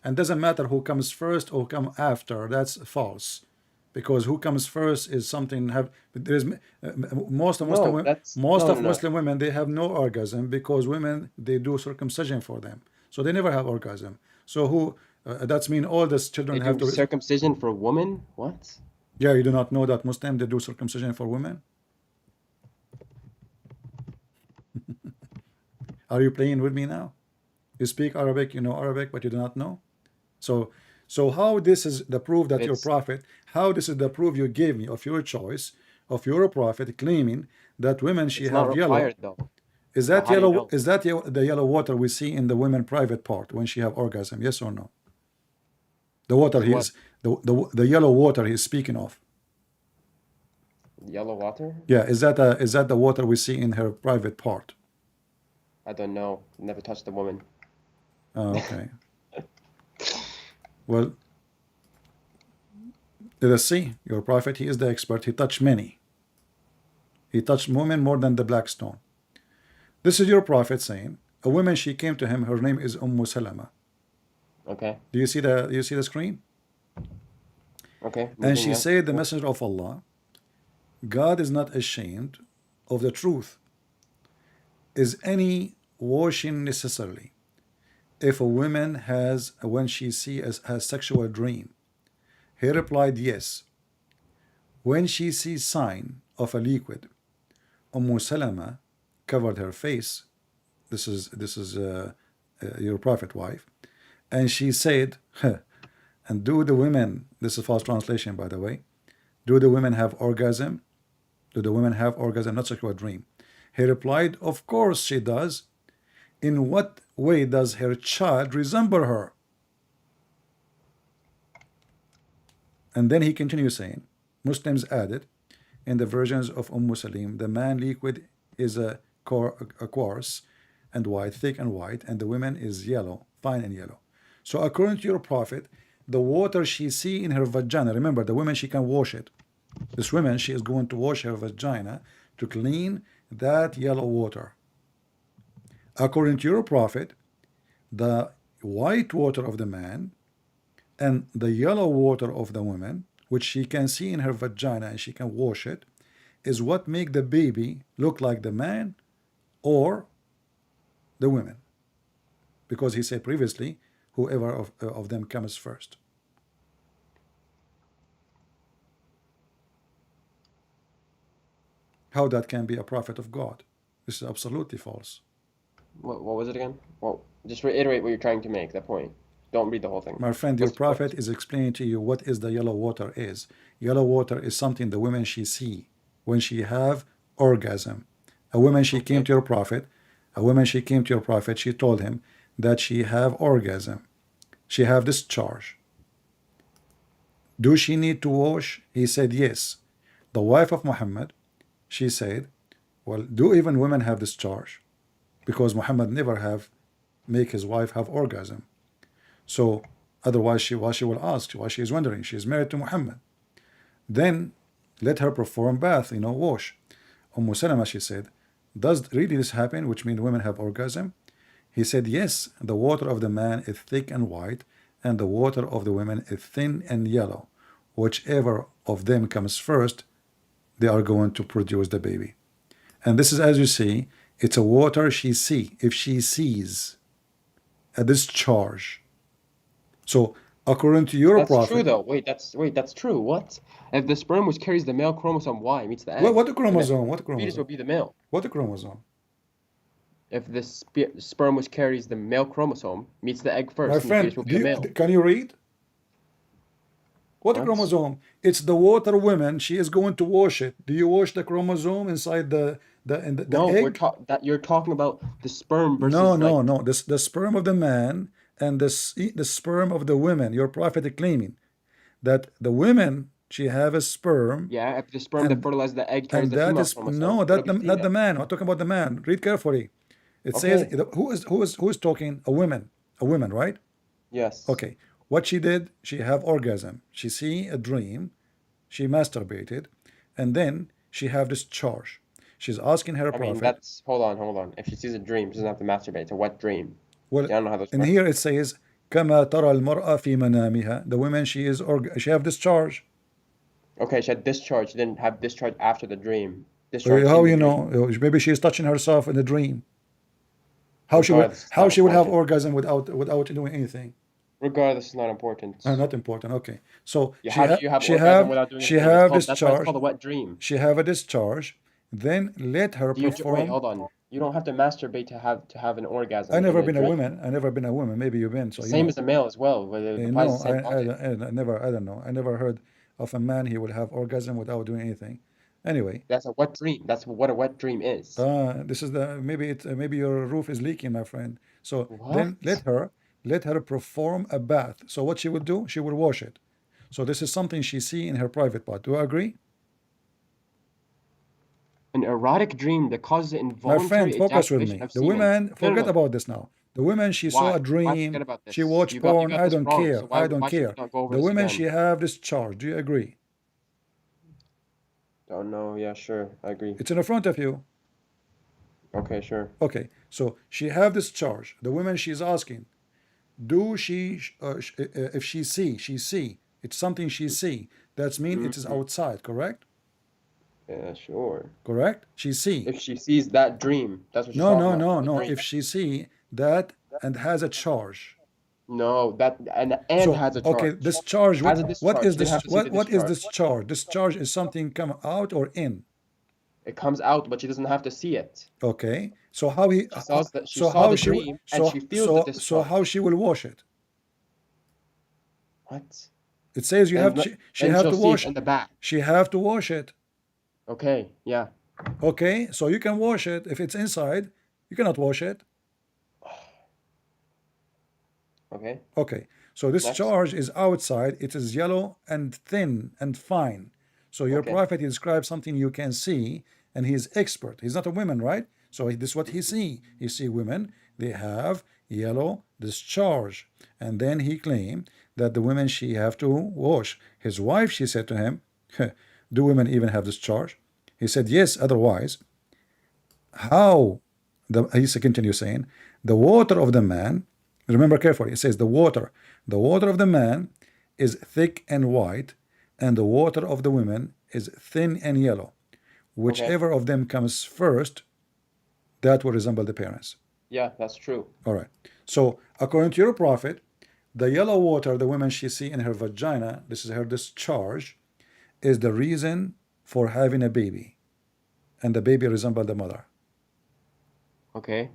Speaker 1: And doesn't matter who comes first or come after. That's false, because who comes first is something have. There's most of Muslim
Speaker 3: No, that's
Speaker 1: most
Speaker 3: no, no,
Speaker 1: of
Speaker 3: no.
Speaker 1: Muslim women, they have no orgasm because women, they do circumcision for them, so they never have orgasm. So who that's mean all these children
Speaker 3: They
Speaker 1: have
Speaker 3: do
Speaker 1: to.
Speaker 3: circumcision for women? What?
Speaker 1: Yeah, you do not know that Muslim, they do circumcision for women? Are you playing with me now? You speak Arabic, you know Arabic, but you do not know. So, so how this is the proof that your
Speaker 3: It's
Speaker 1: prophet? How this is the proof you gave me of your choice of your prophet claiming that women she
Speaker 3: it's not
Speaker 1: have yellow?
Speaker 3: required though.
Speaker 1: Is
Speaker 3: Well,
Speaker 1: that
Speaker 3: how do you
Speaker 1: yellow?
Speaker 3: know?
Speaker 1: Is that the yellow water we see in the women private part when she have orgasm? Yes or no? The water
Speaker 3: Is
Speaker 1: he
Speaker 3: what?
Speaker 1: is the yellow water he's speaking of.
Speaker 3: Yellow water?
Speaker 1: Yeah, is that the water we see in her private part?
Speaker 3: I don't know. Never touched a woman.
Speaker 1: Okay. Well, let us see. Your prophet, he is the expert. He touched many. He touched women more than the black stone. This is your prophet saying, a woman, she came to him, her name is Salama.
Speaker 3: Okay.
Speaker 1: Do you see the screen?
Speaker 3: Okay.
Speaker 1: And
Speaker 3: Moving,
Speaker 1: she
Speaker 3: yeah.
Speaker 1: said, the messenger of Allah, God is not ashamed of the truth. Is any washing necessarily if a woman has, when she sees a sexual dream? He replied, yes. When she sees sign of a liquid, Salama covered her face. This is your prophet wife, and she said, and do the women, this is false translation by the way, do the women have orgasm? Do the women have orgasm, not sexual dream? He replied, of course she does. In what way does her child resemble her? And then he continues saying, Muslims added, in the versions of Salim, the man liquid is a coarse and white, thick and white, and the women is yellow, fine and yellow. So according to your prophet, the water she see in her vagina, remember the woman, she can wash it. This woman, she is going to wash her vagina to clean that yellow water. According to your prophet, the white water of the man and the yellow water of the woman, which she can see in her vagina and she can wash it, is what make the baby look like the man or the women. Because he said previously, whoever of them comes first. How that can be a prophet of God? This is absolutely false.
Speaker 3: What was it again? Well, just reiterate what you're trying to make, that point. Don't read the whole thing.
Speaker 1: My friend, your
Speaker 3: What's the point?
Speaker 1: prophet is explaining to you what is the yellow water is. Yellow water is something the women she see when she have orgasm. A woman she came to your prophet, she told him that she have orgasm. She have discharge. Do she need to wash? He said yes. The wife of Muhammad, she said, well, do even women have discharge? Because Muhammad never have make his wife have orgasm. So otherwise why she will ask, why she is wondering, she is married to Muhammad. Then let her perform bath, wash. Salama, she said, does really this happen, which means women have orgasm? He said, yes, the water of the man is thick and white, and the water of the women is thin and yellow. Whichever of them comes first, they are going to produce the baby. And this is, as you see, it's a water she see. If she sees a discharge. So according to your
Speaker 3: That's
Speaker 1: prophet,
Speaker 3: true though. That's true. What? If the sperm which carries the male chromosome Y meets the egg,
Speaker 1: what
Speaker 3: the
Speaker 1: chromosome? What
Speaker 3: fetus
Speaker 1: chromosome?
Speaker 3: would be the male.
Speaker 1: What chromosome?
Speaker 3: If the sperm which carries the male chromosome meets the egg first,
Speaker 1: My
Speaker 3: then the fetus
Speaker 1: friend,
Speaker 3: will be the male.
Speaker 1: can you read? What
Speaker 3: What?
Speaker 1: chromosome? It's the water woman. She is going to wash it. Do you wash the chromosome inside the
Speaker 3: No,
Speaker 1: egg?
Speaker 3: you're talking about the sperm versus
Speaker 1: No.
Speaker 3: like
Speaker 1: The sperm of the man and the sperm of the women. Your prophet is claiming that the women, she have a sperm,
Speaker 3: yeah, if the sperm that
Speaker 1: and
Speaker 3: fertilizes the egg carries the
Speaker 1: that
Speaker 3: female
Speaker 1: is
Speaker 3: chromosome,
Speaker 1: no,
Speaker 3: it'll
Speaker 1: that
Speaker 3: be
Speaker 1: not the
Speaker 3: female.
Speaker 1: man. I'm talking about the man. Read carefully. It says
Speaker 3: Okay.
Speaker 1: who is talking? A woman, right?
Speaker 3: Yes.
Speaker 1: Okay. What she did, she have orgasm. She see a dream, she masturbated, and then she have discharge. She's asking her
Speaker 3: I mean,
Speaker 1: prophet.
Speaker 3: hold on. If she sees a dream, she doesn't have to masturbate. It's a wet dream.
Speaker 1: Well,
Speaker 3: I don't know how this
Speaker 1: and
Speaker 3: works.
Speaker 1: here it says كما ترى المرأة في منامها. The woman she have discharge.
Speaker 3: Okay, she had discharge. She didn't have discharge after the dream. Discharge
Speaker 1: How
Speaker 3: in the
Speaker 1: you
Speaker 3: dream.
Speaker 1: know? Maybe she is touching herself in a dream.
Speaker 3: Regardless, it's
Speaker 1: How
Speaker 3: not
Speaker 1: she would have
Speaker 3: important.
Speaker 1: orgasm without doing anything?
Speaker 3: Regardless, it's not important.
Speaker 1: Not important. Okay. So
Speaker 3: How do you have orgasm without doing
Speaker 1: she
Speaker 3: anything?
Speaker 1: have
Speaker 3: That's why it's
Speaker 1: discharge.
Speaker 3: called a wet dream.
Speaker 1: She have a discharge. Then let her
Speaker 3: Wait,
Speaker 1: perform.
Speaker 3: hold on. You don't have to masturbate to have an orgasm
Speaker 1: I never
Speaker 3: in a
Speaker 1: been a
Speaker 3: dream.
Speaker 1: woman. I never been a woman. Maybe you've been. So you
Speaker 3: Same
Speaker 1: know.
Speaker 3: as a male as well. But it applies
Speaker 1: No,
Speaker 3: the same logic.
Speaker 1: I never. I don't know. I never heard of a man he will have orgasm without doing anything. Anyway.
Speaker 3: That's a wet dream. That's what a wet dream is.
Speaker 1: This is the maybe your roof is leaking, my friend. So then
Speaker 3: What?
Speaker 1: let her perform a bath. So what she will do? She will wash it. So this is something she see in her private part. Do you agree?
Speaker 3: An erotic dream that causes
Speaker 1: My
Speaker 3: involuntary
Speaker 1: friend, focus with
Speaker 3: ejaculation
Speaker 1: me.
Speaker 3: of
Speaker 1: The
Speaker 3: semen.
Speaker 1: women, forget
Speaker 3: No.
Speaker 1: about this now. The women, she saw
Speaker 3: Why?
Speaker 1: a
Speaker 3: Why forget
Speaker 1: dream.
Speaker 3: about this?
Speaker 1: She watched
Speaker 3: You
Speaker 1: porn.
Speaker 3: got
Speaker 1: I
Speaker 3: this
Speaker 1: don't
Speaker 3: wrong.
Speaker 1: care.
Speaker 3: So
Speaker 1: I don't
Speaker 3: why should we
Speaker 1: care.
Speaker 3: not go over
Speaker 1: The
Speaker 3: this
Speaker 1: women,
Speaker 3: again?
Speaker 1: she have discharge. Do you agree?
Speaker 3: Oh no, yeah, sure, I agree.
Speaker 1: It's in the front of you.
Speaker 3: Okay, sure.
Speaker 1: Okay, so she have discharge. The woman she's asking, do she if she see it's something she see, that's mean it is outside, correct?
Speaker 3: Yeah, sure.
Speaker 1: Correct, she see.
Speaker 3: If she sees that dream, that's what she's
Speaker 1: No,
Speaker 3: talking
Speaker 1: no,
Speaker 3: about.
Speaker 1: no,
Speaker 3: The
Speaker 1: no,
Speaker 3: dream.
Speaker 1: if she see that and has a charge.
Speaker 3: No, that and
Speaker 1: So
Speaker 3: has a
Speaker 1: okay,
Speaker 3: charge.
Speaker 1: discharge,
Speaker 3: Has a
Speaker 1: what
Speaker 3: discharge.
Speaker 1: is
Speaker 3: She didn't
Speaker 1: this,
Speaker 3: have to see the
Speaker 1: what is
Speaker 3: discharge.
Speaker 1: discharge? Discharge is something come out or in.
Speaker 3: It comes out, but she doesn't have to see it.
Speaker 1: Okay, so how he
Speaker 3: She saw that she
Speaker 1: so
Speaker 3: saw
Speaker 1: how
Speaker 3: the
Speaker 1: she
Speaker 3: dream and she feels the
Speaker 1: so
Speaker 3: discharge.
Speaker 1: how she will wash it?
Speaker 3: What?
Speaker 1: It says you have
Speaker 3: Then
Speaker 1: she have
Speaker 3: she'll
Speaker 1: to
Speaker 3: see
Speaker 1: wash
Speaker 3: it in the back.
Speaker 1: she have to wash it.
Speaker 3: Okay, yeah.
Speaker 1: Okay, so you can wash it. If it's inside, you cannot wash it.
Speaker 3: Okay.
Speaker 1: Okay, so this
Speaker 3: Next.
Speaker 1: charge is outside. It is yellow and thin and fine. So your
Speaker 3: Okay.
Speaker 1: prophet, he describes something you can see, and he's expert. He's not a woman, right? So this is what he see. He see women, they have yellow discharge. And then he claimed that the women, she have to wash. His wife, she said to him, do women even have discharge? He said, yes, otherwise. How? He continues saying, the water of the man, remember carefully, it says the water of the man is thick and white, and the water of the women is thin and yellow. Whichever of them comes first, that will resemble the parents.
Speaker 3: Yeah, that's true.
Speaker 1: All right. So according to your prophet, the yellow water the woman she see in her vagina, this is her discharge, is the reason for having a baby, and the baby resemble the mother.
Speaker 3: Okay.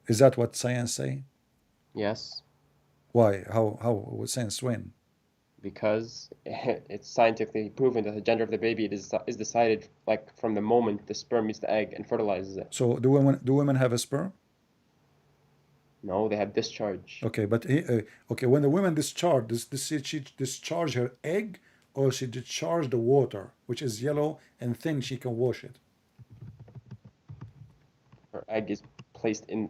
Speaker 1: Is that what science say?
Speaker 3: Yes.
Speaker 1: Why? How would science win?
Speaker 3: Because it's scientifically proven that the gender of the baby is decided like from the moment the sperm meets the egg and fertilizes it.
Speaker 1: So do women have a sperm?
Speaker 3: No, they have discharge.
Speaker 1: Okay, but okay, when the woman discharge, she discharge her egg, or she discharge the water, which is yellow and thin, she can wash it.
Speaker 3: Her egg is placed in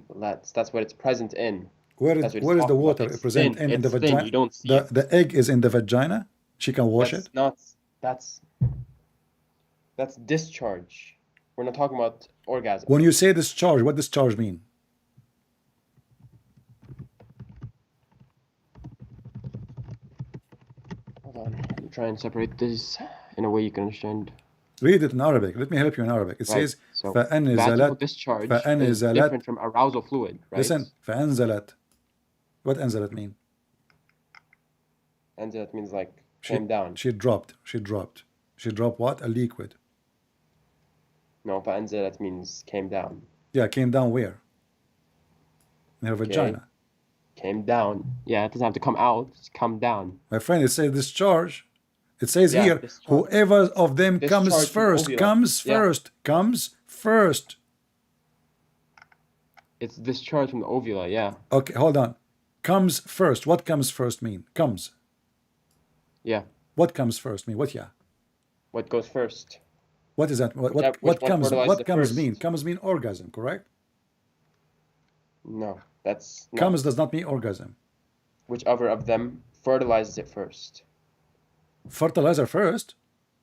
Speaker 3: that's what it's present in.
Speaker 1: Where is the water present
Speaker 3: thin.
Speaker 1: in the
Speaker 3: It's thin.
Speaker 1: vagina?
Speaker 3: You don't see it.
Speaker 1: The egg is in the vagina. She can wash it.
Speaker 3: That's discharge. We're not talking about orgasm.
Speaker 1: When you say discharge, what discharge mean?
Speaker 3: Hold on. I'm trying to separate this in a way you can understand.
Speaker 1: Read it in Arabic. Let me help you in Arabic. It says
Speaker 3: So
Speaker 1: فأنزلت
Speaker 3: vaginal discharge is different from arousal fluid, right?
Speaker 1: Listen, فأنزلت. What أنزلت mean?
Speaker 3: And that means like came down.
Speaker 1: She dropped. She dropped what? A liquid.
Speaker 3: No, فأنزلت means came down.
Speaker 1: Yeah, came down where? In her vagina.
Speaker 3: Came down. Yeah, it doesn't have to come out. It's come down.
Speaker 1: My friend, it says discharge. It says
Speaker 3: Yeah,
Speaker 1: here,
Speaker 3: discharge.
Speaker 1: whoever of them comes
Speaker 3: Discharge from
Speaker 1: first,
Speaker 3: ovula.
Speaker 1: comes
Speaker 3: Yeah.
Speaker 1: first, comes first.
Speaker 3: It's discharge from the ovula, yeah.
Speaker 1: Okay, hold on. Comes first. What comes first mean? Comes.
Speaker 3: Yeah.
Speaker 1: What comes first mean? What yeah?
Speaker 3: What goes first?
Speaker 1: What is that? What
Speaker 3: Which one
Speaker 1: comes?
Speaker 3: fertilizes
Speaker 1: What
Speaker 3: it
Speaker 1: comes
Speaker 3: first?
Speaker 1: mean? Comes mean orgasm, correct?
Speaker 3: No, that's no.
Speaker 1: Comes does not mean orgasm.
Speaker 3: Whichever of them fertilizes it first.
Speaker 1: Fertilizer first.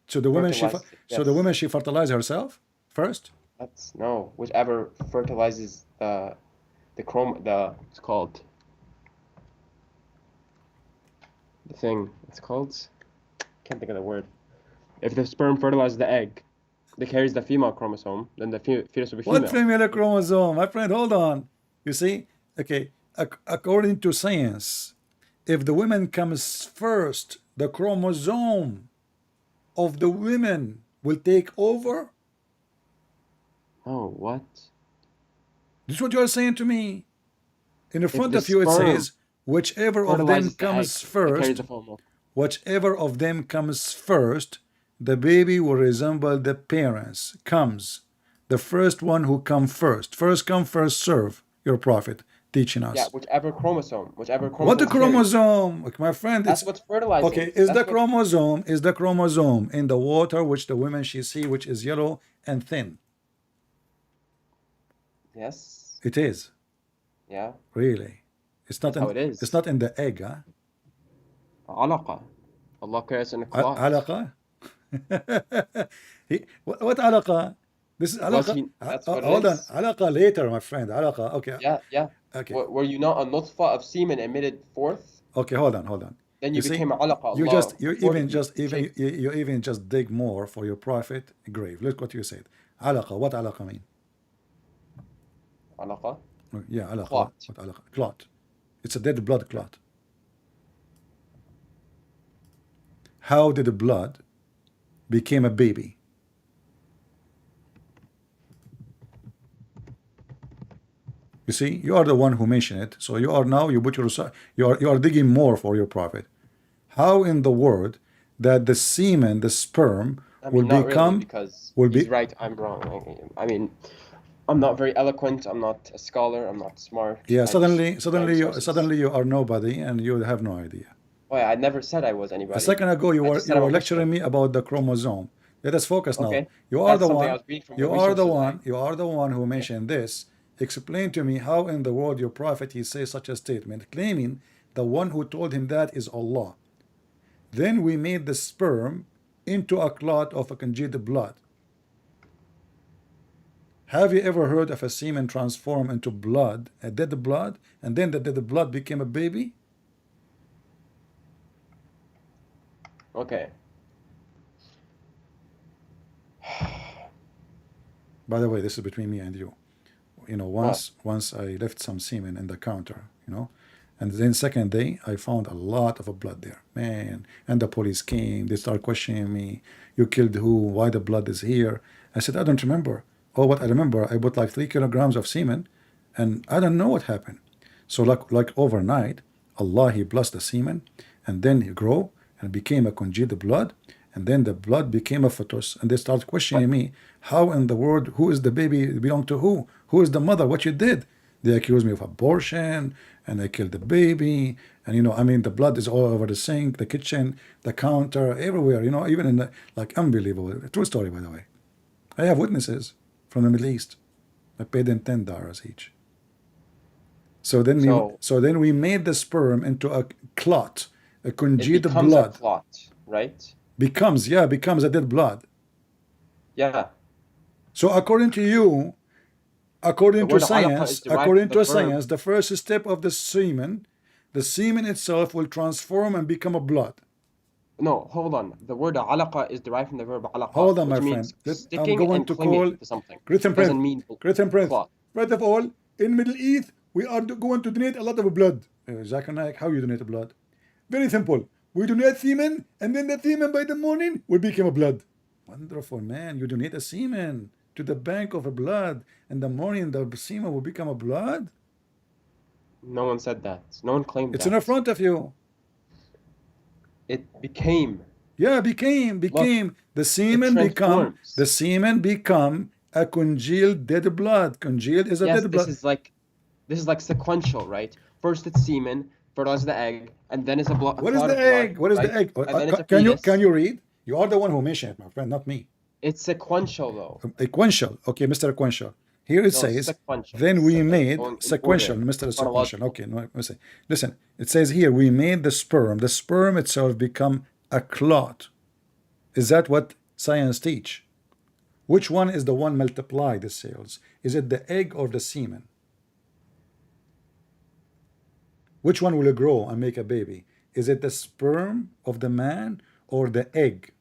Speaker 1: So the woman
Speaker 3: Fertilize it,
Speaker 1: so the
Speaker 3: yes.
Speaker 1: woman she fertilize herself first.
Speaker 3: That's no. Whichever fertilizes it's called the thing. It's called. Can't think of the word. If the sperm fertilizes the egg, that carries the female chromosome, then the fetus will be
Speaker 1: What
Speaker 3: female.
Speaker 1: female chromosome? My friend, hold on. You see? Okay, according to science, if the woman comes first, the chromosome of the women will take over.
Speaker 3: Oh, what?
Speaker 1: This is what you are saying to me. In the front
Speaker 3: the
Speaker 1: of you it
Speaker 3: sperm
Speaker 1: says, whichever of them
Speaker 3: fertilizes the egg,
Speaker 1: comes
Speaker 3: it carries
Speaker 1: first,
Speaker 3: the female.
Speaker 1: whichever of them comes first, the baby will resemble the parents. Comes. The first one who come first. First come, first serve. Your prophet teaching
Speaker 3: Yeah,
Speaker 1: us.
Speaker 3: whichever chromosome
Speaker 1: What the
Speaker 3: is carried.
Speaker 1: chromosome? My friend,
Speaker 3: That's
Speaker 1: it's
Speaker 3: what's fertilizing.
Speaker 1: okay. Is
Speaker 3: That's
Speaker 1: the
Speaker 3: what.
Speaker 1: chromosome in the water which the women she see, which is yellow and thin?
Speaker 3: Yes.
Speaker 1: It is.
Speaker 3: Yeah.
Speaker 1: Really. It's not
Speaker 3: That's how
Speaker 1: in
Speaker 3: it is.
Speaker 1: it's not in the egg, huh?
Speaker 3: علاقة. Allah creates in a clot.
Speaker 1: Alaqa? What alaqa? This is
Speaker 3: Because
Speaker 1: alaqa.
Speaker 3: that's what it
Speaker 1: Hold on.
Speaker 3: is.
Speaker 1: Alaqa later, my friend. Alaqa. Okay.
Speaker 3: Yeah, yeah.
Speaker 1: Okay.
Speaker 3: Were you not a nutfa of semen emitted forth?
Speaker 1: Okay. Hold on.
Speaker 3: Then
Speaker 1: You
Speaker 3: you
Speaker 1: see,
Speaker 3: became a alaqa.
Speaker 1: you
Speaker 3: Allah
Speaker 1: just you
Speaker 3: formed
Speaker 1: even
Speaker 3: you,
Speaker 1: just even
Speaker 3: shaped
Speaker 1: you even just dig more for your prophet grave. Look what you said. Alaqa. What alaqa mean?
Speaker 3: alaqa.
Speaker 1: Yeah, alaqa.
Speaker 3: Clot.
Speaker 1: What alaqa? Clot. It's a dead blood clot. How did the blood became a baby? You see, you are the one who mentioned it. So you are now you put your you are digging more for your prophet. How in the world that the semen, the sperm,
Speaker 3: I
Speaker 1: will
Speaker 3: mean, not really,
Speaker 1: become
Speaker 3: because
Speaker 1: will
Speaker 3: he's
Speaker 1: be
Speaker 3: right, I'm wrong. I mean, I'm not very eloquent. I'm not a scholar. I'm not smart.
Speaker 1: yeah.
Speaker 3: I just use my
Speaker 1: Suddenly
Speaker 3: resources.
Speaker 1: you are nobody and you have no idea.
Speaker 3: Oh, yeah, I never said I was
Speaker 1: A
Speaker 3: anybody.
Speaker 1: second ago
Speaker 3: I just said
Speaker 1: you
Speaker 3: I'm a
Speaker 1: were lecturing
Speaker 3: Muslim.
Speaker 1: me about the chromosome. Let us focus now.
Speaker 3: Okay,
Speaker 1: You are
Speaker 3: that's
Speaker 1: the
Speaker 3: something I
Speaker 1: one.
Speaker 3: was reading from your resources, right?
Speaker 1: You are the one who
Speaker 3: Okay.
Speaker 1: mentioned this. Explain to me how in the world your prophet he says such a statement, claiming the one who told him that is Allah. Then we made the sperm into a clot of a congealed blood. Have you ever heard of a semen transform into blood, a dead blood, and then the dead blood became a baby?
Speaker 3: Okay.
Speaker 1: By the way, this is between me and you. You know,
Speaker 3: What?
Speaker 1: once I left some semen in the counter, you know, and then second day I found a lot of blood there, man. And the police came, they start questioning me. You killed who? Why the blood is here? I said, I don't remember. Oh, what I remember, I put like 3 kilograms of semen, and I don't know what happened. So like overnight, Allah he blessed the semen, and then he grew and became a congealed blood, and then the blood became a fetus, and they start questioning me, how in the world, who is the baby belong to who? Who is the mother? What you did? They accuse me of abortion, and I killed the baby, and you know, I mean, the blood is all over the sink, the kitchen, the counter, everywhere, you know, even in the, like, unbelievable. True story, by the way. I have witnesses from the Middle East. I paid them $10 each. So then we made the sperm into a clot, a
Speaker 3: It
Speaker 1: congealed
Speaker 3: becomes a
Speaker 1: blood.
Speaker 3: clot, right?
Speaker 1: Becomes a dead blood.
Speaker 3: Yeah.
Speaker 1: So according to you,
Speaker 3: The
Speaker 1: according to
Speaker 3: word alaqa is
Speaker 1: science,
Speaker 3: derived from the verb.
Speaker 1: the first step of the semen itself will transform and become a blood.
Speaker 3: No, hold on. The word alaqa is derived from the verb alaqa,
Speaker 1: Hold on,
Speaker 3: which
Speaker 1: my friend.
Speaker 3: means
Speaker 1: I'm
Speaker 3: sticking
Speaker 1: going
Speaker 3: and
Speaker 1: to
Speaker 3: clinging
Speaker 1: call
Speaker 3: to something.
Speaker 1: Great and
Speaker 3: Doesn't
Speaker 1: Prince.
Speaker 3: mean
Speaker 1: Great and Prince.
Speaker 3: clot.
Speaker 1: First of all, in Middle East, we are going to donate a lot of blood. Zakir Naik, how you donate blood? Very simple. We donate semen, and then the semen by the morning will become a blood. Wonderful, man. You donate a semen to the bank of a blood, and the morning the semen will become a blood.
Speaker 3: No one said that. No one claimed
Speaker 1: It's
Speaker 3: that.
Speaker 1: in front of you.
Speaker 3: It became.
Speaker 1: Yeah, became the semen become a congealed dead blood. Congealed is a
Speaker 3: Yes,
Speaker 1: dead blood.
Speaker 3: this is like sequential, right? First it's semen, fertilizes the egg, and then it's a
Speaker 1: What is
Speaker 3: clot
Speaker 1: the
Speaker 3: of
Speaker 1: egg?
Speaker 3: blood,
Speaker 1: What is the
Speaker 3: right?
Speaker 1: egg?
Speaker 3: And then it's a
Speaker 1: Can
Speaker 3: fetus.
Speaker 1: you read? You are the one who mentioned it, my friend, not me.
Speaker 3: It's sequential though.
Speaker 1: Sequential. Okay, Mr. Sequential. Here it
Speaker 3: No,
Speaker 1: says,
Speaker 3: sequential.
Speaker 1: then we made
Speaker 3: Going in
Speaker 1: sequential,
Speaker 3: order,
Speaker 1: Mr. Sequential.
Speaker 3: chronological.
Speaker 1: Okay, no, listen. Listen, it says here, we made the sperm. The sperm itself become a clot. Is that what science teach? Which one is the one multiply the cells? Is it the egg or the semen? Which one will grow and make a baby? Is it the sperm of the man or the egg?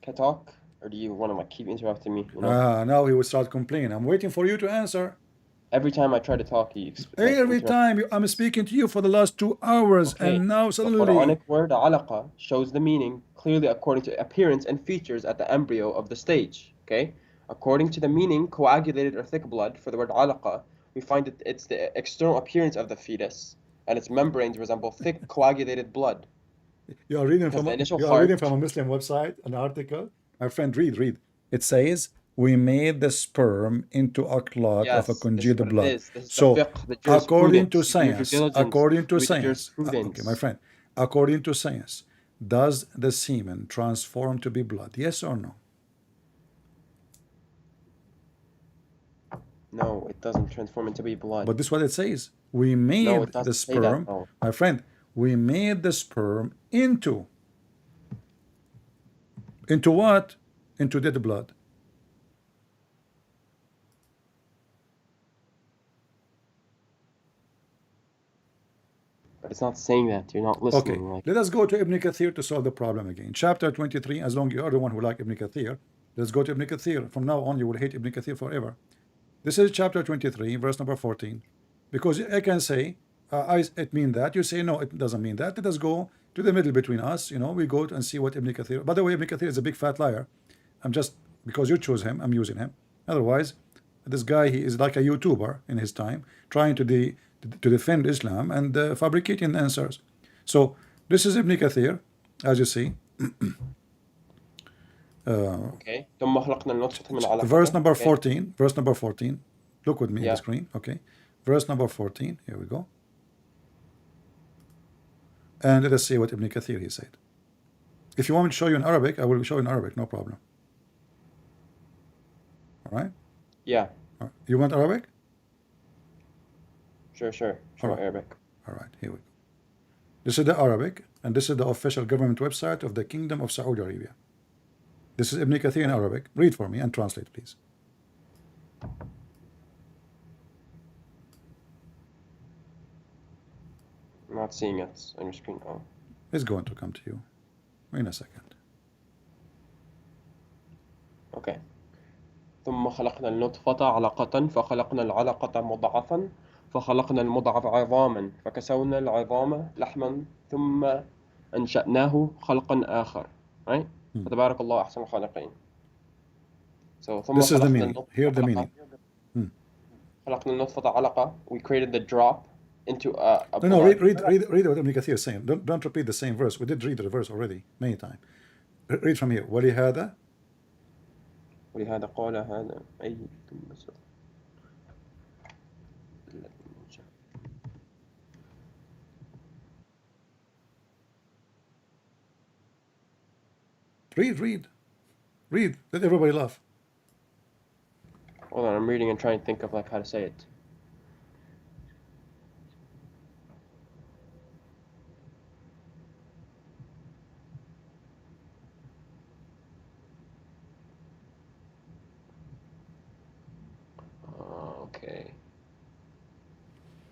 Speaker 3: Can I talk? Or do you want to like keep interrupting me? You know?
Speaker 1: Now he will start complaining. I'm waiting for you to answer.
Speaker 3: Every time I try to talk, he
Speaker 1: Every time I'm speaking to you for the last 2 hours,
Speaker 3: Okay.
Speaker 1: and now
Speaker 3: The
Speaker 1: suddenly.
Speaker 3: Quranic word alaqa shows the meaning clearly according to appearance and features at the embryo of the stage. Okay? According to the meaning, coagulated or thick blood, for the word alaqa, we find that it's the external appearance of the fetus, and its membranes resemble thick coagulated blood.
Speaker 1: You are reading
Speaker 3: Because
Speaker 1: from
Speaker 3: the
Speaker 1: a,
Speaker 3: initial
Speaker 1: you are reading
Speaker 3: heart-
Speaker 1: from a Muslim website, an article. My friend, read. It says we made the sperm into a clot of a
Speaker 3: Yes, this is
Speaker 1: congealed
Speaker 3: what it
Speaker 1: blood.
Speaker 3: is. This is the
Speaker 1: So,
Speaker 3: fiqh, the
Speaker 1: according to
Speaker 3: jurisprudence. You do your due
Speaker 1: science,
Speaker 3: diligence.
Speaker 1: okay,
Speaker 3: Read the
Speaker 1: my
Speaker 3: jurisprudence.
Speaker 1: friend, according to science, does the semen transform to be blood? Yes or no?
Speaker 3: No, it doesn't transform into be blood.
Speaker 1: But this is what it says. We made
Speaker 3: No, it
Speaker 1: the
Speaker 3: doesn't say that,
Speaker 1: sperm,
Speaker 3: no.
Speaker 1: my friend, we made the sperm into what? Into dead blood.
Speaker 3: But it's not saying that. You're not listening.
Speaker 1: Okay,
Speaker 3: Like,
Speaker 1: let us go to Ibn Kathir to solve the problem again. Chapter 23, as long as you are the one who like Ibn Kathir, let's go to Ibn Kathir. From now on, you will hate Ibn Kathir forever. This is chapter 23, verse number 14. Because I can say, it mean that. You say, no, it doesn't mean that. Let us go to the middle between us. You know, we go and see what Ibn Kathir. By the way, Ibn Kathir is a big fat liar. I'm just, because you choose him, I'm using him. Otherwise, this guy, he is like a YouTuber in his time, trying to defend Islam and fabricating answers. So this is Ibn Kathir, as you see.
Speaker 3: okay. ثم خلقنا النطفة من علقة.
Speaker 1: Verse number
Speaker 3: Okay.
Speaker 1: 14. Verse number 14. Look with me on
Speaker 3: Yeah.
Speaker 1: the screen. Okay. Verse number 14. Here we go. And let us see what Ibn Kathir he said. If you want me to show you in Arabic, I will show you in Arabic, no problem. All right?
Speaker 3: Yeah.
Speaker 1: All right. You want Arabic?
Speaker 3: Sure. Show
Speaker 1: Alright.
Speaker 3: Arabic.
Speaker 1: All right, here we go. This is the Arabic, and this is the official government website of the Kingdom of Saudi Arabia. This is Ibn Kathir in Arabic. Read for me and translate, please.
Speaker 3: I'm not seeing it on your screen. Oh.
Speaker 1: It's going to come to you in a second.
Speaker 3: Okay. ثم خلقنا النطفة علقة فخلقنا العلقة مضغة فخلقنا المضغة عظاما فكسونا العظام لحما ثم أنشأناه خلقا آخر. Right? فتبارك الله أحسن الخالقين. So ثم
Speaker 1: This is the
Speaker 3: خلقنا
Speaker 1: meaning.
Speaker 3: النطفة
Speaker 1: Hear the
Speaker 3: علقة.
Speaker 1: meaning.
Speaker 3: خلقنا النطفة علقة. We created the drop into a
Speaker 1: No,
Speaker 3: blood.
Speaker 1: read what Ibn Kathir is saying. Don't repeat the same verse. We did read the verse already many times. Read from here. وَلِهَذَا
Speaker 3: ولهذا قال هذا أي ثم
Speaker 1: read. Let everybody laugh.
Speaker 3: Hold on, I'm reading and trying to think of like how to say it. Okay.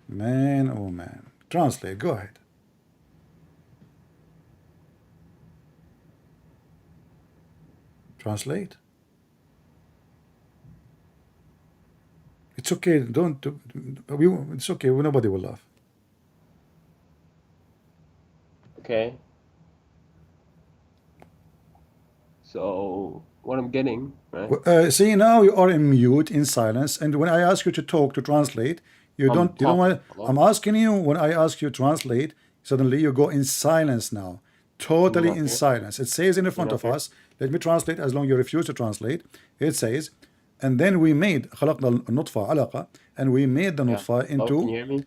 Speaker 1: Man, oh man. Translate. Go ahead. Translate. It's okay. Don't. It's okay. Nobody will laugh.
Speaker 3: Okay. So what I'm getting, right?
Speaker 1: See, now you are in mute, in silence, and when I ask you to talk, to translate, you don't want.
Speaker 3: Hello?
Speaker 1: I'm asking you, when I ask you to translate, suddenly you go in silence now, totally
Speaker 3: not
Speaker 1: in
Speaker 3: here?
Speaker 1: silence. It says in the front
Speaker 3: not
Speaker 1: of
Speaker 3: here?
Speaker 1: us. Let me translate. As long as you refuse to translate, it says, and then we made خلقنا النطفة علقة, and we made the nutfa
Speaker 3: Hello, can you
Speaker 1: into
Speaker 3: hear me?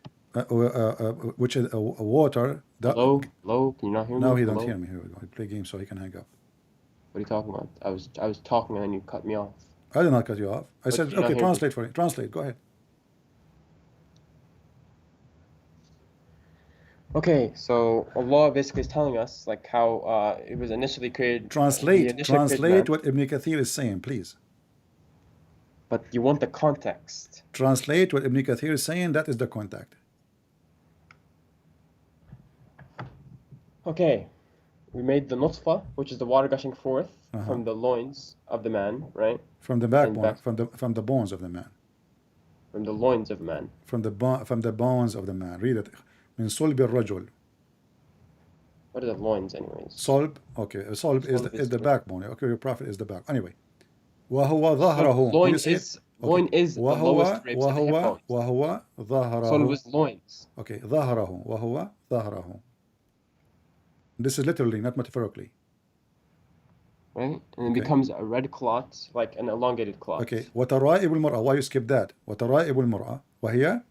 Speaker 1: which is a water.
Speaker 3: Hello? Hello? Can you not hear me?
Speaker 1: Now he don't
Speaker 3: Hello?
Speaker 1: hear me. Here we go. I play games so he can hang up.
Speaker 3: What are you talking about? I was talking and then you cut me off.
Speaker 1: I did not cut you off. I said,
Speaker 3: did you not
Speaker 1: okay,
Speaker 3: hear me?
Speaker 1: translate for me. Translate. Go ahead.
Speaker 3: Okay, so Allah basically is telling us like how it was initially created. He
Speaker 1: Translate
Speaker 3: initially created man.
Speaker 1: what Ibn Kathir is saying, please.
Speaker 3: But you want the context.
Speaker 1: Translate what Ibn Kathir is saying, that is the contact.
Speaker 3: Okay. We made the nutfa, which is the water gushing forth from the loins of the man, right?
Speaker 1: From the backbone, from the bones of the man.
Speaker 3: From the loins of man.
Speaker 1: From the bones of the man. Read it. من صلب الرجل.
Speaker 3: What are the loins, anyways?
Speaker 1: Solb, okay. Solb is the backbone. Okay, your prophet is the back. Anyway. وهو ظهره.
Speaker 3: Loin is the lowest ribs of the hip bones.
Speaker 1: وهو ظهره.
Speaker 3: Solb is loins.
Speaker 1: Okay, ظهره. وهو ظهره. This is literally, not metaphorically.
Speaker 3: Right? And it becomes a red clot, like an elongated clot.
Speaker 1: Okay. وترائب المرأة. Why you skip that? وترائب المرأة. وهي?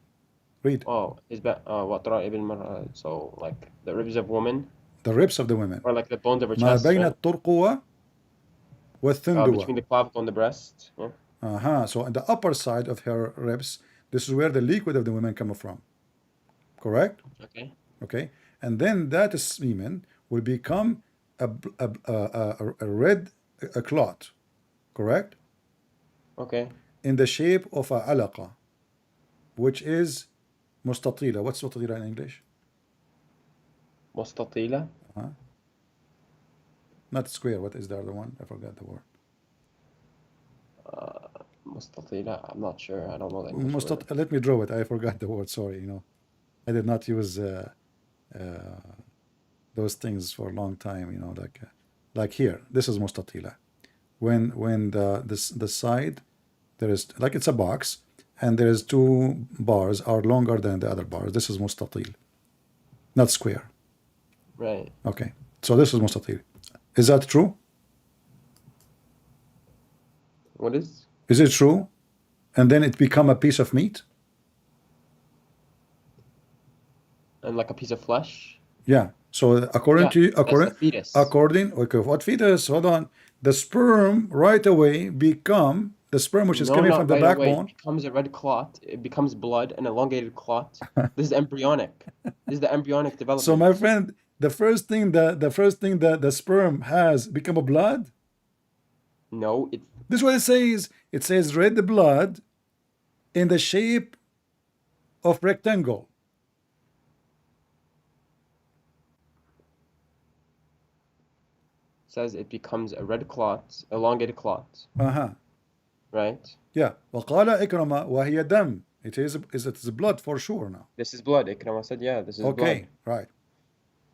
Speaker 1: Read.
Speaker 3: Oh, is that وترائب المرأة? So like the ribs of women.
Speaker 1: The ribs of the women.
Speaker 3: Or like the bones of her
Speaker 1: ما
Speaker 3: chest.
Speaker 1: بين
Speaker 3: Right?
Speaker 1: الترقوة والثندوة.
Speaker 3: Between the clavicle and the breast. Yeah.
Speaker 1: So on the upper side of her ribs, this is where the liquid of the women come from. Correct?
Speaker 3: Okay.
Speaker 1: Okay. And then that semen will become a red clot. Correct?
Speaker 3: Okay.
Speaker 1: In the shape of a alaqa, which is mustatila. What's mustatila in English?
Speaker 3: مستطيلة.
Speaker 1: Not square. What is the other one? I forgot the word.
Speaker 3: مستطيلة. I'm not sure. I don't know the English word.
Speaker 1: Let me draw it. I forgot the word. Sorry. I did not use those things for a long time. Like here. This is mustatila. When the side, there is, like, it's a box, and there is two bars are longer than the other bars. This is mustatil, not square.
Speaker 3: Right.
Speaker 1: Okay. So this is mustatil. Is that true?
Speaker 3: What is?
Speaker 1: Is it true? And then it become a piece of meat?
Speaker 3: And like a piece of flesh?
Speaker 1: Yeah. So according to you,
Speaker 3: fetus.
Speaker 1: Okay, what fetus? Hold on. The sperm right away become the sperm which is coming from the
Speaker 3: right
Speaker 1: backbone.
Speaker 3: Away. It becomes a red clot. It becomes blood, an elongated clot. This is embryonic. This is the embryonic development.
Speaker 1: So my friend, the first thing that the sperm has become a blood?
Speaker 3: No,
Speaker 1: this is what it says. It says red blood in the shape of rectangle.
Speaker 3: Says it becomes a red clot, elongated clot. Right?
Speaker 1: Yeah. وقال إكرمة وهي دم. It is blood for sure now.
Speaker 3: This is blood. Ikramah said, yeah, this is blood.
Speaker 1: Okay, right.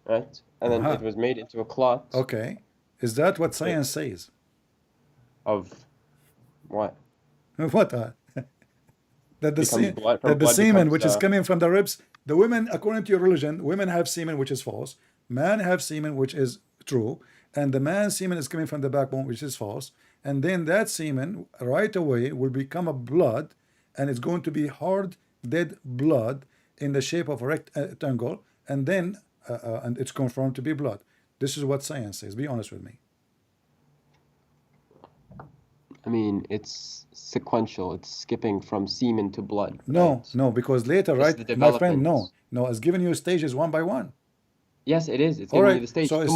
Speaker 3: Right? And then it was made into a clot.
Speaker 1: Okay. Is that what science says?
Speaker 3: Of what?
Speaker 1: What? That the semen which is coming from the ribs, the women, according to your religion, women have semen which is false, men have semen which is true, and the man's semen is coming from the backbone which is false, and then that semen right away will become a blood, and it's going to be hard, dead blood in the shape of a rectangle, and then and it's confirmed to be blood. This is what science says. Be honest with me.
Speaker 3: I mean, it's sequential. It's skipping from semen to blood.
Speaker 1: No,
Speaker 3: right?
Speaker 1: no, because later, right, my friend, no, it's giving you stages one by one.
Speaker 3: Yes, it is. It's
Speaker 1: All
Speaker 3: giving
Speaker 1: right.
Speaker 3: you the stage.
Speaker 1: So it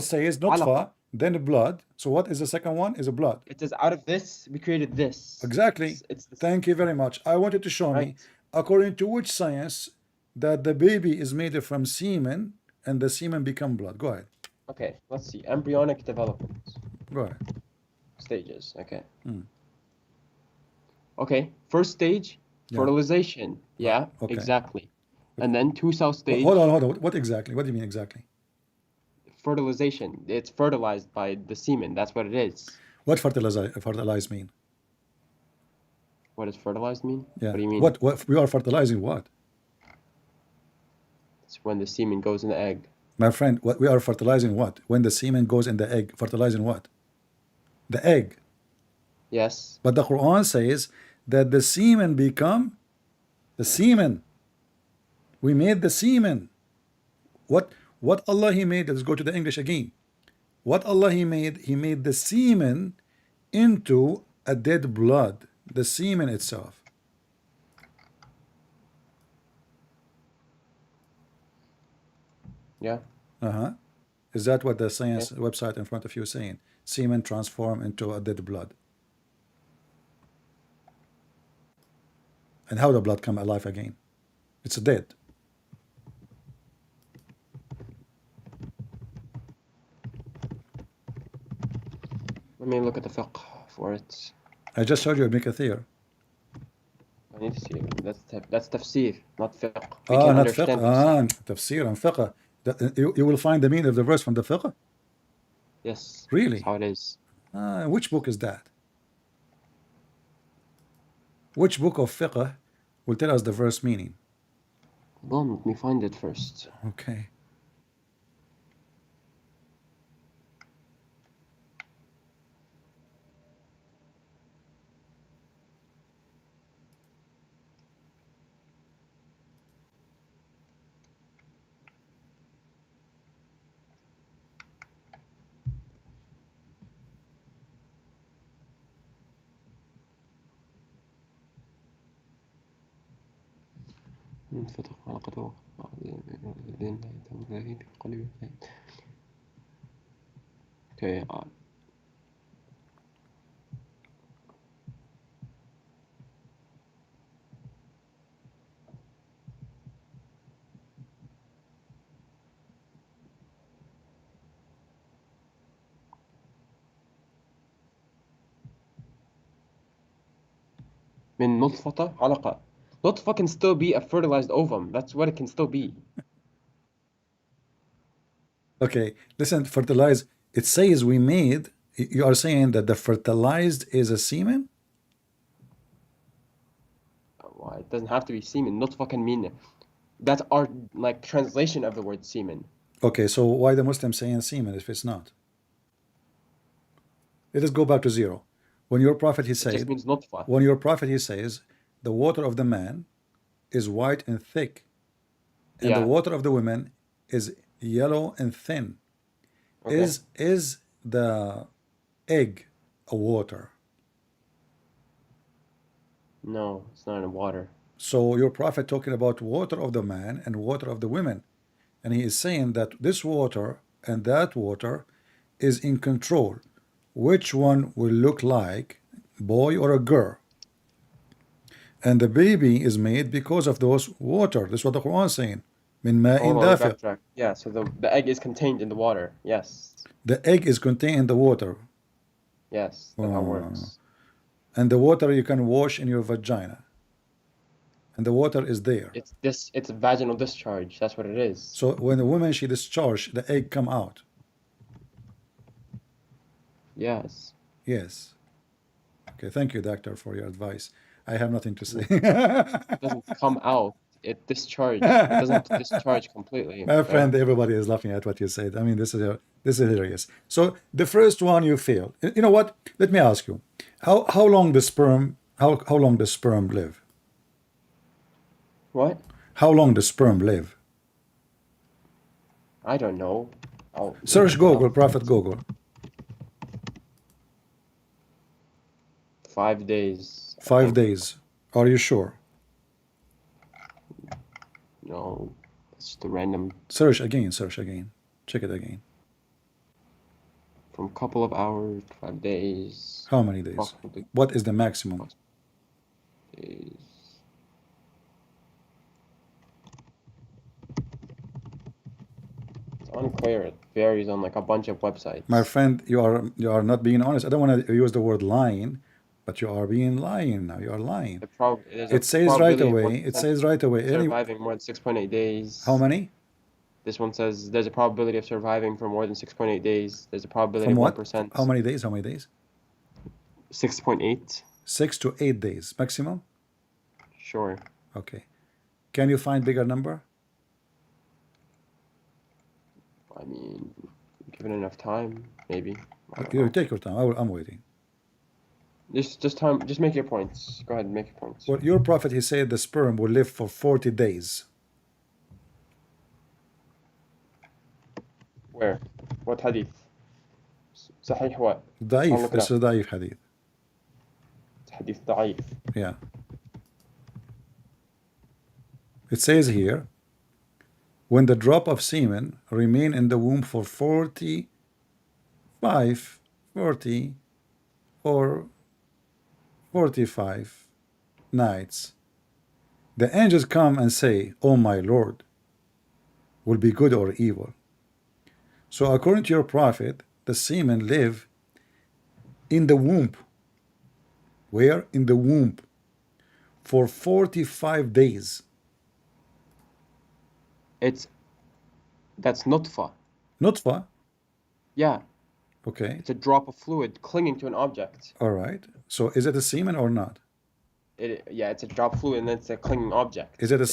Speaker 1: says nutfa, then blood. So what is the second one? Is a blood.
Speaker 3: It says out of this we created this.
Speaker 1: Exactly. Thank you very much. I wanted to show me, according to which science, that the baby is made from semen and the semen become blood. Go ahead.
Speaker 3: Okay, let's see. Embryonic development.
Speaker 1: Go ahead.
Speaker 3: Stages. Okay. Okay. First stage, fertilization. Yeah,
Speaker 1: okay.
Speaker 3: Exactly. And then two-cell stage.
Speaker 1: Hold on. What exactly? What do you mean exactly?
Speaker 3: Fertilization. It's fertilized by the semen. That's what it is.
Speaker 1: What fertilize mean?
Speaker 3: What does fertilized mean?
Speaker 1: Yeah.
Speaker 3: What do you mean?
Speaker 1: What we are fertilizing what?
Speaker 3: It's when the semen goes in the egg.
Speaker 1: My friend, what we are fertilizing what? When the semen goes in the egg, fertilizing what? The egg.
Speaker 3: Yes.
Speaker 1: But the Quran says that the semen become the semen. We made the semen. What Allah He made? Let's go to the English again. What Allah He made the semen into a dead blood. The semen itself.
Speaker 3: Yeah.
Speaker 1: Is that what the science website in front of you is saying? Semen transform into a dead blood. And how the blood come alive again? It's dead.
Speaker 3: Let me look at the fiqh for it.
Speaker 1: I just showed you Ibn Kathir.
Speaker 3: I need to see it. That's tafsir, not fiqh. We
Speaker 1: Ah,
Speaker 3: can
Speaker 1: not fiqh.
Speaker 3: understand tafsir.
Speaker 1: Tafsir and fiqh. You will find the meaning of the verse from the fiqh?
Speaker 3: Yes.
Speaker 1: Really?
Speaker 3: That's how it is.
Speaker 1: Which book is that? Which book of fiqh will tell us the verse meaning?
Speaker 3: Hold on, let me find it first.
Speaker 1: Okay.
Speaker 3: فتح حلقته Okay. من نطفة علقة. Nutfa can still be a fertilized ovum. That's what it can still be.
Speaker 1: Okay. Listen, fertilize. It says we made. You are saying that the fertilized is a semen?
Speaker 3: Well, it doesn't have to be semen. Nutfa can mean it. That's our like translation of the word semen.
Speaker 1: Okay, so why the Muslims saying semen if it's not? Let us go back to zero. When your prophet he
Speaker 3: It just
Speaker 1: said,
Speaker 3: means nutfa.
Speaker 1: when your prophet he says, the water of the man is white and thick, and the
Speaker 3: Yeah.
Speaker 1: water of the women is yellow and thin.
Speaker 3: Okay.
Speaker 1: Is the egg a water?
Speaker 3: No, it's not in water.
Speaker 1: So your prophet talking about water of the man and water of the women, and he is saying that this water and that water is in control. Which one will look like boy or a girl? And the baby is made because of those water. That's what the Quran is saying. Min ma'in
Speaker 3: Hold on,
Speaker 1: dafiq.
Speaker 3: backtrack. Yeah, so the egg is contained in the water. Yes.
Speaker 1: The egg is contained in the water.
Speaker 3: Yes, that's how it works.
Speaker 1: And the water you can wash in your vagina. And the water is there.
Speaker 3: It's a vaginal discharge. That's what it is.
Speaker 1: So when the woman she discharge, the egg come out.
Speaker 3: Yes.
Speaker 1: Yes. Okay, thank you, doctor, for your advice. I have nothing to say.
Speaker 3: It doesn't come out. It discharges. It doesn't have to discharge completely.
Speaker 1: My
Speaker 3: Okay?
Speaker 1: friend, everybody is laughing at what you said. I mean, this is hilarious. So the first one you failed. You know what? Let me ask you, how long the sperm how long the sperm live?
Speaker 3: What?
Speaker 1: How long the sperm live?
Speaker 3: I don't know. I'll
Speaker 1: Search
Speaker 3: look it
Speaker 1: Google,
Speaker 3: up.
Speaker 1: Prophet Google.
Speaker 3: 5 days. I
Speaker 1: 5
Speaker 3: think.
Speaker 1: days. Are you sure?
Speaker 3: No, it's just a random
Speaker 1: Search again. Search again. Check it again.
Speaker 3: from couple of hours to 5 days.
Speaker 1: How many days?
Speaker 3: Approximately
Speaker 1: What is the maximum?
Speaker 3: days. It's unclear. It varies on like a bunch of websites.
Speaker 1: My friend, you are not being honest. I don't want to use the word lying, but you are being lying now. You are lying.
Speaker 3: There's a
Speaker 1: It says right
Speaker 3: probability of
Speaker 1: away. It says right away.
Speaker 3: surviving more than 6.8 days.
Speaker 1: How many?
Speaker 3: This one says there's a probability of surviving for more than 6.8 days. There's a probability
Speaker 1: From
Speaker 3: of
Speaker 1: what?
Speaker 3: 1%.
Speaker 1: How many days? How many days?
Speaker 3: 6.8.
Speaker 1: 6 to 8 days maximum.
Speaker 3: Sure.
Speaker 1: Okay. Can you find bigger number?
Speaker 3: I mean, given enough time, maybe. I don't
Speaker 1: You
Speaker 3: know.
Speaker 1: take your time. I'm waiting.
Speaker 3: Just make your points. Go ahead and make your points.
Speaker 1: Well, your prophet he said the sperm will live for 40 days.
Speaker 3: Where? What hadith? Sahih what?
Speaker 1: ضعيف. This is ضعيف hadith.
Speaker 3: Hadith ضعيف.
Speaker 1: Yeah. It says here, when the drop of semen remain in the womb for 40 or 45 nights, the angels come and say, "Oh my Lord," will be good or evil. So according to your prophet, the semen live in the womb. Where? In the womb for 45 days.
Speaker 3: That's nutfa.
Speaker 1: Nutfa.
Speaker 3: Yeah,
Speaker 1: Okay.
Speaker 3: it's a drop of fluid clinging to an object.
Speaker 1: All right. So is it a semen or not?
Speaker 3: Yeah, it's a drop of fluid and it's a clinging object.
Speaker 1: Is it a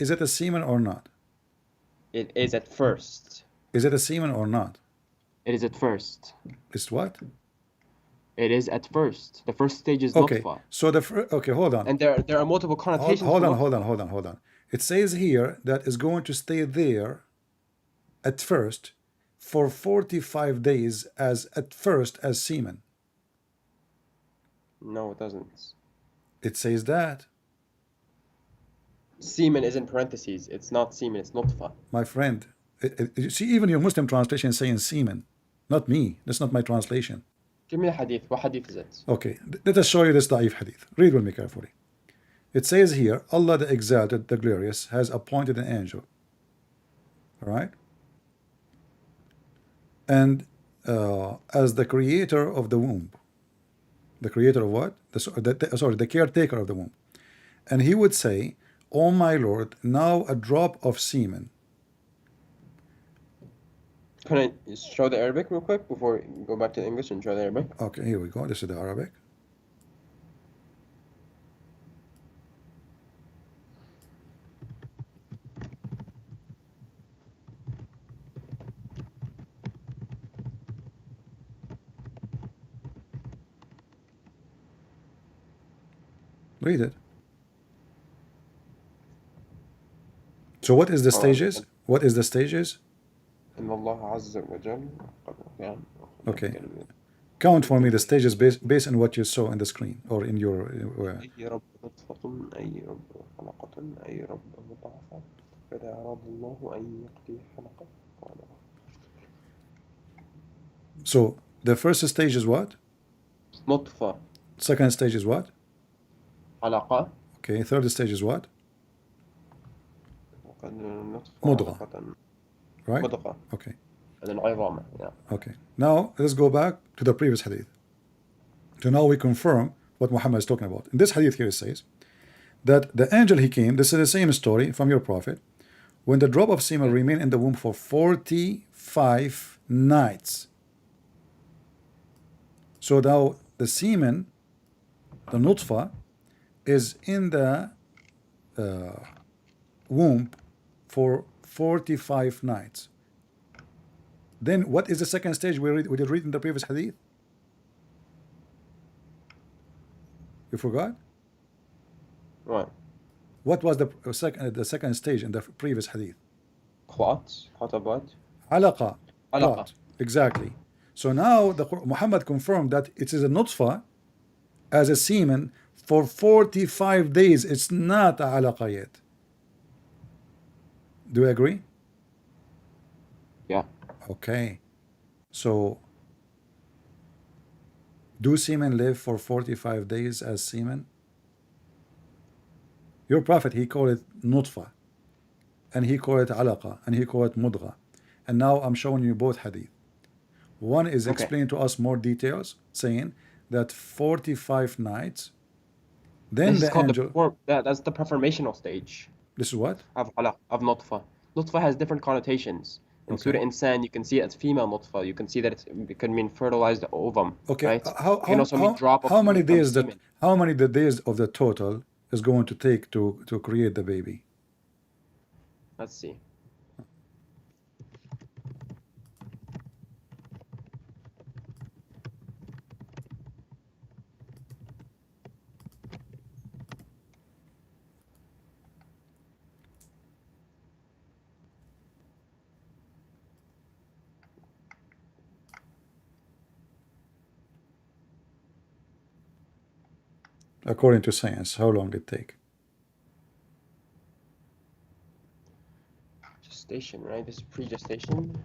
Speaker 1: is it a semen or not?
Speaker 3: It is at first.
Speaker 1: Is it a semen or not?
Speaker 3: It is at first.
Speaker 1: It's what?
Speaker 3: It is at first. The first stage is
Speaker 1: Okay.
Speaker 3: nutfa.
Speaker 1: So okay, hold on.
Speaker 3: And there are multiple connotations.
Speaker 1: Hold on. It says here that it's going to stay there at first for 45 days as semen.
Speaker 3: No, it doesn't.
Speaker 1: It says that.
Speaker 3: Semen is in parentheses. It's not semen, it's nutfa.
Speaker 1: My friend, you see, even your Muslim translation is saying semen. Not me. That's not my translation.
Speaker 3: Give me a hadith. What hadith is it?
Speaker 1: Okay, let us show you this da'if hadith. Read with me carefully. It says here, Allah the Exalted, the Glorious, has appointed an angel. All right? And as the creator of the womb. The creator of what? The caretaker of the womb. And he would say, "Oh my Lord, now a drop of semen."
Speaker 3: Can I show the Arabic real quick before we go back to English and show the Arabic?
Speaker 1: Okay, here we go. This is the Arabic. Read it. So what is the stages? What is the stages? Okay. Count for me the stages based on what you saw in the screen or in your. So the first stage is what?
Speaker 3: نطفة.
Speaker 1: Second stage is what?
Speaker 3: علقة.
Speaker 1: Okay. Third stage is what? مضغة. Right?
Speaker 3: مضغة.
Speaker 1: Okay.
Speaker 3: And then عظامة. Yeah.
Speaker 1: Okay. Now let's go back to the previous hadith. So now we confirm what Muhammad is talking about. In this hadith here it says that the angel he came, this is the same story from your prophet, when the drop of semen remained in the womb for 45 nights. So now the semen, the nutfa, is in the womb for 45 nights. Then what is the second stage we did read in the previous hadith? You forgot?
Speaker 3: Right.
Speaker 1: What was the second stage in the previous hadith?
Speaker 3: Clots. خطبات.
Speaker 1: Alaqa.
Speaker 3: Alaqa.
Speaker 1: Clot. Exactly. So now Muhammad confirmed that it is a nutfa as a semen for 45 days. It's not a alaqa yet. Do you agree?
Speaker 3: Yeah.
Speaker 1: Okay. So do semen live for 45 days as semen? Your prophet, he called it nutfa, and he called it alaqa, and he called it mudgha. And now I'm showing you both hadith. One is explaining to us more details, saying that 45 nights, then
Speaker 3: This is
Speaker 1: the
Speaker 3: called
Speaker 1: angel.
Speaker 3: that's the preformational stage
Speaker 1: This is what?
Speaker 3: of nutfa. Nutfa has different connotations. In
Speaker 1: Okay.
Speaker 3: Surah Insan, you can see it as female nutfa. You can see that it can mean fertilized ovum.
Speaker 1: Okay.
Speaker 3: Right? It can also mean drop of
Speaker 1: how many
Speaker 3: fluid from
Speaker 1: days
Speaker 3: semen.
Speaker 1: how many the days of the total is going to take to create the baby?
Speaker 3: Let's see.
Speaker 1: According to science, how long it take?
Speaker 3: Gestation, right? This is pre-gestation.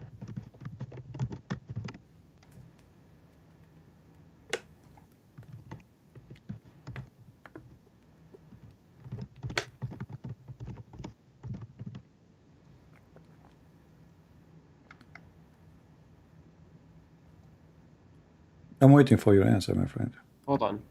Speaker 1: I'm waiting for your answer, my friend.
Speaker 3: Hold on.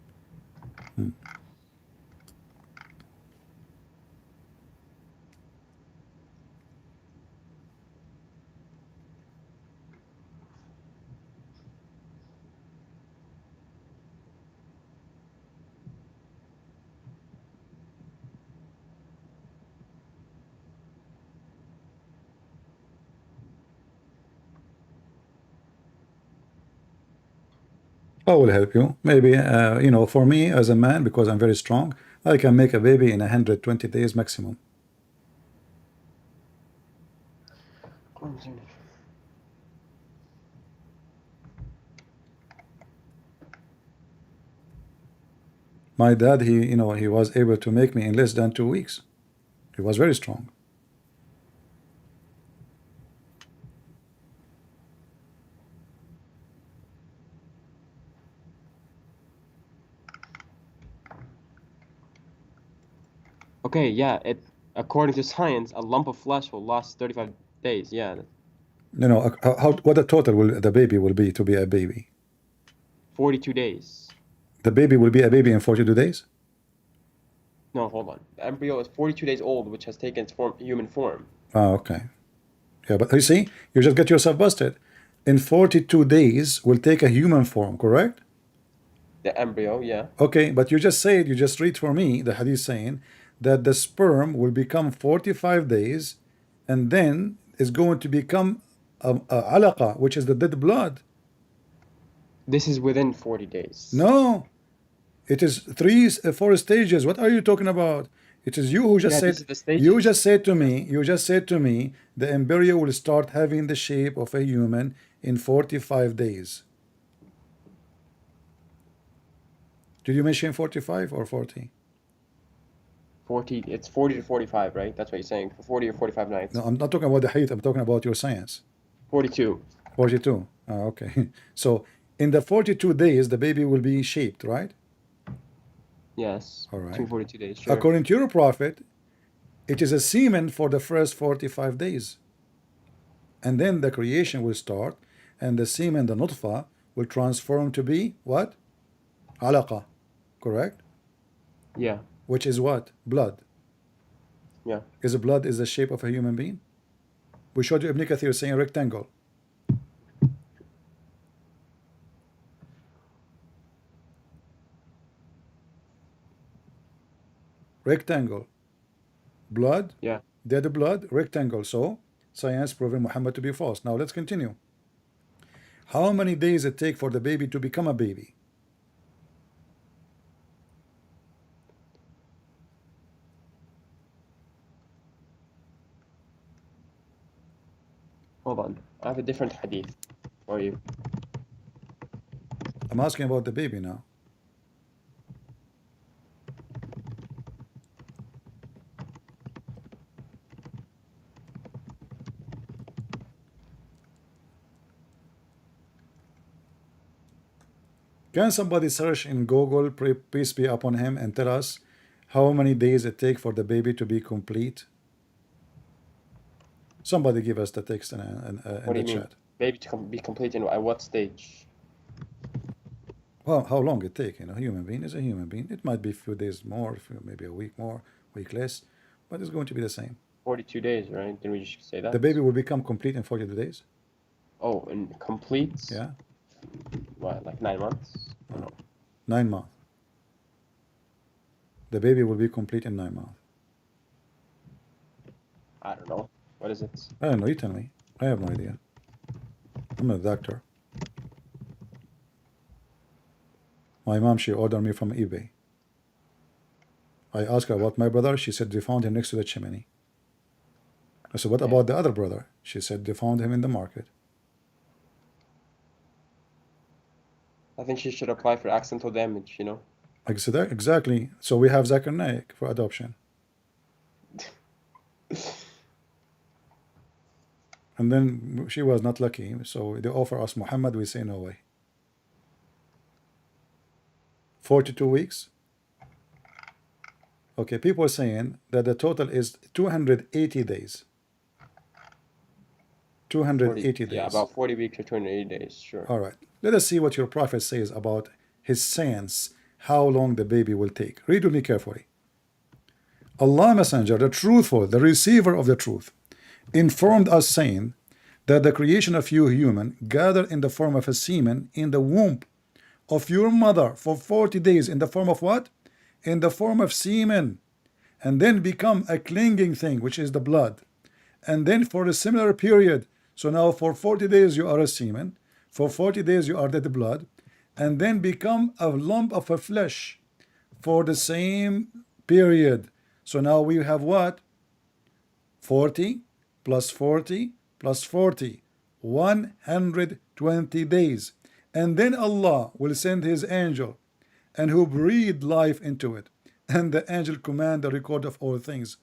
Speaker 1: I will help you. Maybe, you know, for me as a man, because I'm very strong, I can make a baby in 120 days maximum. My dad, you know, he was able to make me in less than 2 weeks. He was very strong.
Speaker 3: Okay, yeah, according to science, a lump of flesh will last 35 days. Yeah,
Speaker 1: You know, what the total will the baby will be to be a baby?
Speaker 3: 42 days.
Speaker 1: The baby will be a baby in 42 days?
Speaker 3: No, hold on. The embryo is 42 days old, which has taken its human form.
Speaker 1: Oh, okay. Yeah, but you see, you just get yourself busted. In 42 days will take a human form, correct?
Speaker 3: The embryo, yeah.
Speaker 1: Okay, but you just said, you just read for me the hadith saying that the sperm will become 45 days and then is going to become a alaqa, which is the dead blood.
Speaker 3: This is within 40 days.
Speaker 1: No, it is 4 stages. What are you talking about? It is you who just
Speaker 3: Yeah,
Speaker 1: said,
Speaker 3: this is the stages.
Speaker 1: you just said to me, the embryo will start having the shape of a human in 45 days. Did you mention 45 or 40?
Speaker 3: 40, it's 40 to 45, right? That's what you're saying, for 40 or 45 nights.
Speaker 1: No, I'm not talking about the hadith, I'm talking about your science.
Speaker 3: 42.
Speaker 1: 42. Okay. So in the 42 days, the baby will be shaped, right?
Speaker 3: Yes.
Speaker 1: All right.
Speaker 3: 242 days, sure.
Speaker 1: According to your prophet, it is a semen for the first 45 days. And then the creation will start, and the semen, the nutfa, will transform to be what? Alaqa. Correct?
Speaker 3: Yeah.
Speaker 1: Which is what? Blood.
Speaker 3: Yeah.
Speaker 1: Is blood is the shape of a human being? We showed you Ibn Kathir saying rectangle. Rectangle. Blood.
Speaker 3: Yeah.
Speaker 1: Dead blood. Rectangle. So science proven Muhammad to be false. Now let's continue. How many days it take for the baby to become a baby?
Speaker 3: Hold on. I have a different hadith for you.
Speaker 1: I'm asking about the baby now. Can somebody search in Google, peace be upon him, and tell us how many days it take for the baby to be complete? Somebody give us the text in
Speaker 3: What do
Speaker 1: the
Speaker 3: you mean?
Speaker 1: chat.
Speaker 3: Baby to be complete at what stage?
Speaker 1: Well, how long it take? You know, human being is a human being. It might be a few days more, maybe a week more, week less, but it's going to be the same.
Speaker 3: 42 days, right? Didn't we just say that?
Speaker 1: The baby will become complete in 42 days.
Speaker 3: Oh, and complete?
Speaker 1: Yeah.
Speaker 3: What, like 9 months? I don't know.
Speaker 1: 9 months. The baby will be complete in 9 months.
Speaker 3: I don't know. What is it?
Speaker 1: I don't know. You tell me. I have no idea. I'm not a doctor. My mom, she ordered me from eBay. I asked her about my brother. She said they found him next to the chimney. I said, what about the other brother? She said they found him in the market.
Speaker 3: I think she should apply for accidental damage, you know?
Speaker 1: I said, exactly. So we have Zakir Naik for adoption. And then she was not lucky. So they offer us Muhammad. We say no way. 42 weeks. Okay, people are saying that the total is 280 days. 280 days.
Speaker 3: Yeah, about 40 weeks or 280 days, sure.
Speaker 1: All right. Let us see what your prophet says about his sense, how long the baby will take. Read with me carefully. Allah Messenger, the truthful, the receiver of the truth, informed us saying that the creation of you human gathered in the form of a semen in the womb of your mother for 40 days in the form of what? In the form of semen, and then become a clinging thing, which is the blood. And then for a similar period, so now for 40 days you are a semen, for 40 days you are dead blood, and then become a lump of a flesh for the same period. So now we have what? 40 plus 40 plus 40, 120 days. And then Allah will send his angel, and who breathe life into it, and the angel command the record of all things.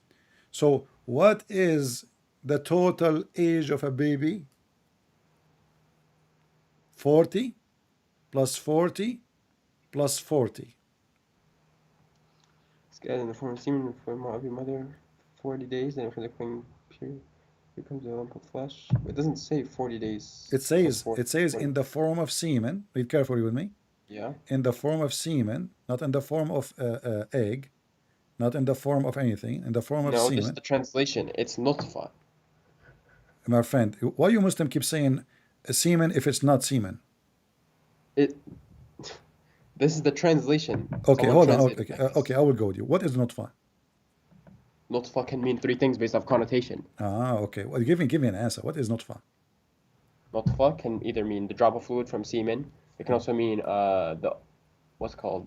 Speaker 1: So what is the total age of a baby? 40 plus 40 plus 40.
Speaker 3: It's gathered in the form of semen in the form of your mother 40 days, and for the clean period becomes a lump of flesh. It doesn't say 40 days.
Speaker 1: It says in the form of semen. Read carefully with me.
Speaker 3: Yeah.
Speaker 1: In the form of semen, not in the form of egg, not in the form of anything, in the form of
Speaker 3: No,
Speaker 1: semen.
Speaker 3: just the translation. It's nutfa.
Speaker 1: My friend, why you Muslim keep saying semen if it's not semen?
Speaker 3: This is the translation.
Speaker 1: Okay,
Speaker 3: Someone
Speaker 1: hold on.
Speaker 3: translated
Speaker 1: Okay,
Speaker 3: like this.
Speaker 1: okay, I will go with you. What is nutfa?
Speaker 3: Nutfa can mean three things based off connotation.
Speaker 1: Okay. Well, give me an answer. What is nutfa?
Speaker 3: Nutfa can either mean the drop of fluid from semen. It can also mean what's called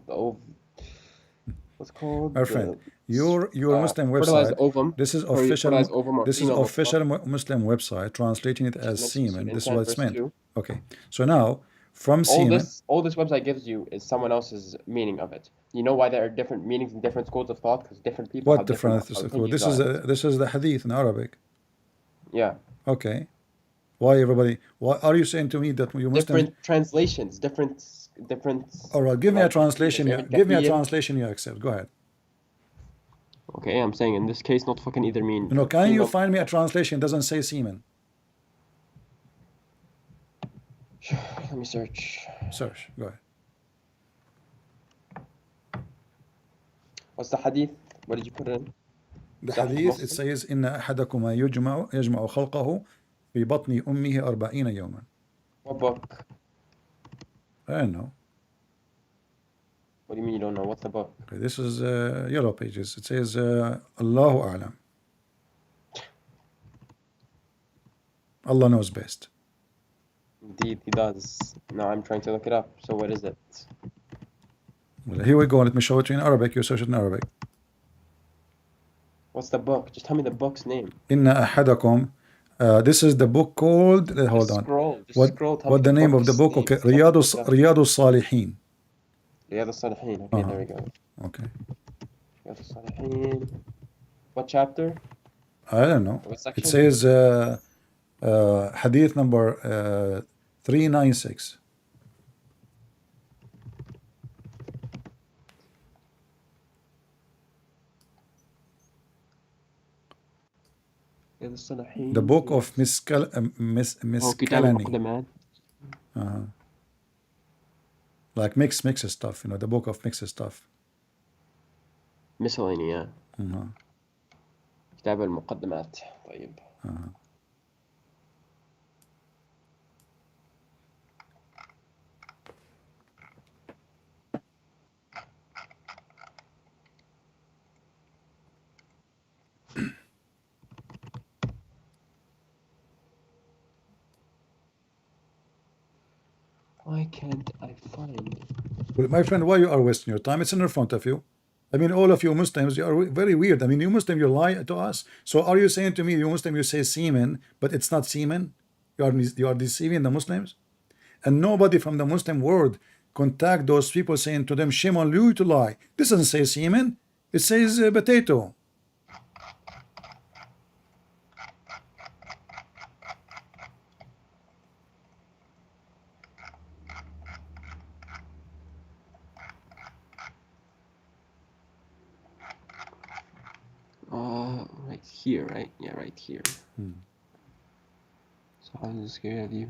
Speaker 1: My friend, your Muslim
Speaker 3: fertilized
Speaker 1: website.
Speaker 3: ovum.
Speaker 1: This is
Speaker 3: Fertilized
Speaker 1: official.
Speaker 3: ovum or
Speaker 1: This is
Speaker 3: female nutfa.
Speaker 1: official Muslim website translating it as semen. This is what it's meant.
Speaker 3: 2.
Speaker 1: Okay. So now from
Speaker 3: All
Speaker 1: semen.
Speaker 3: this website gives you is someone else's meaning of it. You know why there are different meanings in different schools of thought? Because different people
Speaker 1: What
Speaker 3: have different
Speaker 1: difference?
Speaker 3: opinions
Speaker 1: This is
Speaker 3: on it.
Speaker 1: this is the hadith in Arabic.
Speaker 3: Yeah.
Speaker 1: Okay. Why everybody? Why are you saying to me that you Muslims?
Speaker 3: Different translations, different.
Speaker 1: All right. Give me a
Speaker 3: like,
Speaker 1: translation.
Speaker 3: different
Speaker 1: Give me a
Speaker 3: kathir.
Speaker 1: translation you accept. Go ahead.
Speaker 3: Okay, I'm saying in this case, not fucking either mean.
Speaker 1: No, can you
Speaker 3: female-
Speaker 1: find me a translation that doesn't say semen?
Speaker 3: Let me search.
Speaker 1: Search. Go ahead.
Speaker 3: What's the hadith? What did you put in?
Speaker 1: The
Speaker 3: Sahih
Speaker 1: hadith, it
Speaker 3: Muslim?
Speaker 1: says إن أحدكما يجمع خلقه في بطن أمه 40 يوما.
Speaker 3: What book?
Speaker 1: I don't know.
Speaker 3: What do you mean you don't know? What's the book?
Speaker 1: Okay, this is yellow pages. It says Allahu A'lam. Allah knows best.
Speaker 3: Indeed, he does. Now I'm trying to look it up. So what is it?
Speaker 1: Well, here we go. Let me show it to you in Arabic. You search it in Arabic.
Speaker 3: What's the book? Just tell me the book's name.
Speaker 1: إن أحدكم. This is the book called. Hold on.
Speaker 3: Scroll. Just
Speaker 1: What
Speaker 3: scroll. Tell
Speaker 1: what
Speaker 3: me
Speaker 1: the name of the
Speaker 3: book's
Speaker 1: book?
Speaker 3: name.
Speaker 1: Okay, رياض الصالحين.
Speaker 3: Riyadh al-Salihin. Okay, there we go.
Speaker 1: Okay.
Speaker 3: Riyadh al-Salihin. What chapter?
Speaker 1: I don't know.
Speaker 3: What
Speaker 1: It
Speaker 3: section?
Speaker 1: says hadith number 396.
Speaker 3: Riyadh al-Salihin.
Speaker 1: The book of
Speaker 3: Kitab
Speaker 1: Miscellany.
Speaker 3: al-Muqaddamat.
Speaker 1: Like mixed stuff, the book of mixed stuff.
Speaker 3: Miscellany, yeah. كتاب المقدمات. طيب. Why can't I find?
Speaker 1: Well, my friend, why you are wasting your time? It's in front of you. I mean, all of you Muslims, you are very weird. I mean, you Muslim, you lie to us. So are you saying to me, you Muslim, you say semen, but it's not semen? You are deceiving the Muslims? And nobody from the Muslim world contact those people saying to them, shame on you to lie. This doesn't say semen. It says potato.
Speaker 3: Right here, right? Yeah, right here. So how does this scare you?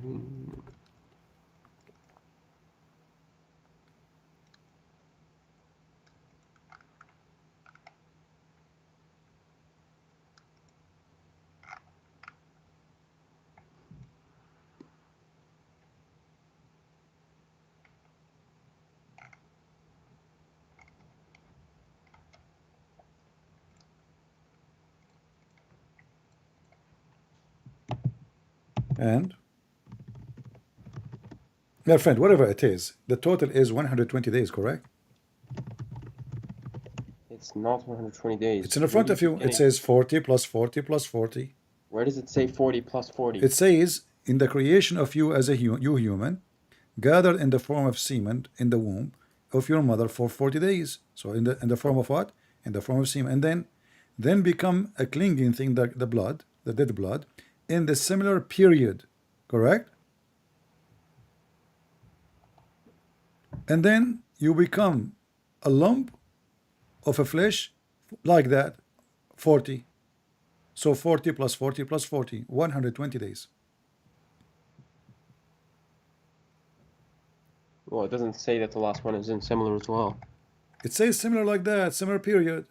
Speaker 1: And my friend, whatever it is, the total is 120 days, correct?
Speaker 3: It's not 120 days.
Speaker 1: It's in the front
Speaker 3: Where
Speaker 1: of
Speaker 3: do
Speaker 1: you.
Speaker 3: keep
Speaker 1: It
Speaker 3: getting-
Speaker 1: says 40 plus 40 plus 40.
Speaker 3: Where does it say 40 plus 40?
Speaker 1: It says, in the creation of you as a you human, gathered in the form of semen in the womb of your mother for 40 days. So in the form of what? In the form of semen. And then become a clinging thing, the blood, the dead blood, in the similar period. Correct? And then you become a lump of a flesh like that, 40. So 40 plus 40 plus 40, 120 days.
Speaker 3: Well, it doesn't say that the last one is in similar as well.
Speaker 1: It says similar like that, similar period.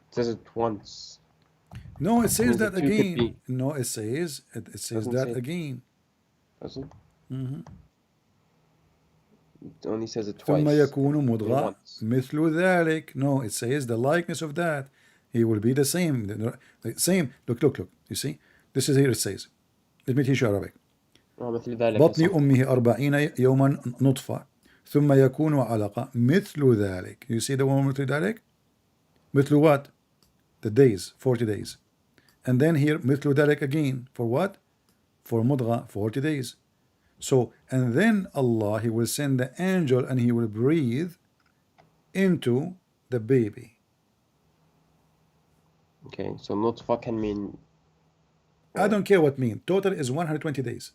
Speaker 3: It says it once.
Speaker 1: No, it says
Speaker 3: Means
Speaker 1: that
Speaker 3: the two could
Speaker 1: again.
Speaker 3: be-
Speaker 1: No, it says
Speaker 3: Doesn't
Speaker 1: that
Speaker 3: say.
Speaker 1: again.
Speaker 3: Does it? It only says it
Speaker 1: ثم
Speaker 3: twice.
Speaker 1: يكون مضغة
Speaker 3: Once.
Speaker 1: مثل ذلك. No, it says the likeness of that. He will be the same. The same. Look. You see? This is here it says. Let me teach you Arabic.
Speaker 3: مثل ذلك
Speaker 1: بطن
Speaker 3: صح.
Speaker 1: أمه 40 يوما نطفة ثم يكون علقة مثل ذلك. You see the one مثل ذلك? مثل what? The days, 40 days. And then here مثل ذلك again. For what? For مضغة, 40 days. So, and then Allah, He will send the angel and He will breathe into the baby.
Speaker 3: Okay, so nutfa can mean
Speaker 1: I don't care what mean. Total is 120 days.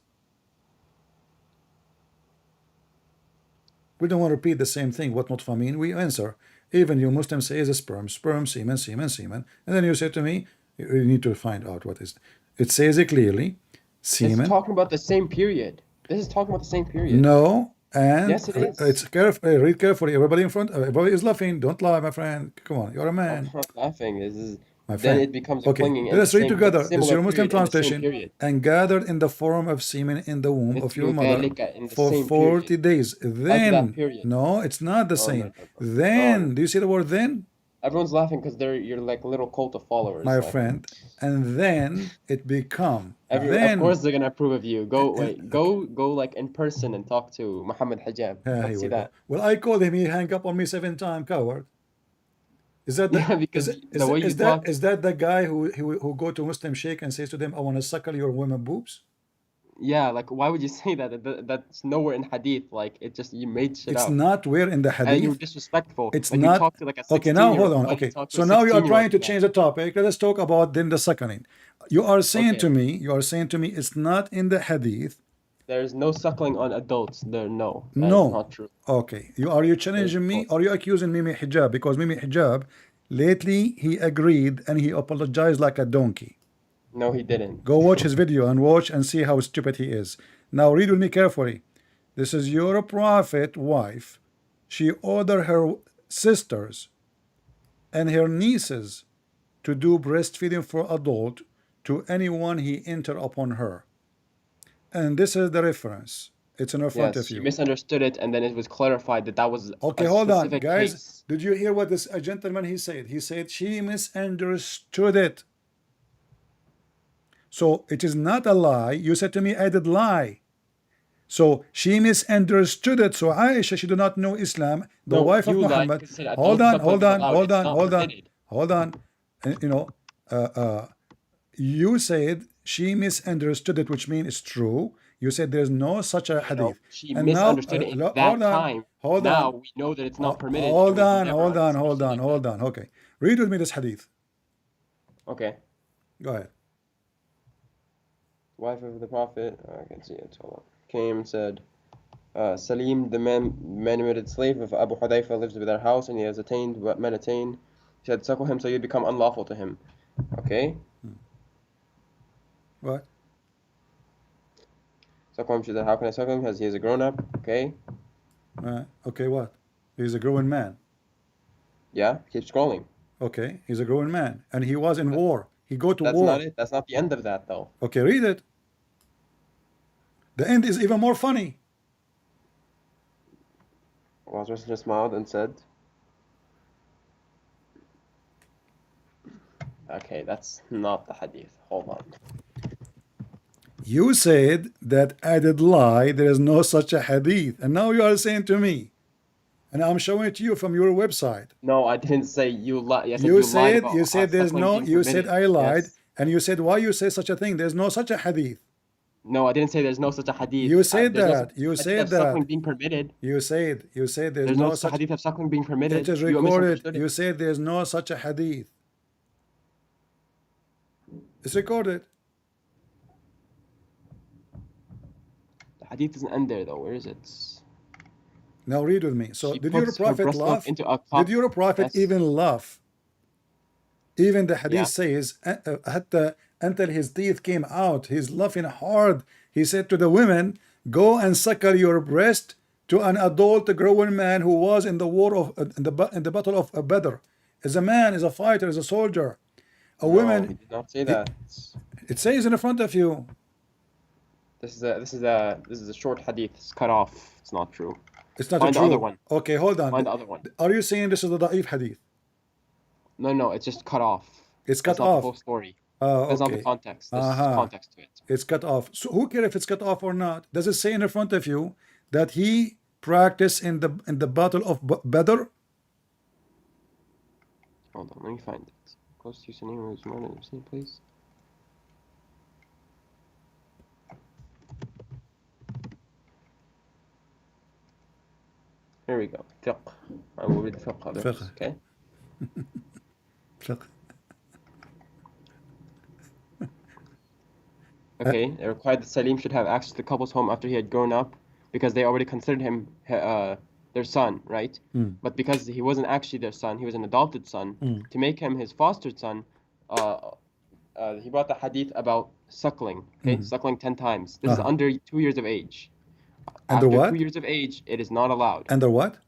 Speaker 1: We don't want to repeat the same thing. What nutfa mean? We answer. Even you Muslims say is a sperm, semen. And then you say to me, you need to find out what is. It says it clearly.
Speaker 3: This is
Speaker 1: Semen.
Speaker 3: talking about the same period. This is talking about the same period.
Speaker 1: No. And
Speaker 3: Yes, it is.
Speaker 1: it's careful. Read carefully. Everybody in front. Everybody is laughing. Don't lie, my friend. Come on, you're a
Speaker 3: I'm
Speaker 1: man.
Speaker 3: not laughing. This is
Speaker 1: My
Speaker 3: then
Speaker 1: friend.
Speaker 3: it becomes a
Speaker 1: Okay,
Speaker 3: clinging in
Speaker 1: let us
Speaker 3: the
Speaker 1: read
Speaker 3: same,
Speaker 1: together.
Speaker 3: but
Speaker 1: This is your
Speaker 3: similar
Speaker 1: Muslim
Speaker 3: period in the same
Speaker 1: translation.
Speaker 3: period.
Speaker 1: And gathered in the form of semen in the womb of your
Speaker 3: مثل
Speaker 1: mother
Speaker 3: ذلك in the
Speaker 1: for
Speaker 3: same
Speaker 1: 40
Speaker 3: period.
Speaker 1: days. Then,
Speaker 3: period.
Speaker 1: no, it's not the
Speaker 3: Oh,
Speaker 1: same.
Speaker 3: no.
Speaker 1: Then,
Speaker 3: No.
Speaker 1: do you see the word then,
Speaker 3: Everyone's laughing because you're like a little cult of followers.
Speaker 1: my
Speaker 3: like,
Speaker 1: friend? And then it become.
Speaker 3: Of course they're gonna approve of you. Go like in person and talk to Muhammad Hijab.
Speaker 1: Here
Speaker 3: Let's
Speaker 1: we
Speaker 3: see
Speaker 1: go.
Speaker 3: that.
Speaker 1: Well, I called him. He hang up on me 7 times, coward. Is that the,
Speaker 3: Yeah, because the way you talk.
Speaker 1: is that the guy who go to Muslim sheikh and says to them, I want to suckle your women boobs?
Speaker 3: Yeah, like why would you say that? That's nowhere in hadith. Like it just you made shit
Speaker 1: It's
Speaker 3: up.
Speaker 1: not where in the
Speaker 3: And you're
Speaker 1: hadith.
Speaker 3: disrespectful.
Speaker 1: It's
Speaker 3: like
Speaker 1: not.
Speaker 3: you talk to like a 16
Speaker 1: Okay, now hold on.
Speaker 3: Why do you
Speaker 1: Okay,
Speaker 3: talk to
Speaker 1: so
Speaker 3: a
Speaker 1: now you are
Speaker 3: 16-year-old
Speaker 1: trying to
Speaker 3: like
Speaker 1: change the topic. Let us talk about then the suckling. You are saying to
Speaker 3: Okay.
Speaker 1: me, it's not in the hadith.
Speaker 3: There's no suckling on adults. That is
Speaker 1: No.
Speaker 3: not true.
Speaker 1: Okay, you challenging me or you accusing Mimi Hijab? Because Mimi Hijab, lately he agreed and he apologized like a donkey.
Speaker 3: No, he didn't.
Speaker 1: Go watch his video and watch and see how stupid he is. Now read with me carefully. This is your prophet wife. She ordered her sisters and her nieces to do breastfeeding for adult to anyone he enter upon her. And this is the reference. It's in front
Speaker 3: Yes,
Speaker 1: of
Speaker 3: you
Speaker 1: you.
Speaker 3: misunderstood it, and then it was clarified that was
Speaker 1: Okay,
Speaker 3: a
Speaker 1: hold on,
Speaker 3: specific
Speaker 1: guys.
Speaker 3: case.
Speaker 1: Did you hear what this gentleman he said? He said she misunderstood it. So it is not a lie. You said to me, I did lie. So she misunderstood it. So Aisha, she did not know Islam, the
Speaker 3: No,
Speaker 1: wife of
Speaker 3: you lied
Speaker 1: Muhammad.
Speaker 3: because you said
Speaker 1: Hold
Speaker 3: adult
Speaker 1: on,
Speaker 3: suckling
Speaker 1: hold
Speaker 3: is
Speaker 1: on,
Speaker 3: allowed.
Speaker 1: hold
Speaker 3: It's
Speaker 1: on,
Speaker 3: not
Speaker 1: hold on,
Speaker 3: permitted.
Speaker 1: hold on. You said she misunderstood it, which means it's true. You said there's no such a
Speaker 3: No,
Speaker 1: hadith.
Speaker 3: she
Speaker 1: And now,
Speaker 3: misunderstood it in
Speaker 1: hold
Speaker 3: that
Speaker 1: on,
Speaker 3: time.
Speaker 1: hold
Speaker 3: Now
Speaker 1: on.
Speaker 3: we know that it's not permitted. It
Speaker 1: Hold
Speaker 3: was
Speaker 1: on,
Speaker 3: never
Speaker 1: hold
Speaker 3: a
Speaker 1: on,
Speaker 3: discussion like that.
Speaker 1: hold on. Okay, read with me this hadith.
Speaker 3: Okay.
Speaker 1: Go ahead.
Speaker 3: Wife of the Prophet, I can see it. Hold on. Came and said, Salim, the manumitted slave of Abu Hudayfa, lives with our house, and he has attained what men attain. He said, suckle him so you become unlawful to him. Okay?
Speaker 1: What?
Speaker 3: Suckle him, she said, how can I suckle him? Because he is a grown up. Okay?
Speaker 1: Okay, what? He's a growing man.
Speaker 3: Yeah? Keep scrolling.
Speaker 1: Okay, he's a growing man. And he was in war. He go to
Speaker 3: That's
Speaker 1: war.
Speaker 3: not it. That's not the end of that, though.
Speaker 1: Okay, read it. The end is even more funny.
Speaker 3: Allah's Messenger smiled and said, okay, that's not the hadith. Hold on.
Speaker 1: You said that I did lie. There is no such a hadith. And now you are saying to me, and I'm showing it to you from your website.
Speaker 3: No, I didn't say you lied. I said
Speaker 1: You
Speaker 3: you lied
Speaker 1: said,
Speaker 3: about
Speaker 1: you said there's
Speaker 3: suckling
Speaker 1: no,
Speaker 3: being
Speaker 1: you said
Speaker 3: permitted.
Speaker 1: I lied.
Speaker 3: Yes.
Speaker 1: And you said, why you say such a thing? There's no such a hadith.
Speaker 3: No, I didn't say there's no such a hadith.
Speaker 1: You said
Speaker 3: There's no
Speaker 1: that.
Speaker 3: such
Speaker 1: You
Speaker 3: hadith
Speaker 1: said
Speaker 3: of suckling
Speaker 1: that.
Speaker 3: being permitted.
Speaker 1: You said there's
Speaker 3: There's no
Speaker 1: no such.
Speaker 3: hadith of suckling being permitted.
Speaker 1: It is
Speaker 3: You
Speaker 1: recorded.
Speaker 3: misunderstood
Speaker 1: You
Speaker 3: it.
Speaker 1: said there's no such a hadith. It's recorded.
Speaker 3: The hadith doesn't end there though. Where is it?
Speaker 1: Now read with me. So
Speaker 3: She
Speaker 1: did your
Speaker 3: puts her
Speaker 1: prophet
Speaker 3: breast milk
Speaker 1: laugh?
Speaker 3: into a
Speaker 1: Did
Speaker 3: cup.
Speaker 1: your prophet
Speaker 3: Yes.
Speaker 1: even laugh? Even the hadith
Speaker 3: Yeah.
Speaker 1: says حتى until his teeth came out, he's laughing hard. He said to the women, go and suckle your breast to an adult grown man who was in the war of in the battle of Badr. As a man, as a fighter, as a soldier. A
Speaker 3: No,
Speaker 1: woman,
Speaker 3: he did not say that.
Speaker 1: it says in front of you.
Speaker 3: This is a short hadith. It's cut off. It's not true.
Speaker 1: It's not
Speaker 3: Find
Speaker 1: a
Speaker 3: the other
Speaker 1: true.
Speaker 3: one.
Speaker 1: Okay, hold on.
Speaker 3: Find the other one.
Speaker 1: Are you saying this is the da'if hadith?
Speaker 3: No, it's just cut off.
Speaker 1: It's cut
Speaker 3: That's not the
Speaker 1: off.
Speaker 3: whole story.
Speaker 1: Oh,
Speaker 3: That's not the
Speaker 1: okay.
Speaker 3: context. There's
Speaker 1: Uh-huh.
Speaker 3: context to it.
Speaker 1: It's cut off. So who cares if it's cut off or not? Does it say in front of you that he practiced in the battle of Badr?
Speaker 3: Hold on, let me find it. Close to your name was more than the please. Here we go. Fiqh. I will read fiqh others.
Speaker 1: Fiqh.
Speaker 3: Okay. Okay. It required that Salim should have access to the couple's home after he had grown up, because they already considered him their son, right? But because he wasn't actually their son, he was an adopted son. To make him his fostered son, he brought the hadith about suckling. Okay, suckling 10 times. This is under 2 years of age.
Speaker 1: Under
Speaker 3: After
Speaker 1: what?
Speaker 3: 2 years of age, it is not allowed.
Speaker 1: Under what?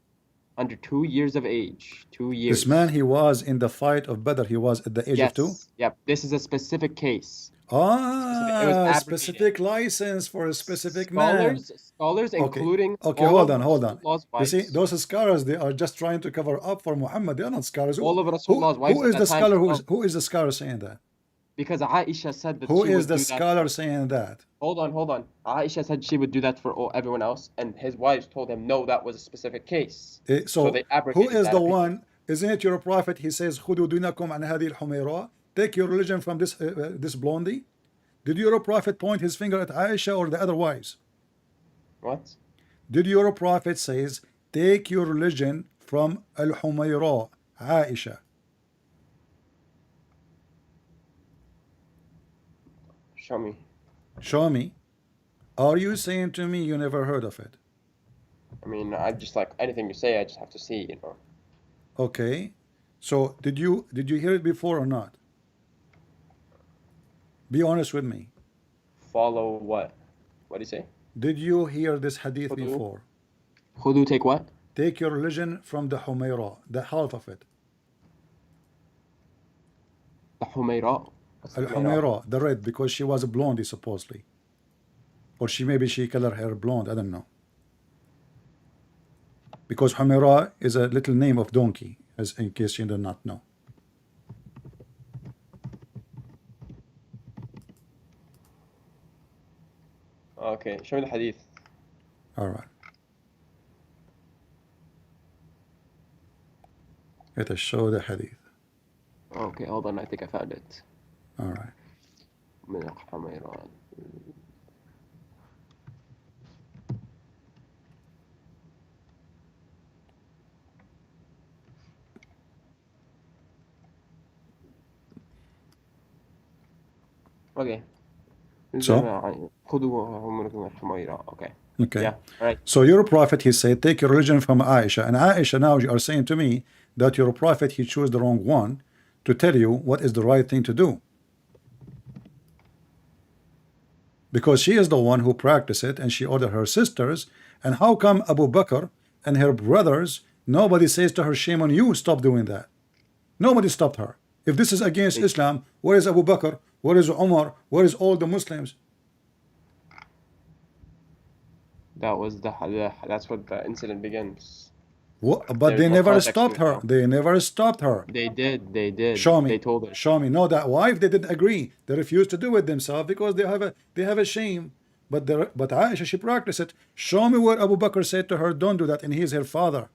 Speaker 3: Under 2 years of age. 2 years.
Speaker 1: This man, he was in the fight of Badr. He was at the age of 2?
Speaker 3: Yep. This is a specific case. It was abrogated.
Speaker 1: Specific license for a specific man.
Speaker 3: Scholars, including
Speaker 1: Okay,
Speaker 3: all
Speaker 1: hold
Speaker 3: of
Speaker 1: on, hold on.
Speaker 3: Rasulullah's
Speaker 1: You see,
Speaker 3: wives,
Speaker 1: those scholars, they are just trying to cover up for Muhammad. They are not scholars.
Speaker 3: all of Rasulullah's wives
Speaker 1: Who
Speaker 3: at
Speaker 1: is
Speaker 3: that
Speaker 1: the
Speaker 3: time,
Speaker 1: scholar? Who is the scholar saying that?
Speaker 3: because Aisha said that
Speaker 1: Who
Speaker 3: she
Speaker 1: is
Speaker 3: would
Speaker 1: the
Speaker 3: do that.
Speaker 1: scholar saying that?
Speaker 3: Hold on. Aisha said she would do that for everyone else, and his wives told him no, that was a specific case.
Speaker 1: So
Speaker 3: they
Speaker 1: who
Speaker 3: abrogated
Speaker 1: is
Speaker 3: that
Speaker 1: the
Speaker 3: opinion.
Speaker 1: one? Isn't it your prophet? He says, "خذوا دينكم عن هذه الحميراء." Take your religion from this blondie. Did your prophet point his finger at Aisha or the other wives?
Speaker 3: What?
Speaker 1: Did your prophet says, take your religion from Al-Humayra, Aisha?
Speaker 3: Show me.
Speaker 1: Show me. Are you saying to me you never heard of it?
Speaker 3: I mean, I just like anything you say, I just have to see, you know.
Speaker 1: Okay. So did you hear it before or not? Be honest with me.
Speaker 3: Follow what? What do you say?
Speaker 1: Did you hear this hadith
Speaker 3: Khudu.
Speaker 1: before?
Speaker 3: Khudu, take what?
Speaker 1: Take your religion from the Humayra, the half of it.
Speaker 3: The Humayra.
Speaker 1: Al-Humayra, the red, because she was a blondie supposedly. Or maybe she colored her blonde, I don't know. Because Humayra is a little name of donkey, as in case you do not know.
Speaker 3: Okay, show me the hadith.
Speaker 1: All right. Let us show the hadith.
Speaker 3: Okay, hold on, I think I found it.
Speaker 1: All right.
Speaker 3: من الحميران. Okay.
Speaker 1: So?
Speaker 3: Okay.
Speaker 1: Okay.
Speaker 3: Yeah, all right.
Speaker 1: So your prophet, he said, take your religion from Aisha. And Aisha, now you are saying to me that your prophet, he chose the wrong one to tell you what is the right thing to do. Because she is the one who practiced it and she ordered her sisters. And how come Abu Bakr and her brothers, nobody says to her, shame on you, stop doing that? Nobody stopped her. If this is against Islam, where is Abu Bakr? Where is Umar? Where is all the Muslims?
Speaker 3: That was that's what the incident begins.
Speaker 1: But
Speaker 3: There's
Speaker 1: they
Speaker 3: more
Speaker 1: never
Speaker 3: context to
Speaker 1: stopped
Speaker 3: it
Speaker 1: her.
Speaker 3: now.
Speaker 1: They never stopped her.
Speaker 3: They did.
Speaker 1: Show me.
Speaker 3: They told her.
Speaker 1: Show me. No, that wife, they didn't agree. They refused to do it themselves because they have a shame. But Aisha, she practiced it. Show me where Abu Bakr said to her, don't do that, and he's her father.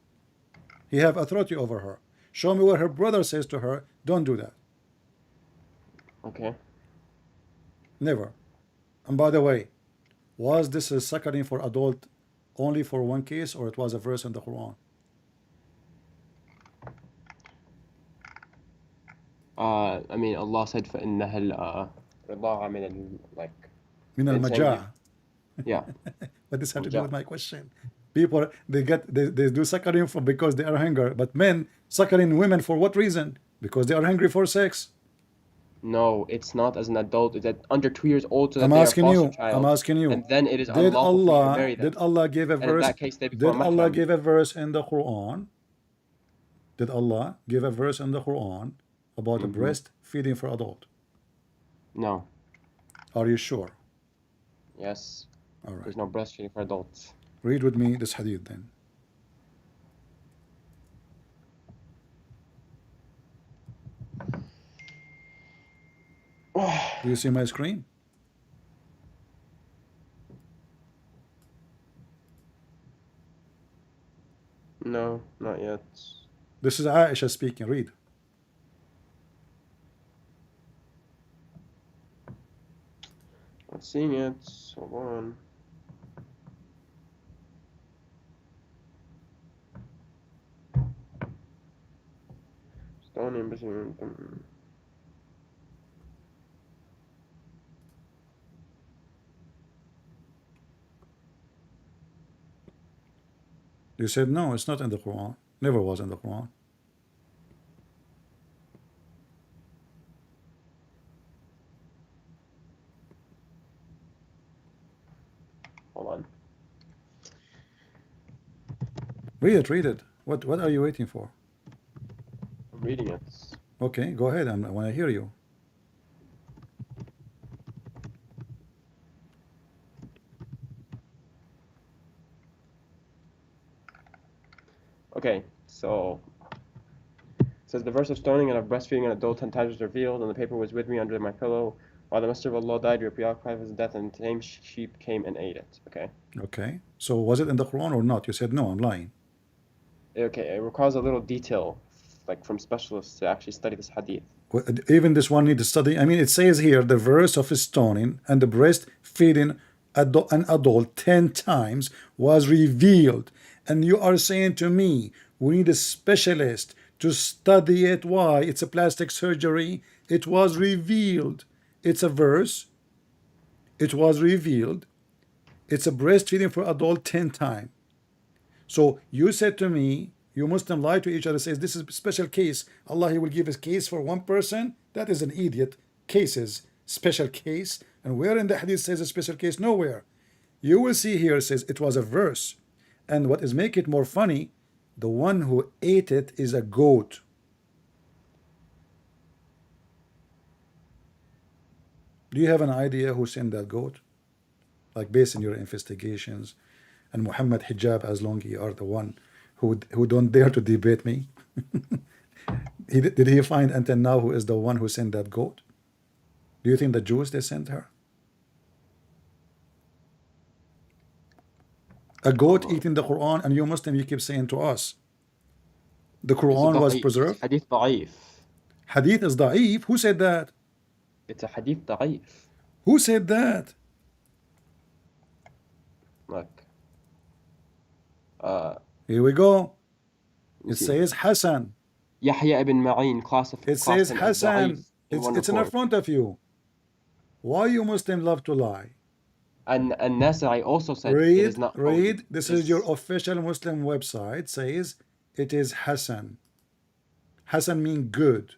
Speaker 1: He have authority over her. Show me where her brother says to her, don't do that.
Speaker 3: Okay.
Speaker 1: Never. And by the way, was this a suckering for adult only for one case, or it was a verse in the Quran?
Speaker 3: I mean, Allah said فإنها الرضاعة من like
Speaker 1: من
Speaker 3: it's saying
Speaker 1: المجاعة.
Speaker 3: yeah.
Speaker 1: But this had to do
Speaker 3: Majah.
Speaker 1: with my question. People, they do suckering for because they are hungry, but men suckering women for what reason? Because they are hungry for sex.
Speaker 3: No, it's not as an adult. It's at under 2 years old, so that
Speaker 1: I'm
Speaker 3: they are
Speaker 1: asking
Speaker 3: foster
Speaker 1: you.
Speaker 3: child.
Speaker 1: I'm asking you.
Speaker 3: And then it is
Speaker 1: Did
Speaker 3: unlawful for you to marry them.
Speaker 1: Did Allah give a
Speaker 3: And in
Speaker 1: verse?
Speaker 3: that case, they become
Speaker 1: Did Allah
Speaker 3: mahram.
Speaker 1: give a verse in the Quran? Did Allah give a verse in the Quran about a breast feeding for adult?
Speaker 3: No.
Speaker 1: Are you sure?
Speaker 3: Yes.
Speaker 1: All right.
Speaker 3: There's no breastfeeding for adults.
Speaker 1: Read with me this hadith then. Do you see my screen?
Speaker 3: No, not yet.
Speaker 1: This is Aisha speaking. Read.
Speaker 3: Not seeing it. Hold on. Stoning,
Speaker 1: You said no, it's not in the Quran. Never was in the Quran.
Speaker 3: Hold on.
Speaker 1: Read it, read it. What are you waiting for?
Speaker 3: I'm reading it.
Speaker 1: Okay, go ahead. I want to hear you.
Speaker 3: Okay, so it says the verse of stoning and of breastfeeding an adult 10 times was revealed, and the paper was with me under my pillow. While the Messenger of Allah died, we were preoccupied with his death, and the tame sheep came and ate it. Okay.
Speaker 1: Okay. So was it in the Quran or not? You said no, I'm lying.
Speaker 3: Okay, it requires a little detail, like from specialists to actually study this hadith.
Speaker 1: Even this one needs to study. I mean, it says here the verse of stoning and the breast feeding an adult 10 times was revealed. And you are saying to me, we need a specialist to study it. Why? It's a plastic surgery. It was revealed. It's a verse. It was revealed. It's a breastfeeding for adult 10 times. So you said to me, you Muslim lie to each other, says this is a special case. Allah, he will give a case for one person. That is an idiot. Cases, special case. And where in the hadith says a special case? Nowhere. You will see here, it says it was a verse. And what is make it more funny, the one who ate it is a goat. Do you have an idea who sent that goat? Like based on your investigations, and Muhammad Hijab, as long as you are the one who don't dare to debate me. Did he find until now who is the one who sent that goat? Do you think the Jews, they sent her? A goat eating the Quran, and you Muslim, you keep saying to us, the Quran was preserved?
Speaker 3: Hadith da'if.
Speaker 1: Hadith is da'if? Who said that?
Speaker 3: It's a hadith da'if.
Speaker 1: Who said that?
Speaker 3: Look.
Speaker 1: Here we go. It
Speaker 3: see.
Speaker 1: says Hassan.
Speaker 3: Yahya ibn Ma'in classified.
Speaker 1: It says Hassan. It's in front of you. Why you Muslim love to lie?
Speaker 3: And Nasai also said it is not.
Speaker 1: Read. This is your official Muslim website. Says it is Hassan. Hassan means good.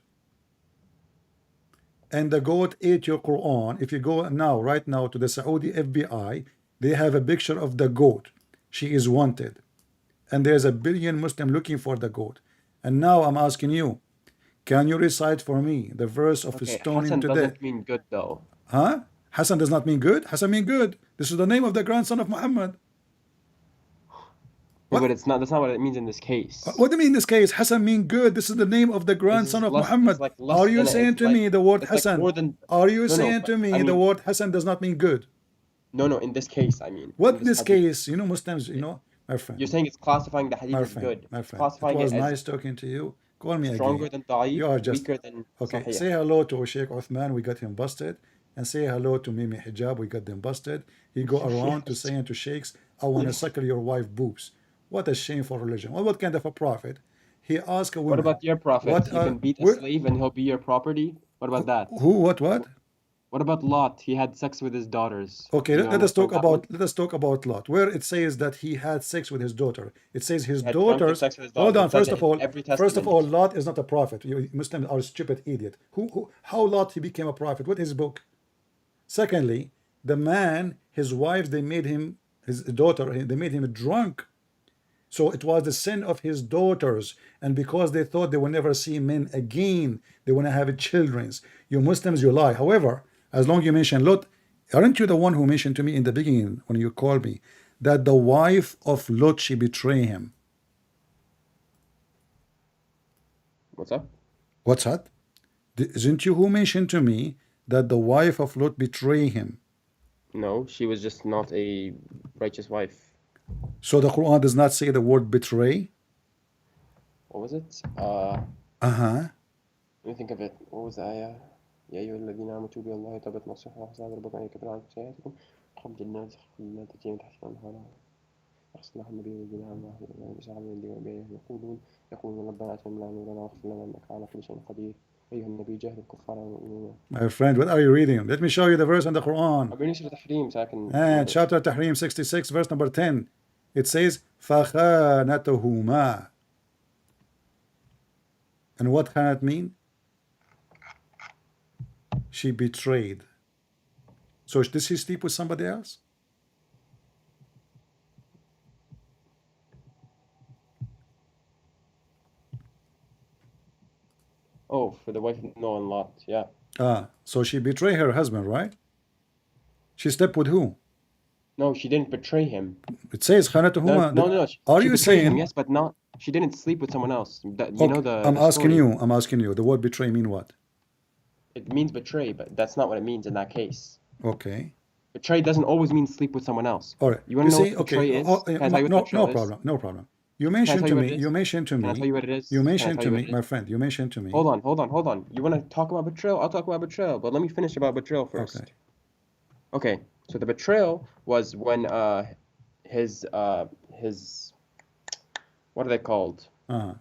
Speaker 1: And the goat ate your Quran. If you go now, right now, to the Saudi FBI, they have a picture of the goat. She is wanted. And there's a billion Muslim looking for the goat. And now I'm asking you, can you recite for me the verse of stoning
Speaker 3: Hassan
Speaker 1: to death?
Speaker 3: doesn't mean good though.
Speaker 1: Huh? Hassan does not mean good? Hassan mean good. This is the name of the grandson of Muhammad.
Speaker 3: Yeah, but it's not. That's not what it means in this case.
Speaker 1: What do you mean in this case? Hassan mean good. This is the name of the grandson of Muhammad.
Speaker 3: There's like less
Speaker 1: Are you
Speaker 3: in it.
Speaker 1: saying
Speaker 3: It's
Speaker 1: to
Speaker 3: like,
Speaker 1: me the word
Speaker 3: it's like
Speaker 1: Hassan?
Speaker 3: more than.
Speaker 1: Are you
Speaker 3: No,
Speaker 1: saying
Speaker 3: but
Speaker 1: to me
Speaker 3: I
Speaker 1: the
Speaker 3: mean,
Speaker 1: word Hassan does not mean good?
Speaker 3: no. In this case, I mean,
Speaker 1: What
Speaker 3: in
Speaker 1: in this
Speaker 3: hadith,
Speaker 1: case? You know, Muslims, you know, my friend,
Speaker 3: you're saying it's classifying the hadith
Speaker 1: my
Speaker 3: as
Speaker 1: friend,
Speaker 3: good.
Speaker 1: my
Speaker 3: It's
Speaker 1: friend. It
Speaker 3: classifying
Speaker 1: was
Speaker 3: it as
Speaker 1: nice talking to you. Call me
Speaker 3: stronger
Speaker 1: again.
Speaker 3: than
Speaker 1: You
Speaker 3: da'if,
Speaker 1: are just
Speaker 3: weaker than
Speaker 1: okay.
Speaker 3: sahih.
Speaker 1: Say hello to Sheikh Uthman. We got him busted. And say hello to Mimi Hijab. We got them busted. He go around to saying to sheikhs, I want to suckle your wife boobs. What a shameful religion. Well, what kind of a prophet? He asked a
Speaker 3: What
Speaker 1: woman,
Speaker 3: about your prophet?
Speaker 1: what
Speaker 3: You can beat a slave and he'll be your property. What about that?
Speaker 1: who, what?
Speaker 3: What about Lot? He had sex with his daughters.
Speaker 1: Okay,
Speaker 3: Do you
Speaker 1: let us talk
Speaker 3: understand that one?
Speaker 1: about Lot. Where it says that he had sex with his daughter, it says his
Speaker 3: He had drunken
Speaker 1: daughters.
Speaker 3: sex with his
Speaker 1: Hold
Speaker 3: daughter.
Speaker 1: on.
Speaker 3: It says
Speaker 1: First
Speaker 3: it
Speaker 1: of
Speaker 3: in
Speaker 1: all,
Speaker 3: every
Speaker 1: first of
Speaker 3: testament.
Speaker 1: all, Lot is not a prophet. You Muslims are stupid idiot. How Lot he became a prophet? What is his book? Secondly, the man, his wives, they made him, his daughter, they made him drunk. So it was the sin of his daughters, and because they thought they will never see men again, they want to have children. You Muslims, you lie. However, as long you mention Lot, aren't you the one who mentioned to me in the beginning when you called me that the wife of Lot, she betrayed him?
Speaker 3: What's up?
Speaker 1: What's that? Isn't you who mentioned to me that the wife of Lot betrayed him?
Speaker 3: No, she was just not a righteous wife.
Speaker 1: So the Quran does not say the word betray?
Speaker 3: What was it?
Speaker 1: Uh-huh.
Speaker 3: Let me think of it. What was the ayah? يا أيها الذين آمنوا توبوا إلى الله توبة نصوح وحساب ربكم أن يكفر عنكم سيئاتكم قبل الناس ما تأتيهم تحت الأنهار أرسلنا النبي والذين آمنوا يقولون ربنا أتمم لنا نورنا واغفر لنا إنك على كل شيء قدير أيها النبي جاهد الكفار والمؤمنين.
Speaker 1: My friend, what are you reading? Let me show you the verse in the Quran.
Speaker 3: I'm reading Surah Tahrim so I can
Speaker 1: And chapter Tahrim 66, verse number 10. It says, فَخَانَتُهُمَا. And what can it mean? She betrayed. So does she sleep with somebody else?
Speaker 3: Oh, for the wife of Noah and Lot, yeah.
Speaker 1: So she betrayed her husband, right? She slept with who?
Speaker 3: No, she didn't betray him.
Speaker 1: It says خَانَتُهُمَا.
Speaker 3: No.
Speaker 1: Are
Speaker 3: she
Speaker 1: you
Speaker 3: betrayed
Speaker 1: saying?
Speaker 3: him, yes, but not. She didn't sleep with someone else. You
Speaker 1: Okay,
Speaker 3: know the
Speaker 1: I'm asking
Speaker 3: story.
Speaker 1: you. I'm asking you. The word betray mean what?
Speaker 3: It means betray, but that's not what it means in that case.
Speaker 1: Okay.
Speaker 3: Betray doesn't always mean sleep with someone else.
Speaker 1: All right.
Speaker 3: You want to know
Speaker 1: see,
Speaker 3: what betray is? Can I tell you what
Speaker 1: no,
Speaker 3: betrayal
Speaker 1: no
Speaker 3: is?
Speaker 1: problem. No problem. You
Speaker 3: Can I
Speaker 1: mentioned
Speaker 3: tell
Speaker 1: to
Speaker 3: you what
Speaker 1: me.
Speaker 3: it is?
Speaker 1: You mentioned to
Speaker 3: Can I
Speaker 1: me.
Speaker 3: tell you what it is?
Speaker 1: You
Speaker 3: Can I
Speaker 1: mentioned
Speaker 3: tell
Speaker 1: to
Speaker 3: you what
Speaker 1: me,
Speaker 3: it
Speaker 1: my
Speaker 3: is?
Speaker 1: friend. You mentioned to me.
Speaker 3: Hold on. You want to talk about betrayal? I'll talk about betrayal, but let me finish about betrayal first.
Speaker 1: Okay.
Speaker 3: Okay. So the betrayal was when his what are they called?
Speaker 1: Uh-huh.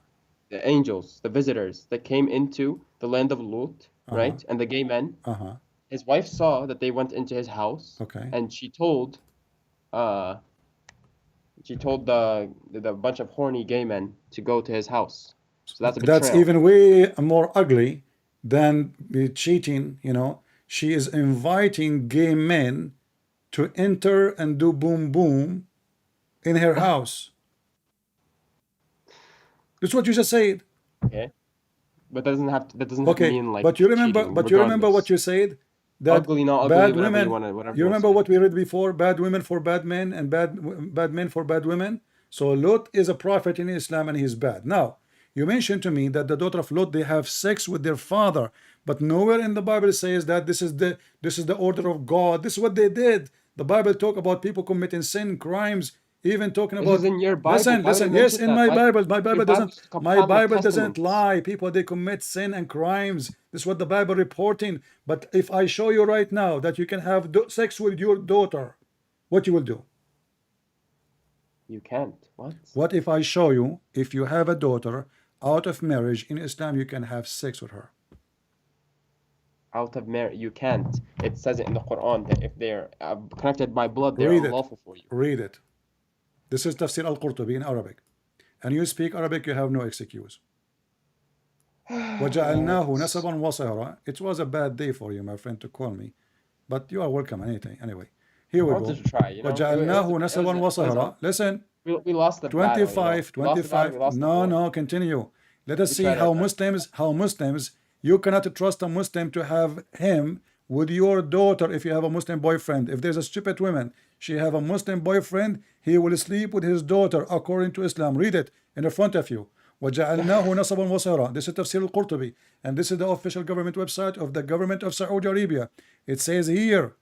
Speaker 3: The angels, the visitors that came into the land of Lut,
Speaker 1: Uh-huh.
Speaker 3: right? And the gay men.
Speaker 1: Uh-huh.
Speaker 3: His wife saw that they went into his house.
Speaker 1: Okay.
Speaker 3: And she told the bunch of horny gay men to go to his house. So that's a betrayal.
Speaker 1: That's even way more ugly than cheating. You know, she is inviting gay men to enter and do boom boom in her house. That's what you just said.
Speaker 3: Okay. But that doesn't have to mean like
Speaker 1: but you remember,
Speaker 3: cheating,
Speaker 1: you remember what
Speaker 3: regardless.
Speaker 1: you said, that
Speaker 3: Ugly, not ugly,
Speaker 1: bad
Speaker 3: whatever
Speaker 1: women.
Speaker 3: you want to, whatever
Speaker 1: You
Speaker 3: you want to
Speaker 1: remember
Speaker 3: say.
Speaker 1: what we read before? Bad women for bad men and bad men for bad women. So Lot is a prophet in Islam and he's bad. Now you mentioned to me that the daughter of Lot, they have sex with their father, but nowhere in the Bible says that this is the order of God. This is what they did. The Bible talk about people committing sin, crimes, even talking
Speaker 3: This
Speaker 1: about.
Speaker 3: is in your Bible.
Speaker 1: Listen.
Speaker 3: Why would it
Speaker 1: Yes,
Speaker 3: mention
Speaker 1: in
Speaker 3: that?
Speaker 1: my Bible
Speaker 3: Your
Speaker 1: doesn't.
Speaker 3: Bible's
Speaker 1: My
Speaker 3: common
Speaker 1: Bible doesn't
Speaker 3: testament.
Speaker 1: lie. People, they commit sin and crimes. This is what the Bible reporting. But if I show you right now that you can have sex with your daughter, what you will do?
Speaker 3: You can't. What?
Speaker 1: What if I show you, if you have a daughter out of marriage in Islam, you can have sex with her?
Speaker 3: Out of marriage, you can't. It says it in the Quran that if they're connected by blood, they're
Speaker 1: Read it.
Speaker 3: unlawful for you.
Speaker 1: Read it. This is Tafsir al-Qurtubi in Arabic. And you speak Arabic, you have no excuse. وَجَعَلْنَاهُ نَسَبًا وَصَهْرًا. It was a bad day for you, my friend, to call me. But you are welcome anything. Anyway, here we
Speaker 3: I
Speaker 1: go.
Speaker 3: wanted to try, you know.
Speaker 1: وَجَعَلْنَاهُ نَسَبًا وَصَهْرًا. Listen.
Speaker 3: We lost the battle.
Speaker 1: 25,
Speaker 3: We lost the battle, we lost the war.
Speaker 1: No, continue. Let us see
Speaker 3: tried
Speaker 1: how
Speaker 3: our best.
Speaker 1: Muslims, you cannot trust a Muslim to have him with your daughter if you have a Muslim boyfriend. If there's a stupid woman, she have a Muslim boyfriend, he will sleep with his daughter according to Islam. Read it in the front of you. وَجَعَلْنَاهُ نَصَبًا وَصَهْرًا. This is Tafsir al-Qurtubi, and this is the official government website of the government of Saudi Arabia. It says here,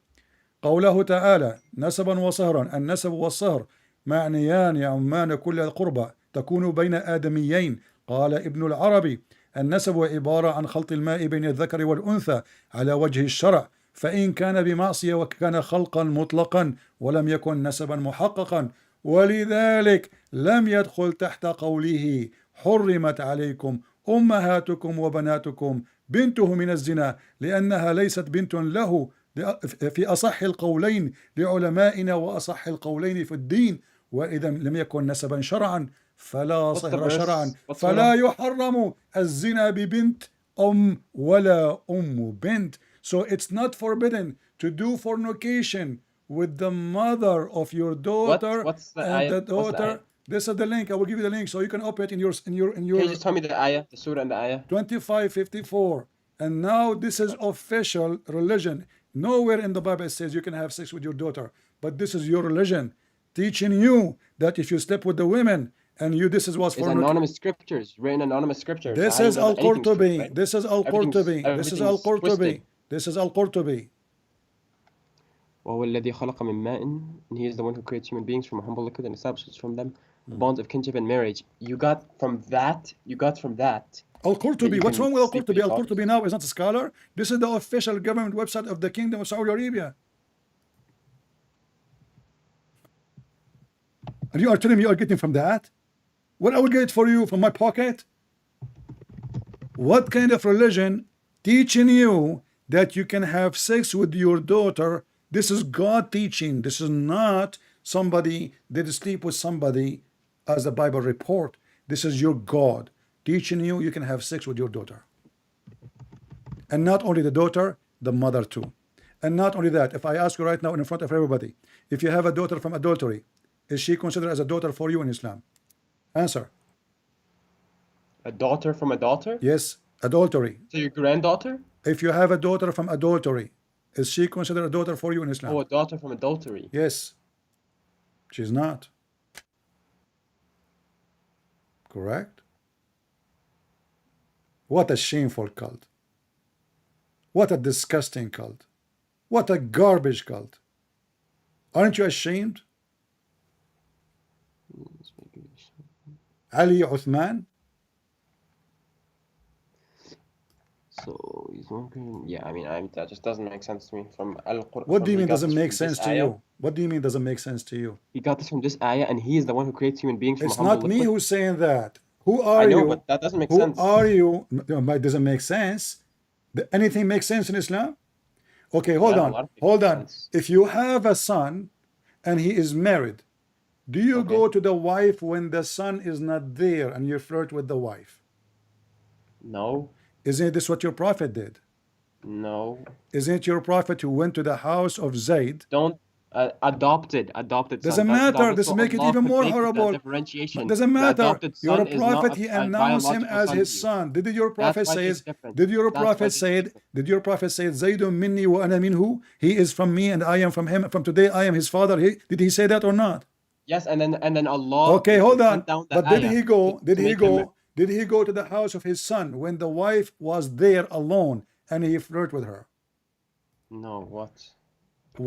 Speaker 1: قوله تعالى نسبا وصهرا. النسب والصهر معنيان يعمان كل القربى تكون بين آدميين. قال ابن العربي النسب عبارة عن خلط الماء بين الذكر والأنثى على وجه الشرع، فإن كان بمعصية وكان خلقا مطلقا ولم يكن نسبا محققا، ولذلك لم يدخل تحت قوله حرمت عليكم أمهاتكم وبناتكم بنته من الزنا، لأنها ليست بنت له في أصح القولين لعلمائنا وأصح القولين في الدين، وإذا لم يكن نسبا شرعا فلا صهر شرعا، فلا يحرم الزنا ببنت ولا بنت. So it's not forbidden to do fornication with the mother of your daughter
Speaker 3: What's the
Speaker 1: and
Speaker 3: ayah?
Speaker 1: the daughter. This is the link. I will give you the link so you can open it in your
Speaker 3: Can you just tell me the ayah, the surah and the ayah?
Speaker 1: 2554. And now this is official religion. Nowhere in the Bible it says you can have sex with your daughter, but this is your religion teaching you that if you sleep with the women and you, this is what's
Speaker 3: It's
Speaker 1: for
Speaker 3: anonymous scriptures, written anonymous scriptures.
Speaker 1: this
Speaker 3: So how
Speaker 1: is
Speaker 3: do you know that anything's true,
Speaker 1: Al-Qurtubi.
Speaker 3: right?
Speaker 1: This is Al-Qurtubi. This is
Speaker 3: Everything's
Speaker 1: Al-Qurtubi.
Speaker 3: twisted.
Speaker 1: This is Al-Qurtubi.
Speaker 3: وهو الذي خلق من ماء, and he is the one who creates human beings from a humble liquid and establishes from them the bonds of kinship and marriage. You got from that.
Speaker 1: Al-Qurtubi. What's wrong with Al-Qurtubi?
Speaker 3: Al-Qurtubi
Speaker 1: Al-Qurtubi now is not a scholar. This is the official government website of the Kingdom of Saudi Arabia. And you are telling me you are getting from that? What I will get for you from my pocket? What kind of religion teaching you that you can have sex with your daughter? This is God teaching. This is not somebody that sleep with somebody as the Bible report. This is your God teaching you can have sex with your daughter. And not only the daughter, the mother too. And not only that, if I ask you right now in front of everybody, if you have a daughter from adultery, is she considered as a daughter for you in Islam? Answer.
Speaker 3: A daughter from a daughter?
Speaker 1: Yes, adultery.
Speaker 3: So your granddaughter?
Speaker 1: If you have a daughter from adultery, is she considered a daughter for you in Islam?
Speaker 3: Oh, a daughter from adultery.
Speaker 1: Yes. She's not. Correct? What a shameful cult. What a disgusting cult. What a garbage cult. Aren't you ashamed? Ali Uthman?
Speaker 3: So he's not going. Yeah, I mean, that just doesn't make sense to me. From Al-Qur'an.
Speaker 1: What do you mean doesn't make sense to you? What do you mean doesn't make sense to you?
Speaker 3: He got this from this ayah, and he is the one who creates human beings from
Speaker 1: It's
Speaker 3: a humble
Speaker 1: not me
Speaker 3: liquid.
Speaker 1: who's saying that. Who are
Speaker 3: I know,
Speaker 1: you?
Speaker 3: but that doesn't make
Speaker 1: Who
Speaker 3: sense.
Speaker 1: are you? No, but it doesn't make sense. Anything makes sense in Islam? Okay, hold
Speaker 3: Yeah, a
Speaker 1: on.
Speaker 3: lot of things
Speaker 1: Hold
Speaker 3: make
Speaker 1: on.
Speaker 3: sense.
Speaker 1: If you have a son and he is married, do you
Speaker 3: Okay.
Speaker 1: go to the wife when the son is not there and you flirt with the wife?
Speaker 3: No,
Speaker 1: Isn't this what your prophet did?
Speaker 3: no.
Speaker 1: Isn't it your prophet who went to the house of Zayd?
Speaker 3: Don't adopted
Speaker 1: Doesn't
Speaker 3: son.
Speaker 1: matter.
Speaker 3: Adopted,
Speaker 1: This
Speaker 3: so
Speaker 1: make it
Speaker 3: Allah
Speaker 1: even
Speaker 3: could
Speaker 1: more
Speaker 3: make that
Speaker 1: horrible.
Speaker 3: differentiation.
Speaker 1: Doesn't
Speaker 3: The
Speaker 1: matter.
Speaker 3: adopted
Speaker 1: You're
Speaker 3: son
Speaker 1: a
Speaker 3: is not
Speaker 1: prophet. He
Speaker 3: a
Speaker 1: announced him
Speaker 3: biological
Speaker 1: as
Speaker 3: son
Speaker 1: his
Speaker 3: to you.
Speaker 1: son. Did your prophet
Speaker 3: That's why
Speaker 1: say?
Speaker 3: it's different.
Speaker 1: Did your
Speaker 3: That's why
Speaker 1: prophet
Speaker 3: it's
Speaker 1: say?
Speaker 3: different.
Speaker 1: Did your prophet say? Zaydun minni wa ana minhu. He is from me and I am from him. From today I am his father. Did he say that or not?
Speaker 3: Yes, and then Allah.
Speaker 1: Okay, hold on.
Speaker 3: sent down the
Speaker 1: But did
Speaker 3: ayah
Speaker 1: he go?
Speaker 3: to
Speaker 1: Did he
Speaker 3: make him-
Speaker 1: go? Did he go to the house of his son when the wife was there alone and he flirted with her?
Speaker 3: No, what?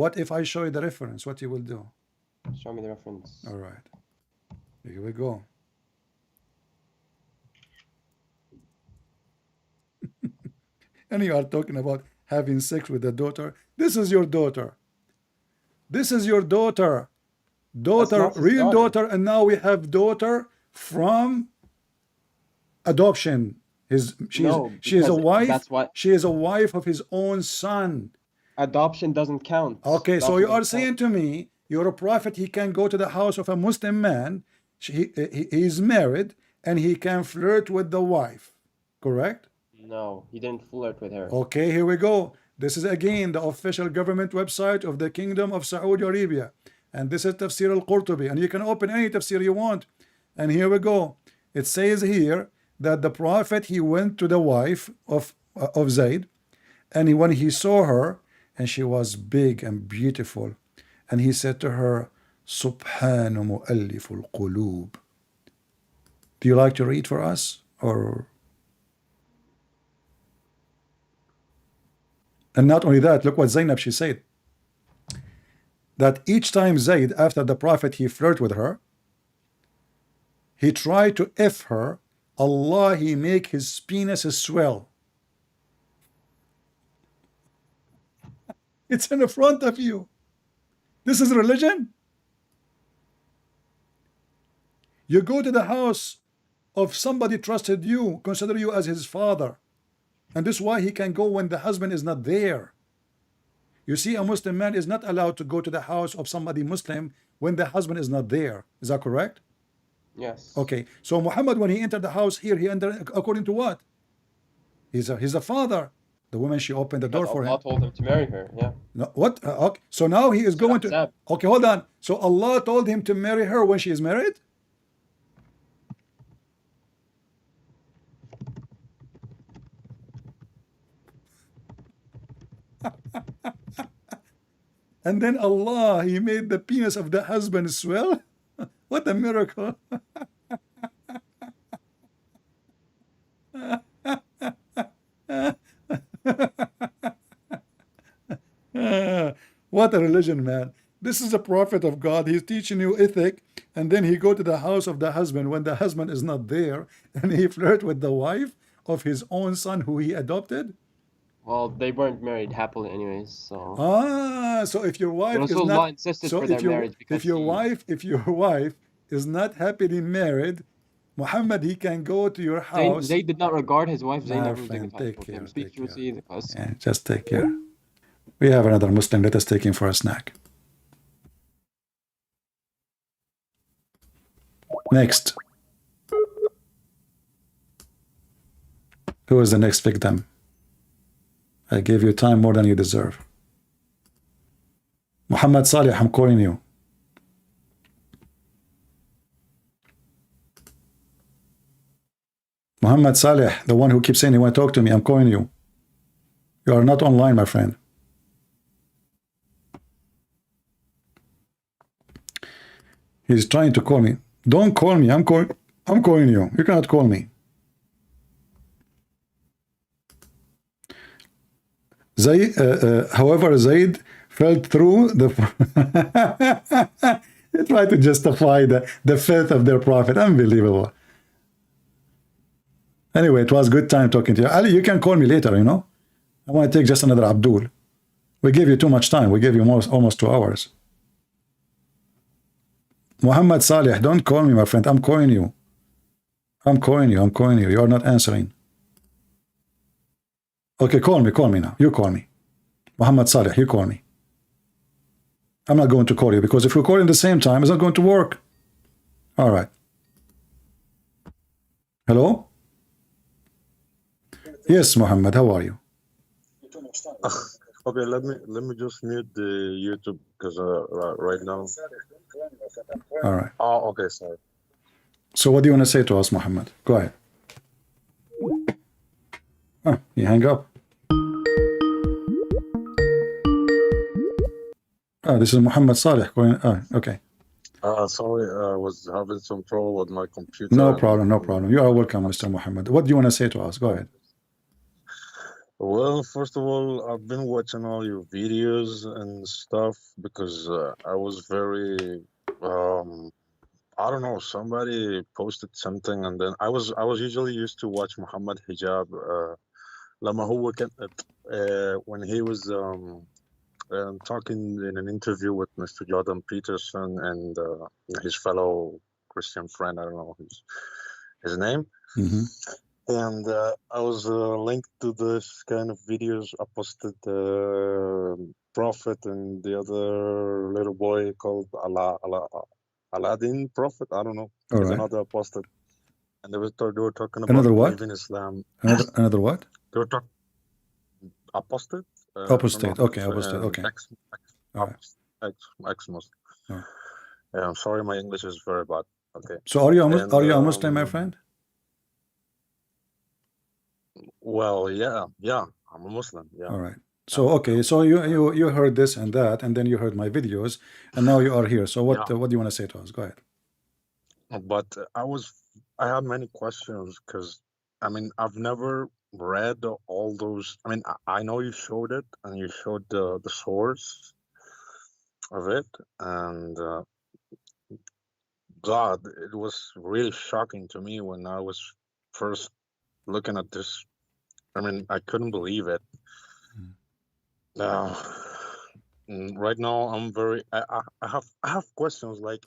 Speaker 1: What if I show you the reference? What you will do?
Speaker 3: Show me the reference.
Speaker 1: All right. Here we go. And you are talking about having sex with the daughter. This is your daughter. This is your daughter. Daughter,
Speaker 3: not his
Speaker 1: real
Speaker 3: daughter.
Speaker 1: daughter, and now we have daughter from adoption. She is a
Speaker 3: because
Speaker 1: wife.
Speaker 3: that's what-
Speaker 1: She is a wife of his own son.
Speaker 3: Adoption doesn't count.
Speaker 1: Okay, so
Speaker 3: Adoption
Speaker 1: you are
Speaker 3: doesn't
Speaker 1: saying to me, you're a prophet, he can go to the house of a Muslim man, he is married, and he can flirt with the wife, correct?
Speaker 3: count. No, he didn't flirt with her.
Speaker 1: Okay, here we go. This is again the official government website of the Kingdom of Saudi Arabia. And this is Tafsir al-Qurtubi. And you can open any tafsir you want. And here we go. It says here that the prophet, he went to the wife of Zayd, and when he saw her, and she was big and beautiful. And he said to her, Subhanu mu'alliful qulub. Do you like to read for us? Or and not only that, look what Zainab she said. That each time Zayd, after the Prophet, he flirted with her, he tried to F her, Allah, he make his penis swell. It's in the front of you. This is religion? You go to the house of somebody trusted you, consider you as his father. And this is why he can go when the husband is not there. You see, a Muslim man is not allowed to go to the house of somebody Muslim when the husband is not there. Is that correct?
Speaker 3: Yes.
Speaker 1: Okay. So Muhammad, when he entered the house here, he entered according to what? He's a father. The woman, she opened the door for
Speaker 3: Allah
Speaker 1: him.
Speaker 3: told him to marry her. Yeah.
Speaker 1: No, what? Okay. So now he is going to. Okay, hold on. So Allah told him to marry her when she is married? And then Allah, he made the penis of the husband swell? What a miracle. What a religion, man. This is a prophet of God. He's teaching you ethic, and then he go to the house of the husband when the husband is not there, and he flirt with the wife of his own son who he adopted.
Speaker 3: Well, they weren't married happily anyways, so.
Speaker 1: So if your wife is
Speaker 3: Rasulullah
Speaker 1: not,
Speaker 3: insisted
Speaker 1: so
Speaker 3: for their
Speaker 1: if your
Speaker 3: marriage because
Speaker 1: if your wife is not happily married, Muhammad, he can go to your house.
Speaker 3: They did not regard his wife Zainab as
Speaker 1: friend,
Speaker 3: dignified.
Speaker 1: take care,
Speaker 3: Speak
Speaker 1: take care.
Speaker 3: truthfully because
Speaker 1: Yeah, just take care. We have another Muslim. Let us take him for a snack. Next. Who is the next victim? I gave you time more than you deserve. Muhammad Salih, I'm calling you. Muhammad Salih, the one who keeps saying he want to talk to me, I'm calling you. You are not online, my friend. He's trying to call me. Don't call me. I'm calling you. You cannot call me. However, Zayd fell through the. They try to justify the faith of their prophet. Unbelievable. Anyway, it was good time talking to you. Ali, you can call me later, you know. I want to take just another Abdul. We gave you too much time. We gave you almost 2 hours. Muhammad Salih, don't call me, my friend. I'm calling you. I'm calling you. You are not answering. Okay, call me now. You call me. Muhammad Salih, you call me. I'm not going to call you because if we call at the same time, it's not going to work. All right. Hello? Yes, Muhammad, how are you?
Speaker 4: Okay, let me just mute the YouTube because right now.
Speaker 1: All right.
Speaker 4: Oh, okay, sorry.
Speaker 1: So what do you want to say to us, Muhammad? Go ahead. Oh, you hang up. Oh, this is Muhammad Salih going. Oh, okay.
Speaker 4: Sorry, I was having some trouble with my computer.
Speaker 1: No problem. You are welcome, Mr. Muhammad. What do you want to say to us? Go ahead.
Speaker 4: Well, first of all, I've been watching all your videos and stuff because I was very, I don't know, somebody posted something and then I was usually used to watch Muhammad Hijab لما هو كان when he was talking in an interview with Mr. Jordan Peterson and his fellow Christian friend, I don't know his name.
Speaker 1: Mm-hmm.
Speaker 4: And I was linked to this kind of videos. I posted Prophet and the other little boy called Aladdin Prophet. I don't know. There's another I posted. And they were talking about
Speaker 1: another what?
Speaker 4: leaving Islam.
Speaker 1: Another what?
Speaker 4: They were talking apostate.
Speaker 1: Apostate. Okay, apostate. Okay.
Speaker 4: Ex-Muslim. Oh. Yeah, I'm sorry, my English is very bad. Okay.
Speaker 1: So are you a Muslim, my friend?
Speaker 4: Well, yeah, I'm a Muslim. Yeah.
Speaker 1: All right. So okay, so you heard this and that, and then you heard my videos, and now you are here. So
Speaker 4: Yeah.
Speaker 1: what do you want to say to us? Go ahead.
Speaker 4: But I had many questions because, I mean, I've never read all those. I mean, I know you showed it and you showed the source of it, and God, it was really shocking to me when I was first looking at this. I mean, I couldn't believe it. Uh, right now, I'm very. I have questions like,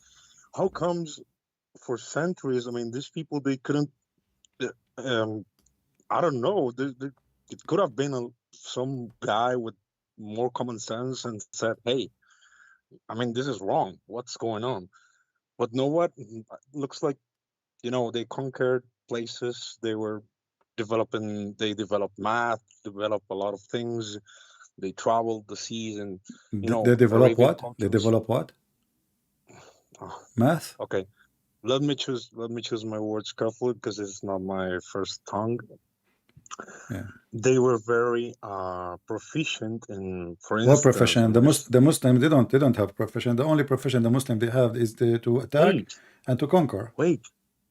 Speaker 4: how comes for centuries? I mean, these people they couldn't. Um, I don't know. It could have been some guy with more common sense and said, "Hey, I mean, this is wrong. What's going on?" But know what? Looks like they conquered places. They developed math, developed a lot of things. They traveled the seas and
Speaker 1: They develop
Speaker 4: Arabian
Speaker 1: what? They
Speaker 4: cultures.
Speaker 1: develop what?
Speaker 4: Ah,
Speaker 1: Math?
Speaker 4: okay, let me choose my words carefully because it's not my first tongue.
Speaker 1: Yeah.
Speaker 4: They were very proficient in, for
Speaker 1: What
Speaker 4: instance,
Speaker 1: profession?
Speaker 4: in this.
Speaker 1: The Muslim they don't have profession. The only profession the Muslim they have is to attack
Speaker 4: Wait,
Speaker 1: and to conquer.
Speaker 4: wait,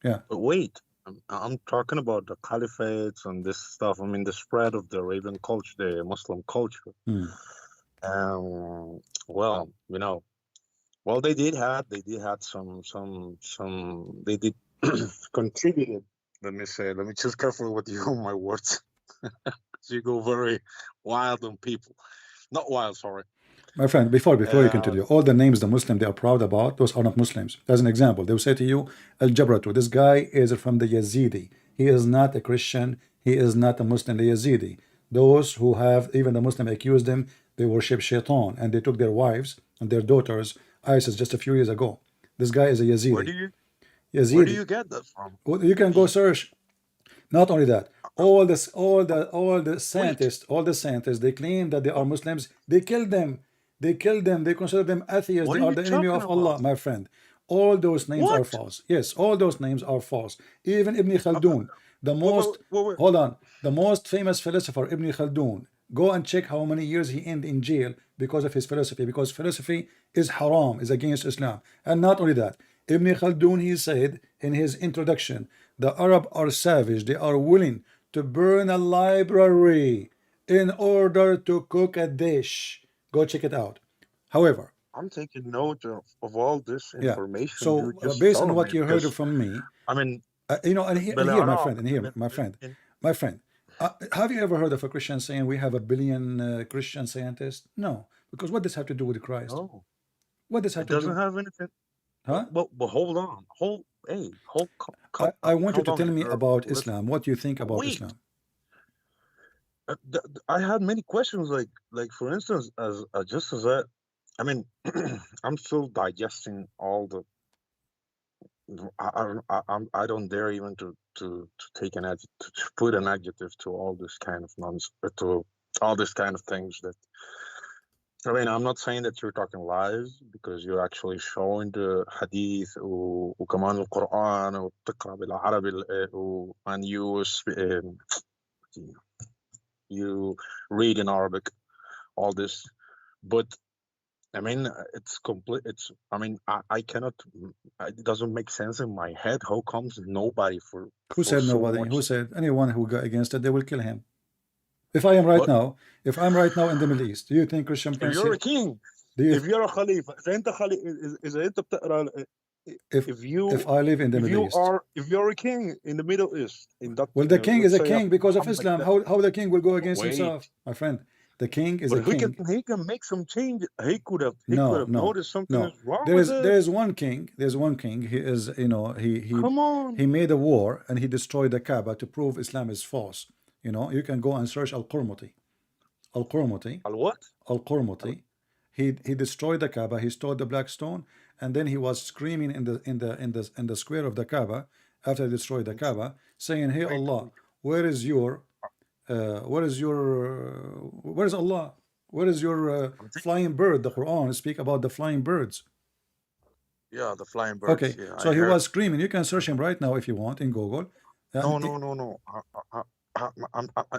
Speaker 1: Yeah.
Speaker 4: wait. I'm talking about the caliphates and this stuff. I mean, the spread of the Arabian culture, the Muslim culture.
Speaker 1: Hmm.
Speaker 4: Well, well, they did had some they did contributed. Let me choose carefully what you my words. You go very wild on people. Not wild, sorry.
Speaker 1: My friend, before you
Speaker 4: Uh,
Speaker 1: continue, all the names the Muslim they are proud about, those are not Muslims. As an example, they will say to you, Al Jabratu, this guy is from the Yazidi. He is not a Christian, he is not a Muslim, the Yazidi. Those who have, even the Muslim accused them, they worship Shaitan and they took their wives and their daughters, ISIS, just a few years ago. This guy is a
Speaker 4: where do
Speaker 1: Yazidi.
Speaker 4: you where do
Speaker 1: Yazidi.
Speaker 4: you get that from?
Speaker 1: Well, you can go search. Not only that,
Speaker 4: Wait,
Speaker 1: all the scientists, they claim that they are Muslims. They kill them. They kill them. They consider them atheists.
Speaker 4: what
Speaker 1: They
Speaker 4: are
Speaker 1: are
Speaker 4: you
Speaker 1: the enemy
Speaker 4: talking
Speaker 1: of Allah,
Speaker 4: about?
Speaker 1: my friend. All those names are
Speaker 4: What?
Speaker 1: false. Yes, all those names are false. Even Ibn Khaldun, the
Speaker 4: Wait, wait,
Speaker 1: most,
Speaker 4: wait, wait.
Speaker 1: hold on, the most famous philosopher, Ibn Khaldun. Go and check how many years he ended in jail because of his philosophy. Because philosophy is haram, is against Islam. And not only that, Ibn Khaldun, he said in his introduction, the Arab are savage. They are willing to burn a library in order to cook a dish. Go check it out. However,
Speaker 4: I'm taking note of all this
Speaker 1: yeah.
Speaker 4: information you
Speaker 1: So
Speaker 4: just
Speaker 1: based on
Speaker 4: told me
Speaker 1: what you heard
Speaker 4: because
Speaker 1: from me,
Speaker 4: I mean,
Speaker 1: and here, my
Speaker 4: بالعراق,
Speaker 1: friend, and here, my friend, have you ever heard of a Christian saying we have a billion Christian scientists? No, because what does have to do with Christ?
Speaker 4: no,
Speaker 1: What does have
Speaker 4: it
Speaker 1: to
Speaker 4: doesn't
Speaker 1: do?
Speaker 4: have anything.
Speaker 1: Huh?
Speaker 4: But hold on,
Speaker 1: I want you to
Speaker 4: hold
Speaker 1: tell
Speaker 4: on.
Speaker 1: me about
Speaker 4: Listen,
Speaker 1: Islam. What do you think about
Speaker 4: wait.
Speaker 1: Islam?
Speaker 4: I had many questions, like for instance, as just as I mean, I'm still digesting all the. I don't dare even to take an adjective to put an adjective to all this kind of nonsense to all this kind of things that. I mean, I'm not saying that you're talking lies because you're actually showing the hadith وكمان القرآن وبتقرأ بالعربي and you read in Arabic all this, but I mean it's complete. I mean I cannot. It doesn't make sense in my head. How comes nobody
Speaker 1: Who
Speaker 4: for
Speaker 1: said
Speaker 4: so
Speaker 1: nobody? Who
Speaker 4: much?
Speaker 1: said anyone who got against it, they will kill him? If I am right
Speaker 4: What
Speaker 1: now, if I'm right now in the Middle East, do you think Christian
Speaker 4: if
Speaker 1: Prince
Speaker 4: you're
Speaker 1: here?
Speaker 4: a king?
Speaker 1: Do you
Speaker 4: If you're a khalifa, إذا أنت إذا أنت بتقرأ
Speaker 1: if
Speaker 4: if you
Speaker 1: I live in the Middle East?
Speaker 4: if you're a king in the Middle East in that
Speaker 1: Well, the king is
Speaker 4: let's
Speaker 1: a
Speaker 4: say
Speaker 1: king
Speaker 4: after
Speaker 1: because of
Speaker 4: Muhammad
Speaker 1: Islam. How the king will go against
Speaker 4: wait,
Speaker 1: himself, my friend? The king is
Speaker 4: but
Speaker 1: a king.
Speaker 4: he can make some change. He could
Speaker 1: No,
Speaker 4: have
Speaker 1: no,
Speaker 4: noticed something is
Speaker 1: no.
Speaker 4: wrong with it.
Speaker 1: There is one king. There's one king. He is,
Speaker 4: Come
Speaker 1: he
Speaker 4: on.
Speaker 1: made a war and he destroyed the Kaaba to prove Islam is false. You can go and search Al-Qurmuti. Al-Qurmuti.
Speaker 4: Al what? Al-
Speaker 1: Al-Qurmuti. He destroyed the Kaaba. He stole the black stone, and then he was screaming in the square of the Kaaba after he destroyed the Kaaba, saying, "Hey
Speaker 4: wait,
Speaker 1: Allah,
Speaker 4: wait.
Speaker 1: where is your where is Allah? Where is your
Speaker 4: I'm thinking,
Speaker 1: flying bird?" The Quran speak about the flying birds.
Speaker 4: yeah, the flying birds.
Speaker 1: Okay,
Speaker 4: Yeah, I
Speaker 1: so he
Speaker 4: heard.
Speaker 1: was screaming. You can search him right now if you want in Google.
Speaker 4: No, no, no, no.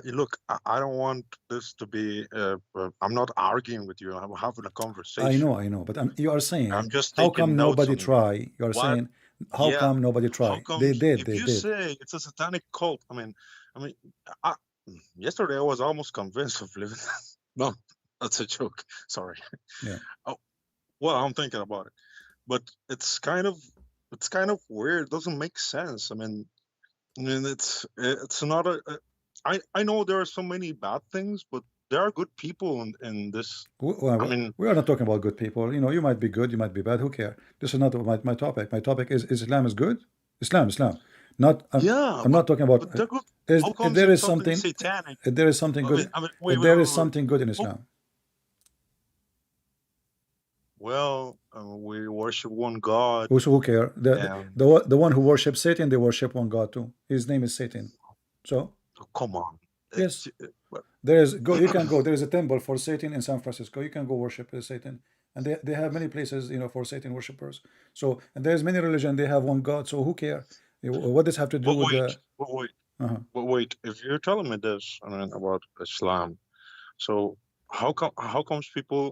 Speaker 4: look, I don't want this to be. I'm not arguing with you. I'm having a
Speaker 1: I
Speaker 4: conversation.
Speaker 1: know, but you are saying,
Speaker 4: I'm just
Speaker 1: how
Speaker 4: taking
Speaker 1: come
Speaker 4: notes
Speaker 1: nobody
Speaker 4: on
Speaker 1: try? You are
Speaker 4: what.
Speaker 1: saying, how
Speaker 4: Yeah,
Speaker 1: come nobody
Speaker 4: how
Speaker 1: try? They
Speaker 4: comes
Speaker 1: did,
Speaker 4: if
Speaker 1: they
Speaker 4: you
Speaker 1: did.
Speaker 4: say it's a satanic cult? I mean, I, yesterday I was almost convinced of living. No, that's a joke. Sorry.
Speaker 1: Yeah.
Speaker 4: Oh, well, I'm thinking about it, but it's kind of weird. It doesn't make sense. I mean, it's not I know there are so many bad things, but there are good people in this. I
Speaker 1: Well,
Speaker 4: mean,
Speaker 1: we are not talking about good people. You know, you might be good, you might be bad. Who care? This is not my topic. My topic is Islam is good? Islam. Not
Speaker 4: yeah,
Speaker 1: I'm not talking about
Speaker 4: but they're good.
Speaker 1: is
Speaker 4: How
Speaker 1: if
Speaker 4: comes
Speaker 1: there
Speaker 4: it's
Speaker 1: is
Speaker 4: something
Speaker 1: something
Speaker 4: satanic?
Speaker 1: if there is something good
Speaker 4: Wait,
Speaker 1: if
Speaker 4: wait,
Speaker 1: there is
Speaker 4: wait, wait.
Speaker 1: something good in
Speaker 4: Oh,
Speaker 1: Islam.
Speaker 4: well, we worship one God,
Speaker 1: Who care?
Speaker 4: and
Speaker 1: The one who worships Satan, they worship one God too. His name is Satan. So
Speaker 4: oh, come on.
Speaker 1: yes,
Speaker 4: Well,
Speaker 1: there is go. You can go. There is a temple for Satan in San Francisco. You can go worship Satan, and they have many places, you know, for Satan worshippers. So and there's many religion. They have one God. So who care? What does have to do
Speaker 4: but
Speaker 1: with the?
Speaker 4: wait,
Speaker 1: Uh-huh.
Speaker 4: but wait. If you're telling me this, about Islam, so how comes people?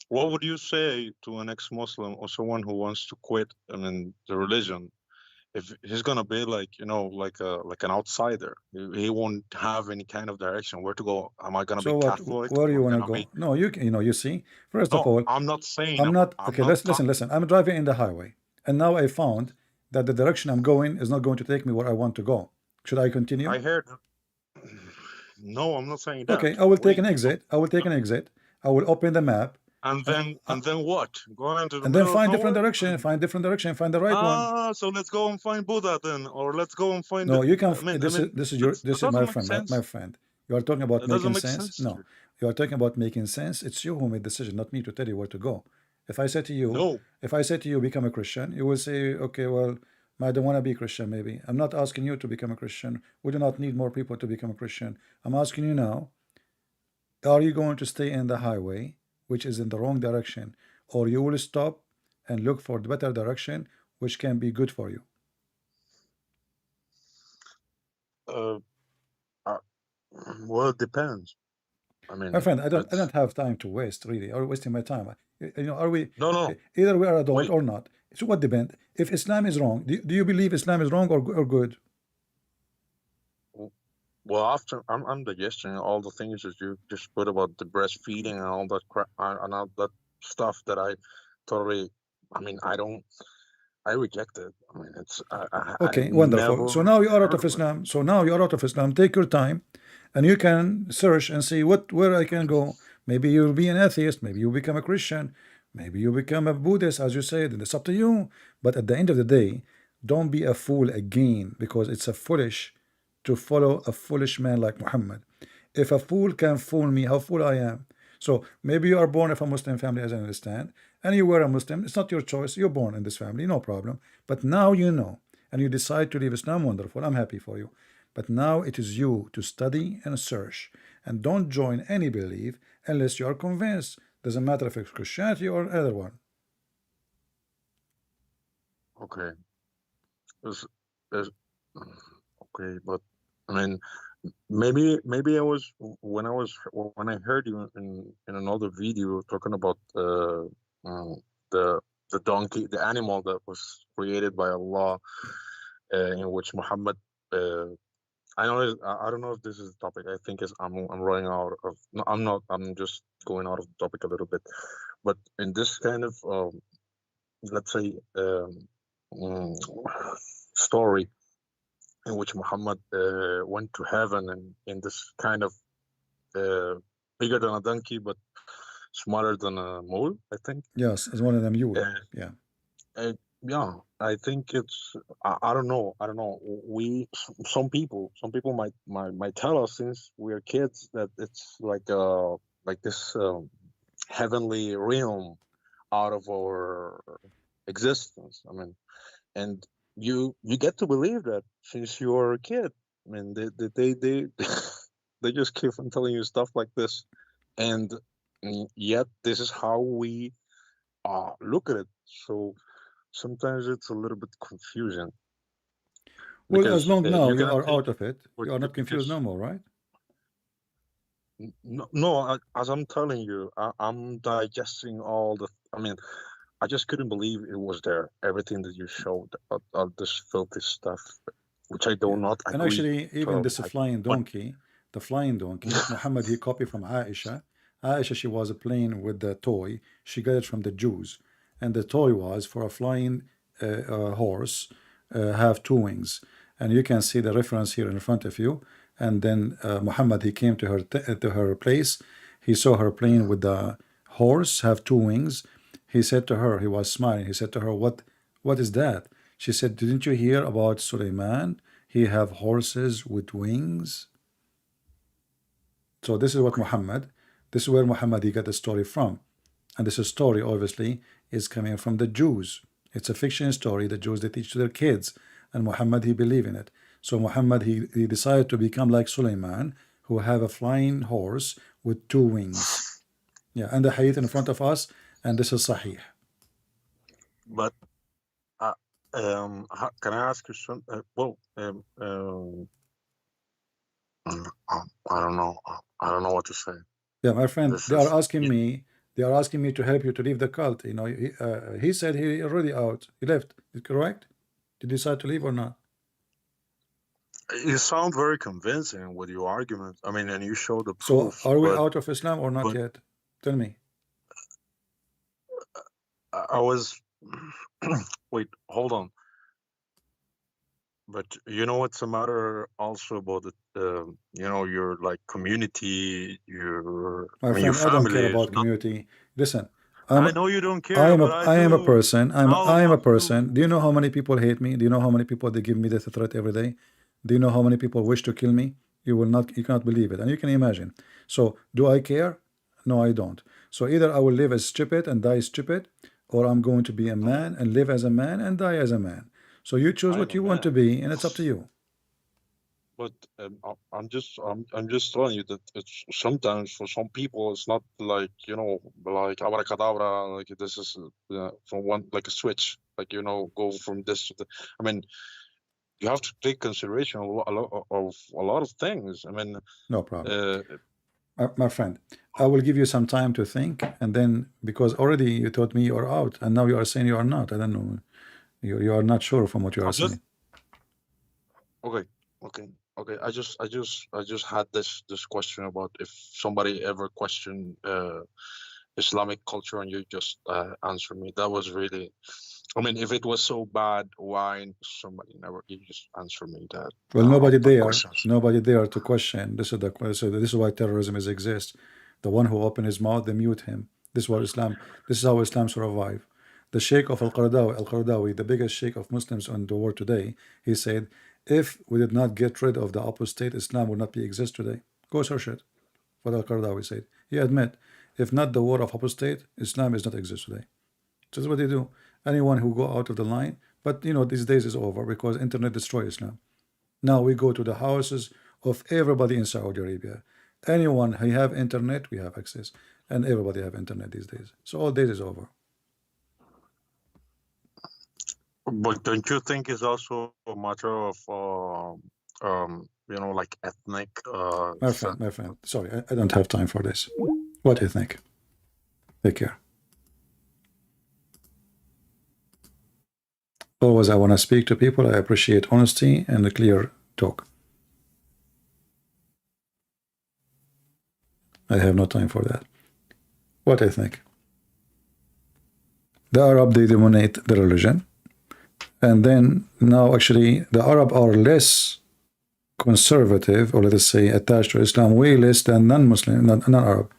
Speaker 4: What would you say to an ex-Muslim or someone who wants to quit, the religion, if he's gonna be like, like an outsider? He won't have any kind of direction where to go. Am I gonna
Speaker 1: So
Speaker 4: be
Speaker 1: what?
Speaker 4: Catholic
Speaker 1: Where do
Speaker 4: or
Speaker 1: you want to
Speaker 4: gonna be?
Speaker 1: go? No, you know. You see. First of
Speaker 4: No,
Speaker 1: all,
Speaker 4: I'm not saying
Speaker 1: I'm not
Speaker 4: I'm
Speaker 1: okay.
Speaker 4: not
Speaker 1: Let's listen.
Speaker 4: talking.
Speaker 1: Listen. I'm driving in the highway, and now I found that the direction I'm going is not going to take me where I want to go. Should I continue?
Speaker 4: I heard. No, I'm not saying that.
Speaker 1: Okay, I will take an
Speaker 4: Wait, no,
Speaker 1: exit. I will take
Speaker 4: no.
Speaker 1: an exit. I will open the map, and
Speaker 4: And then what? Go into the
Speaker 1: and then
Speaker 4: middle of
Speaker 1: find different
Speaker 4: nowhere?
Speaker 1: direction. Find different direction. Find the right one.
Speaker 4: So let's go and find Buddha then, or let's go and find.
Speaker 1: No, you can.
Speaker 4: That
Speaker 1: This is my
Speaker 4: doesn't make
Speaker 1: friend.
Speaker 4: sense.
Speaker 1: My friend. You are talking about
Speaker 4: That doesn't
Speaker 1: making
Speaker 4: make
Speaker 1: sense.
Speaker 4: sense to
Speaker 1: No,
Speaker 4: me.
Speaker 1: you are talking about making sense. It's you who made the decision, not me to tell you where to go. If I say to you,
Speaker 4: No,
Speaker 1: if I say to you, become a Christian, you will say, okay, well, I don't want to be a Christian. Maybe I'm not asking you to become a Christian. We do not need more people to become a Christian. I'm asking you now: are you going to stay in the highway, which is in the wrong direction, or you will stop and look for the better direction, which can be good for you?
Speaker 4: uh, uh, well, it depends.
Speaker 1: My friend, I
Speaker 4: It's
Speaker 1: don't have time to waste. Really, are we wasting my time? You know, are we?
Speaker 4: no, no.
Speaker 1: Either we are adult
Speaker 4: Wait.
Speaker 1: or not. So what depends? If Islam is wrong, do you believe Islam is wrong or good?
Speaker 4: Well, after I'm digesting all the things that you just put about the breastfeeding and all that crap and all that stuff that I totally. I don't. I reject it. I
Speaker 1: Okay, wonderful. So
Speaker 4: never
Speaker 1: now you are out
Speaker 4: heard
Speaker 1: of
Speaker 4: of it.
Speaker 1: Islam. So now you are out of Islam. Take your time, and you can search and see where I can go. Maybe you'll be an atheist. Maybe you become a Christian. Maybe you become a Buddhist, as you said. And it's up to you. But at the end of the day, don't be a fool again, because it's a foolish to follow a foolish man like Muhammad. If a fool can fool me, how fool I am. So maybe you are born of a Muslim family, as I understand, and you were a Muslim. It's not your choice. You're born in this family, no problem. But now you know, and you decide to leave Islam. Wonderful. I'm happy for you. But now it is you to study and search, and don't join any belief unless you are convinced. Doesn't matter if it's Christianity or other one.
Speaker 4: Okay. Is okay, but I mean, maybe I was when I heard you in another video talking about the the donkey, the animal that was created by Allah, in which Muhammad. I don't know if this is the topic. I think is I'm running out of. No, I'm not. I'm just going out of the topic a little bit. But in this kind of let's say mm, story in which Muhammad went to heaven and in this kind of bigger than a donkey but smaller than a mole, I think.
Speaker 1: Yes, as one of them, you will.
Speaker 4: Uh,
Speaker 1: Yeah.
Speaker 4: uh, yeah, I think it's. I don't know. I don't know. Some people might tell us since we are kids that it's like this heavenly realm out of our existence. And you get to believe that since you're a kid. They they just keep on telling you stuff like this, and yet this is how we look at it. So sometimes it's a little bit confusing.
Speaker 1: Well, as
Speaker 4: because
Speaker 1: long now
Speaker 4: you
Speaker 1: you
Speaker 4: cannot
Speaker 1: are
Speaker 4: take
Speaker 1: out of it, you are not confused
Speaker 4: because
Speaker 1: no more, right?
Speaker 4: no, as I'm telling you, I'm digesting all the. I mean, I just couldn't believe it was there. Everything that you showed, all this filthy stuff, which I do
Speaker 1: Yeah.
Speaker 4: not
Speaker 1: And
Speaker 4: agree
Speaker 1: actually, even
Speaker 4: totally.
Speaker 1: this flying
Speaker 4: But
Speaker 1: donkey, the flying donkey, Muhammad, he copied from Aisha. Aisha, she was playing with the toy. She got it from the Jews. And the toy was for a flying horse, have two wings. And you can see the reference here in front of you. And then Muhammad, he came to her place. He saw her playing with the horse, have two wings. He said to her, he was smiling. He said to her, what is that? She said, didn't you hear about Suleiman? He have horses with wings. So this is what Muhammad, this is where Muhammad he got the story from. And this story obviously is coming from the Jews. It's a fiction story the Jews they teach to their kids. And Muhammad he believe in it. So Muhammad he decided to become like Suleiman, who have a flying horse with two wings. Yeah, and the hadith in front of us, and this is Sahih.
Speaker 4: but can I ask you some? Well, I don't know. I don't know what to say.
Speaker 1: Yeah, my friend,
Speaker 4: This
Speaker 1: they are
Speaker 4: is
Speaker 1: asking me. They are asking me to help you to leave the cult. You know, he said he already out. He left. Is it correct? Did you decide to leave or not?
Speaker 4: You sound very convincing with your argument. I mean, and you show the
Speaker 1: So
Speaker 4: proof,
Speaker 1: are we
Speaker 4: but
Speaker 1: out of Islam or not
Speaker 4: but
Speaker 1: yet? Tell me.
Speaker 4: I was wait, hold on. But you know what's the matter also about your like community,
Speaker 1: My
Speaker 4: your
Speaker 1: friend, I don't care
Speaker 4: family is
Speaker 1: about
Speaker 4: not.
Speaker 1: community. Listen,
Speaker 4: I
Speaker 1: I'm
Speaker 4: know you don't
Speaker 1: I
Speaker 4: care,
Speaker 1: am
Speaker 4: but
Speaker 1: a
Speaker 4: I
Speaker 1: I am a
Speaker 4: do.
Speaker 1: person.
Speaker 4: All
Speaker 1: I
Speaker 4: of
Speaker 1: am a
Speaker 4: us do.
Speaker 1: person. Do you know how many people hate me? Do you know how many people they give me death threat every day? Do you know how many people wish to kill me? You cannot believe it. And you can imagine. So do I care? No, I don't. So either I will live as stupid and die stupid, or I'm going to be a
Speaker 4: No,
Speaker 1: man and live as a man and die as a man. So you choose
Speaker 4: I'm
Speaker 1: what
Speaker 4: a
Speaker 1: you want to
Speaker 4: man.
Speaker 1: be, and it's up to you.
Speaker 4: But I'm just telling you that it's sometimes for some people it's not like like abracadabra, like this is from one like a switch, like go from this to the. I mean, you have to take consideration a lot of things. I mean,
Speaker 1: No problem.
Speaker 4: uh,
Speaker 1: My friend, I will give you some time to think, and then because already you told me you are out, and now you are saying you are not. I don't know. You are not sure from what you are
Speaker 4: I'm just
Speaker 1: saying.
Speaker 4: okay, okay. I just had this question about if somebody ever questioned Islamic culture, and you just answered me. That was really. I mean, if it was so bad, why somebody never? You just answer me that
Speaker 1: Well,
Speaker 4: all the questions.
Speaker 1: nobody there to question. So this is why terrorism is exists. The one who open his mouth, they mute him. This is what Islam. This is how Islam survive. The Sheikh of Al-Qaradawi, the biggest Sheikh of Muslims in the world today, he said, if we did not get rid of the apostate, Islam would not be exist today. Go search it. What Al-Qaradawi said. He admit, if not the war of apostate, Islam is not exist today. This is what they do. Anyone who go out of the line, but these days is over because internet destroy Islam. Now we go to the houses of everybody in Saudi Arabia. Anyone who have internet, we have access, and everybody have internet these days. So all days is over.
Speaker 4: But don't you think it's also a matter of like ethnic
Speaker 1: My friend, sorry, I don't have time for this. What do you think? Take care. Always, I want to speak to people. I appreciate honesty and a clear talk. I have no time for that. What I think? The Arab, they dominate the religion. And then now actually the Arab are less conservative, or let us say attached to Islam, way less than non-Muslim, non-Arab.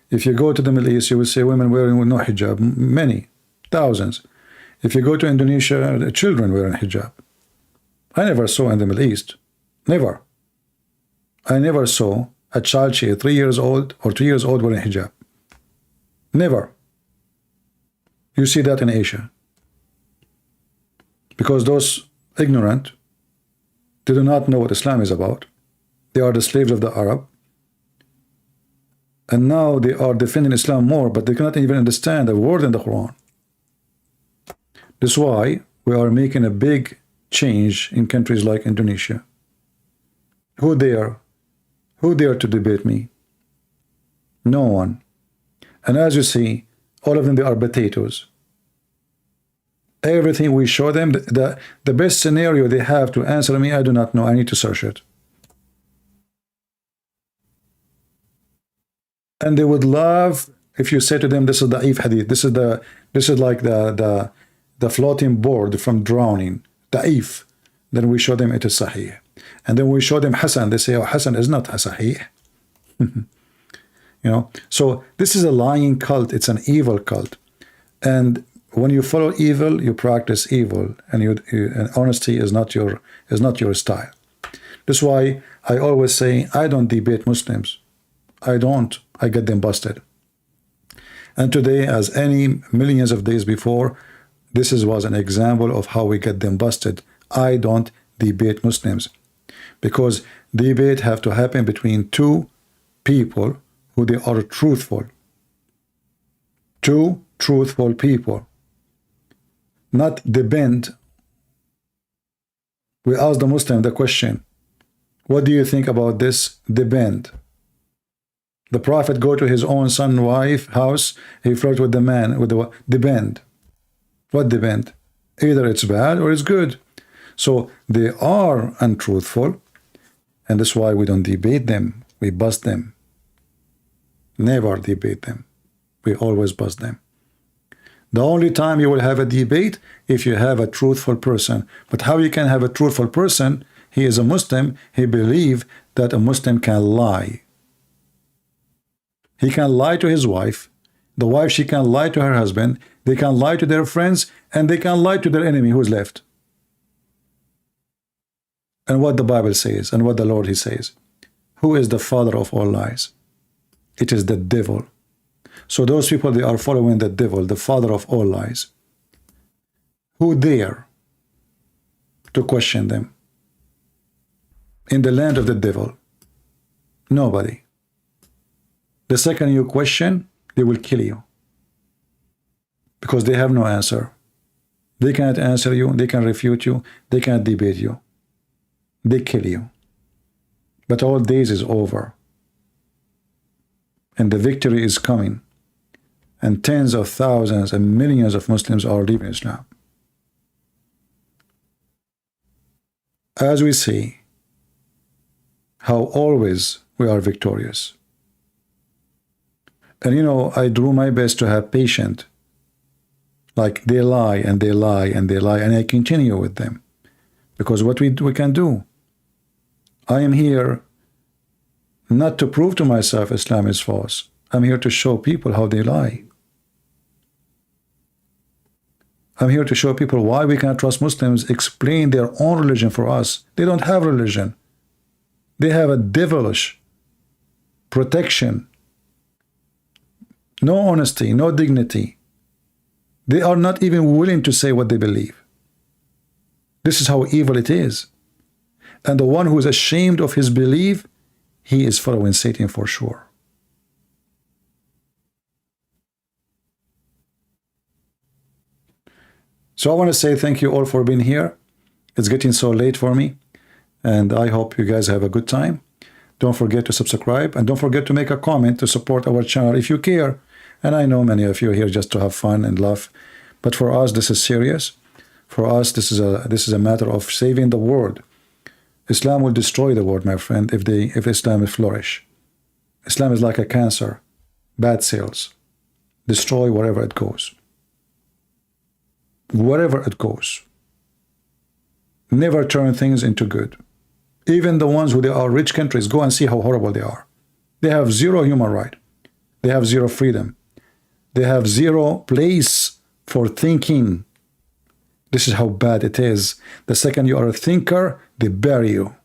Speaker 1: If you go to the Middle East, you will see women wearing no hijab, many, thousands. If you go to Indonesia, the children wearing hijab. I never saw in the Middle East, never. I never saw a child, 3 years old or 2 years old wearing hijab. Never. You see that in Asia. Because those ignorant, they do not know what Islam is about. They are the slaves of the Arab. And now they are defending Islam more, but they cannot even understand a word in the Quran. This is why we are making a big change in countries like Indonesia? Who dare? Who dare to debate me? No one. And as you see, all of them, they are potatoes. Everything we show them, the best scenario they have to answer me, I do not know. I need to search it. And they would love if you say to them, this is the Da'if hadith. This is like the floating board from drowning. Da'if. Then we show them it is Sahih. And then we show them Hasan. They say, oh, Hasan is not Sahih. You know, so this is a lying cult. It's an evil cult. And when you follow evil, you practice evil, and and honesty is not your style. That's why I always say I don't debate Muslims. I don't. I get them busted. And today, as any millions of days before, this was an example of how we get them busted. I don't debate Muslims, because debate have to happen between two people who they are truthful. Two truthful people. Not depend. We ask the Muslim the question, what do you think about this? Depend. The Prophet go to his own son, wife, house, he flirt with the man, with the depend. What depend? Either it's bad or it's good. So they are untruthful, and that's why we don't debate them. We bust them. Never debate them. We always bust them. The only time you will have a debate if you have a truthful person. But how you can have a truthful person? He is a Muslim. He believes that a Muslim can lie. He can lie to his wife. The wife, she can lie to her husband. They can lie to their friends, and they can lie to their enemy who's left. And what the Bible says, and what the Lord, he says, who is the father of all lies? It is the devil. So those people, they are following the devil, the father of all lies. Who dare to question them? In the land of the devil, nobody. The second you question, they will kill you, because they have no answer. They cannot answer you, they can refute you, they cannot debate you. They kill you. But all days is over, and the victory is coming, and tens of thousands and millions of Muslims are leaving Islam. As we see how always we are victorious. And you know, I do my best to have patience. Like they lie and they lie and they lie, and I continue with them, because what we can do. I am here not to prove to myself Islam is false. I'm here to show people how they lie. I'm here to show people why we cannot trust Muslims explain their own religion for us. They don't have religion. They have a devilish protection. No honesty, no dignity. They are not even willing to say what they believe. This is how evil it is. And the one who is ashamed of his belief, he is following Satan for sure. So I want to say thank you all for being here. It's getting so late for me, and I hope you guys have a good time. Don't forget to subscribe, and don't forget to make a comment to support our channel if you care. And I know many of you are here just to have fun and laugh, but for us this is serious. For us this is a matter of saving the world. Islam will destroy the world, my friend, if Islam will flourish. Islam is like a cancer, bad cells, destroy wherever it goes. Wherever it goes. Never turn things into good. Even the ones who they are rich countries, go and see how horrible they are. They have zero human right. They have zero freedom. They have zero place for thinking. This is how bad it is. The second you are a thinker, they bury you.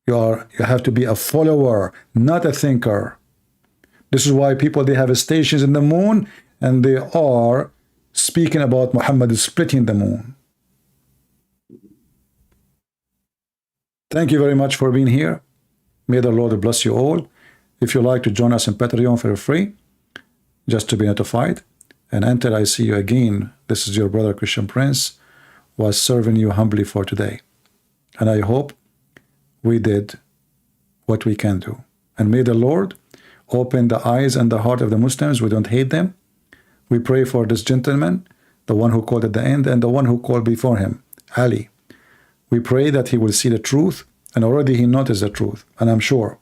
Speaker 1: You have to be a follower, not a thinker. This is why people, they have stations in the moon, and they are speaking about Muhammad splitting the moon. Thank you very much for being here. May the Lord bless you all. If you like to join us in Patreon, feel free, just to be notified. And until I see you again, this is your brother Christian Prince. was serving you humbly for today. And I hope we did what we can do. And may the Lord open the eyes and the heart of the Muslims. We don't hate them. We pray for this gentleman, the one who called at the end, and the one who called before him, Ali. We pray that he will see the truth, and already he noticed the truth, and I'm sure.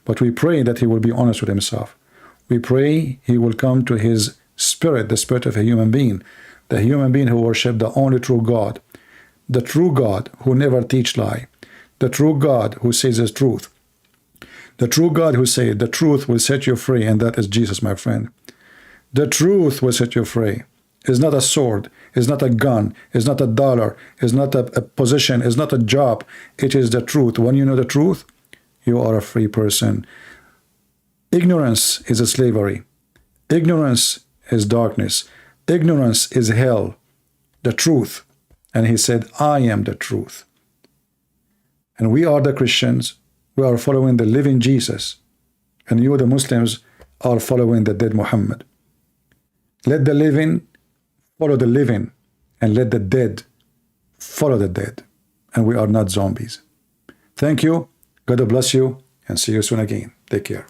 Speaker 1: But we pray that he will be honest with himself. We pray he will come to his spirit, the spirit of a human being, the human being who worship the only true God, the true God who never teach lie, the true God who says the truth, the true God who said the truth will set you free, and that is Jesus, my friend. The truth will set you free. It's not a sword, it's not a gun, it's not a dollar, it's not a position, it's not a job. It is the truth. When you know the truth, you are a free person. Ignorance is a slavery. Ignorance is darkness. Ignorance is hell. The truth. And he said, I am the truth. And we are the Christians. We are following the living Jesus. And you, the Muslims, are following the dead Muhammad. Let the living follow the living, and let the dead follow the dead. And we are not zombies. Thank you. God bless you, and see you soon again. Take care.